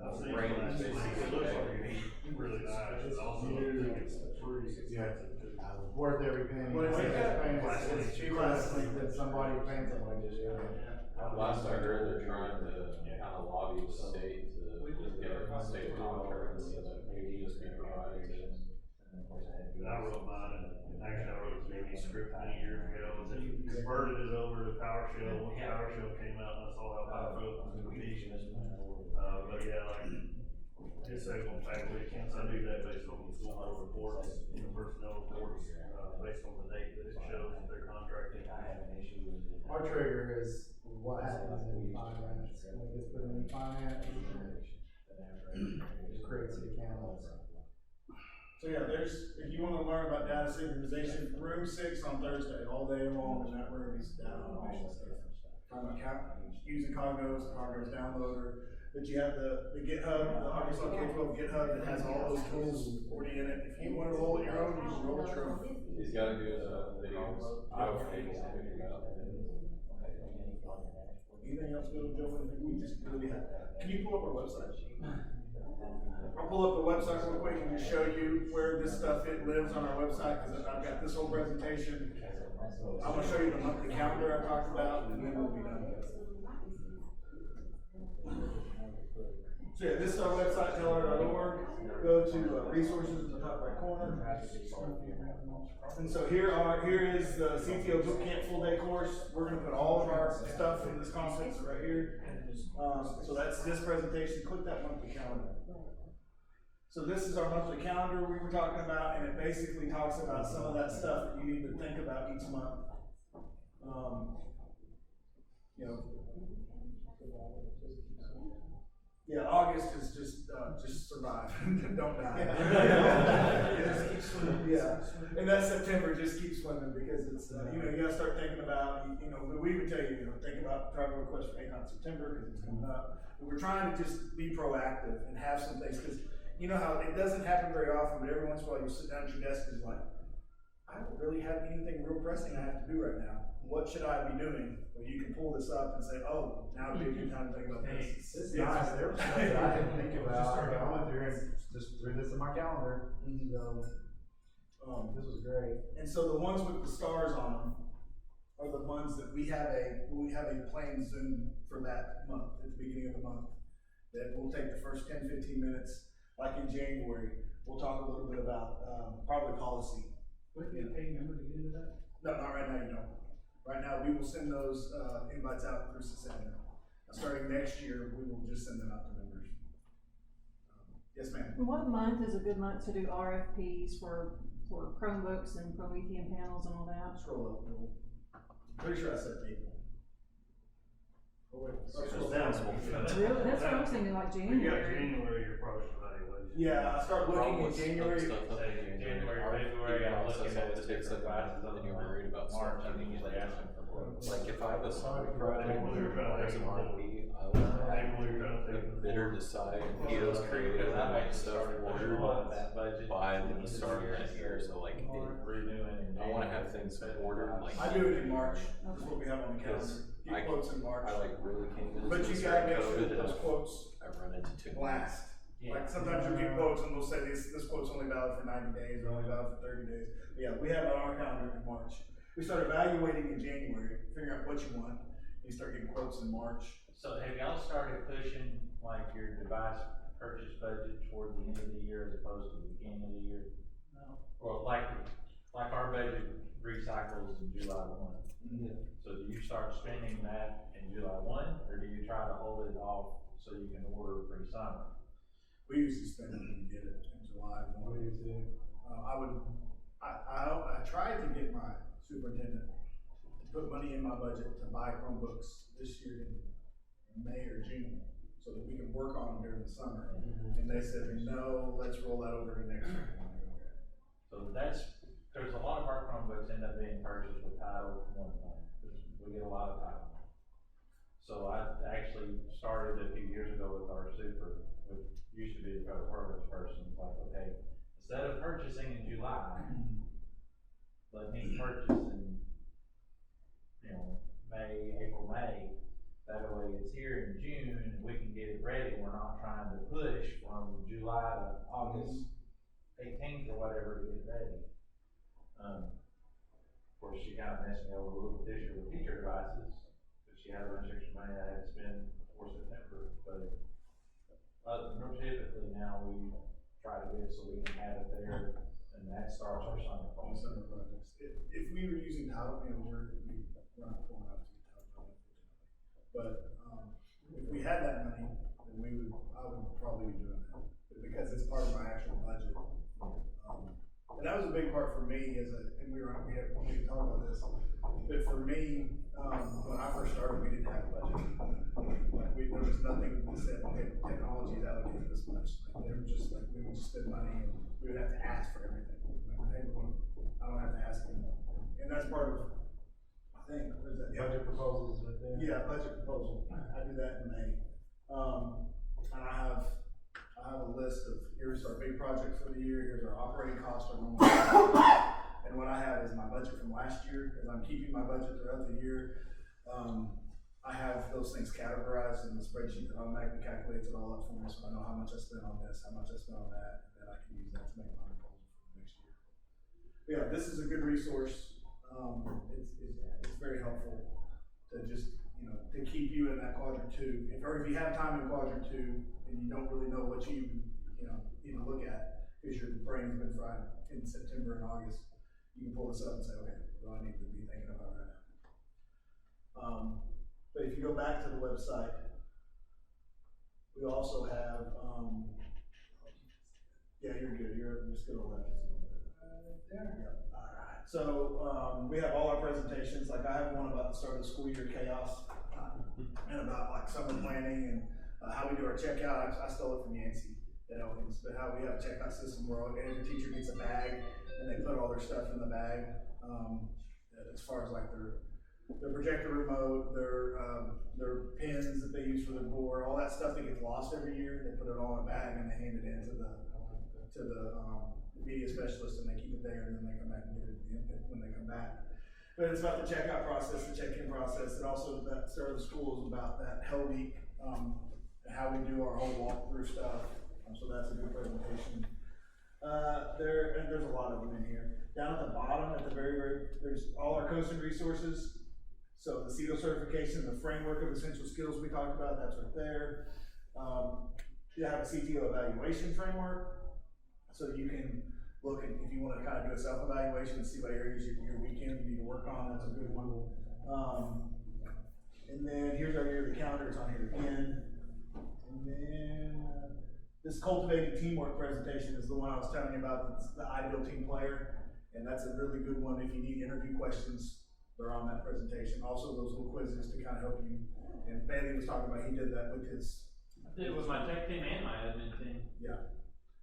I've seen it, it looks like it's really nice, it's also, it's pretty expensive too. Worth every penny. What is it? It's cheaper than somebody paying somebody to do it. Last I heard, they're trying to kind of lobby the state to get a state contract so that maybe just be provided to us. I wrote mine, actually I wrote a 3D script many years ago, and then converted it over to PowerShell, when PowerShell came out, and I saw how powerful it was gonna be. But yeah, like, disabled faculty accounts, I do that based on the school board reports, personnel reports, based on the date that it shows that they're contracting. Our trigger is what happens in finance, when it gets put in finance, it creates the account. So yeah, if you wanna learn about data synchronization, room 6 on Thursday, all day long in that room is data automation stuff. Talking about using Cognos downloader, but you have the GitHub, the Arkansas K-12 GitHub that has all those tools already in it. If you wanna roll it your own, you can roll it your own. He's gotta do the videos. I was able to figure it out. Anything else, Joe? Anything we just really have? Can you pull up our website? I'll pull up the website real quick and just show you where this stuff lives on our website, because I've got this whole presentation. I'm gonna show you the monthly calendar I talked about, and then we'll be done. So yeah, this is our website, teller.org. Go to resources in the top right corner. And so here is the CTO Bootcamp full day course. We're gonna put all of our stuff in this conference right here. So that's this presentation. Click that monthly calendar. So this is our monthly calendar we were talking about, and it basically talks about some of that stuff that you need to think about each month. You know, yeah, August is just survive, don't die. Just keep swimming. Yeah, and that September just keeps swimming, because it's you know, you gotta start thinking about, you know, we would tell you, think about travel requests for PreCon September because it's coming up. But we're trying to just be proactive and have some things, because you know how it doesn't happen very often, but every once in a while you sit down at your desk and it's like, I don't really have anything real pressing I have to do right now. What should I be doing? Well, you can pull this up and say, oh, now would be a good time to think about this. It's nice, there was stuff that I didn't think about, I went through and just threw this in my calendar, so, this was great. And so the ones with the stars on them are the ones that we have a planned Zoom for that month, at the beginning of the month. That we'll take the first 10-15 minutes, like in January, we'll talk a little bit about, probably policy. Would you pay member to get into that? No, not right now, you don't. Right now, we will send those, invites out through Susanna. Starting next year, we will just send them out to members. Yes, ma'am. What month is a good month to do RFPs for Chromebooks and Promethean panels and all that? Scroll up a little. Pretty sure I said April. Oh, wait. Scroll down. Really? That's what I was thinking, like You got January. January, your project evaluation. Yeah, I start looking at January. January, February, I'm looking at the different classes on Then you're worried about March, something. I'm usually asking for quotes. Like if I have a song project April, you're trying to as take an it. RFP, I will April, you're trying to have take the bidder decide POs created and like stuff ordered by the start of that year. So like, I wanna have things ordered like. I do it in March, that's what we have on the calendar. Get quotes in March. I like really came into But you this gotta during make sure COVID that and those quotes I've run into too. last. Like sometimes you'll get quotes and they'll say this quote's only valid for 90 days, or only valid for 30 days. But yeah, we have it on our calendar in March. We start evaluating in January, figuring out what you want, and you start getting quotes in March. So have y'all started pushing like your device purchase budget toward the end of the year as opposed to the beginning of the year? No. Or like our budget recycles in July 1. So do you start spending that in July 1, or do you try to hold it off so you can order pre-summer? We usually spend it when we get it in July. What do you think? I tried to get my superintendent to put money in my budget to buy Chromebooks this year in May or June, so that we can work on them during the summer. And they said, no, let's roll that over to next year. So there's a lot of our Chromebooks end up being purchased with Title I money, because we get a lot of Title I. So I actually started a few years ago with our super, which used to be the federal programs person, like, okay, instead of purchasing in July, let me purchase in, May, April, May. That way it's here in June and we can get it ready. We're not trying to push from July to August 18th or whatever to get ready. Of course, she kind of messed me over a little bit this year with teacher devices, because she had a bunch of extra money I had to spend before September. But typically now we try to get it so we can have it there, and that starts our summer project. If we were using Title, we're not pulling out to Title, but if we had that money, then I would probably be doing that, because it's part of my actual budget. And that was a big part for me and we can talk about this, but for me, when I first started, we didn't have a budget. There was nothing that said, okay, technology is allocated this much. They were just we would just spend money and we would have to ask for everything. I don't have to ask anymore. And that's part of, I think, where's that? Budget proposals right there. Yeah, budget proposal. I do that in May. And I have a list of, here's our big project for the year, here's our operating costs, our normal and what I have is my budget from last year, as I'm keeping my budget throughout the year. I have those things categorized in the spreadsheet that automatically calculates it all up for me, so I know how much I spent on this, how much I spent on that, and then I can use that to make my proposal for next year. But yeah, this is a good resource. It's very helpful to just, to keep you in that quadrant 2. If you have time in quadrant 2 and you don't really know what you need to look at because your brain's been fried in September and August, you can pull this up and say, okay, what do I need to be thinking about right now? But if you go back to the website, we also have, yeah, you're good. You're just go to the left. There. Yeah. All right. So we have all our presentations. Like I have one about the start of the school year chaos, and about like summer planning and how we do our checkout. I stole it from Yancey at Elkins, but how we have a checkout system where every teacher gets a bag and they put all their stuff in the bag. As far as like their projector remote, their pins that they use for their board, all that stuff that gets lost every year, they put it all in a bag and they hand it in to the media specialist, and they keep it there, and then they come back and get it when they come back. But it's about the checkout process, the check-in process, and also that start of the school is about that Hell Week, and how we do our whole walkthrough stuff. So that's a good presentation. There's a lot of them in here. Down at the bottom, at the very, there's all our coaching resources. So the CETO certification, the framework of essential skills we talked about, that's right there. You have a CTO evaluation framework, so you can look at, if you want to kind of do a self-evaluation and see what areas your weekend you need to work on, that's a good one. And then here's our yearly calendar, it's on here again. And then this cultivating teamwork presentation is the one I was telling you about, that's the ideal team player. And that's a really good one. If you need interview questions, they're on that presentation. Also those little quizzes to kind of help you. And Bailey was talking about, he did that with his. I did it with my tech team and my admin team. Yeah,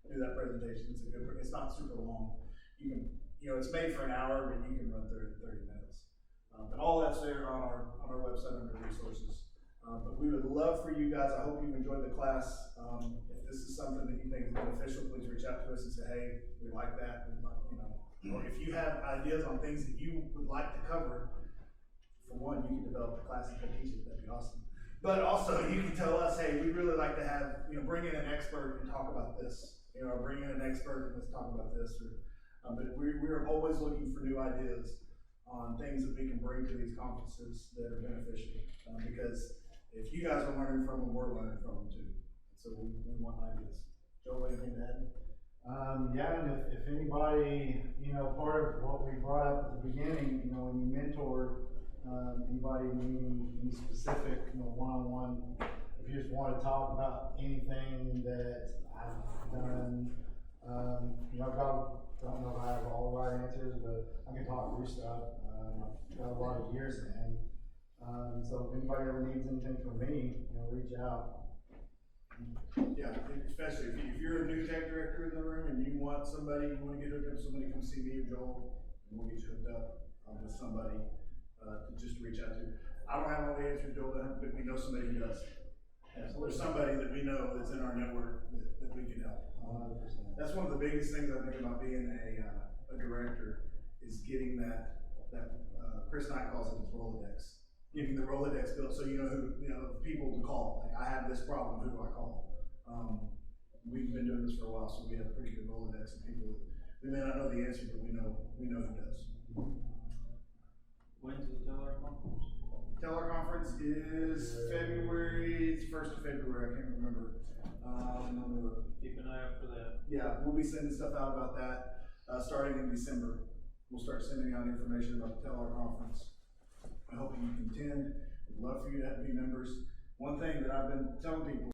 do that presentation. It's not super long. You can, it's made for an hour, but you can run through it in 30 minutes. But all that's there on our website under resources. But we would love for you guys, I hope you've enjoyed the class. If this is something that you think is beneficial, please reach out to us and say, hey, we like that. Or if you have ideas on things that you would like to cover, for one, you can develop the class and go teach it, that'd be awesome. But also, you can tell us, hey, we'd really like to have, bring in an expert and talk about this. Or bring in an expert and let's talk about this. But we're always looking for new ideas on things that we can bring to these conferences that are beneficial. Because if you guys are learning from them, we're learning from them too. So we want ideas. Joe, anything to add? Yeah, and if anybody, part of what we brought up at the beginning, when you mentor anybody needing any specific, one-on-one if you just wanna talk about anything that I've done, you know, don't know if I have all the right answers, but I can talk through stuff. I've got a lot of years in. So if anybody ever needs anything from me, you know, reach out. Yeah, especially if you're a new tech director in the room and you want somebody, you wanna get hooked up, somebody come see me or Joel, and we'll get you hooked up with somebody, to just reach out to. I don't have all the answers, Joel doesn't, but we know somebody who does. There's somebody that we know that's in our network that we can help. 100%. That's one of the biggest things I think about being a director, is getting that, Chris Knight calls it his Rolodex. Getting the Rolodex built so you know who, people to call. Like, I have this problem, who do I call? We've been doing this for a while, so we have a pretty good Rolodex of people that, we may not know the answer, but we know who does. When's the Teller conference? Teller conference is February, 1st of February, I can't remember. Keep an eye out for that. Yeah, we'll be sending stuff out about that, starting in December. We'll start sending out information about the Teller conference. I hope you can attend. We'd love for you to be members. One thing that I've been telling people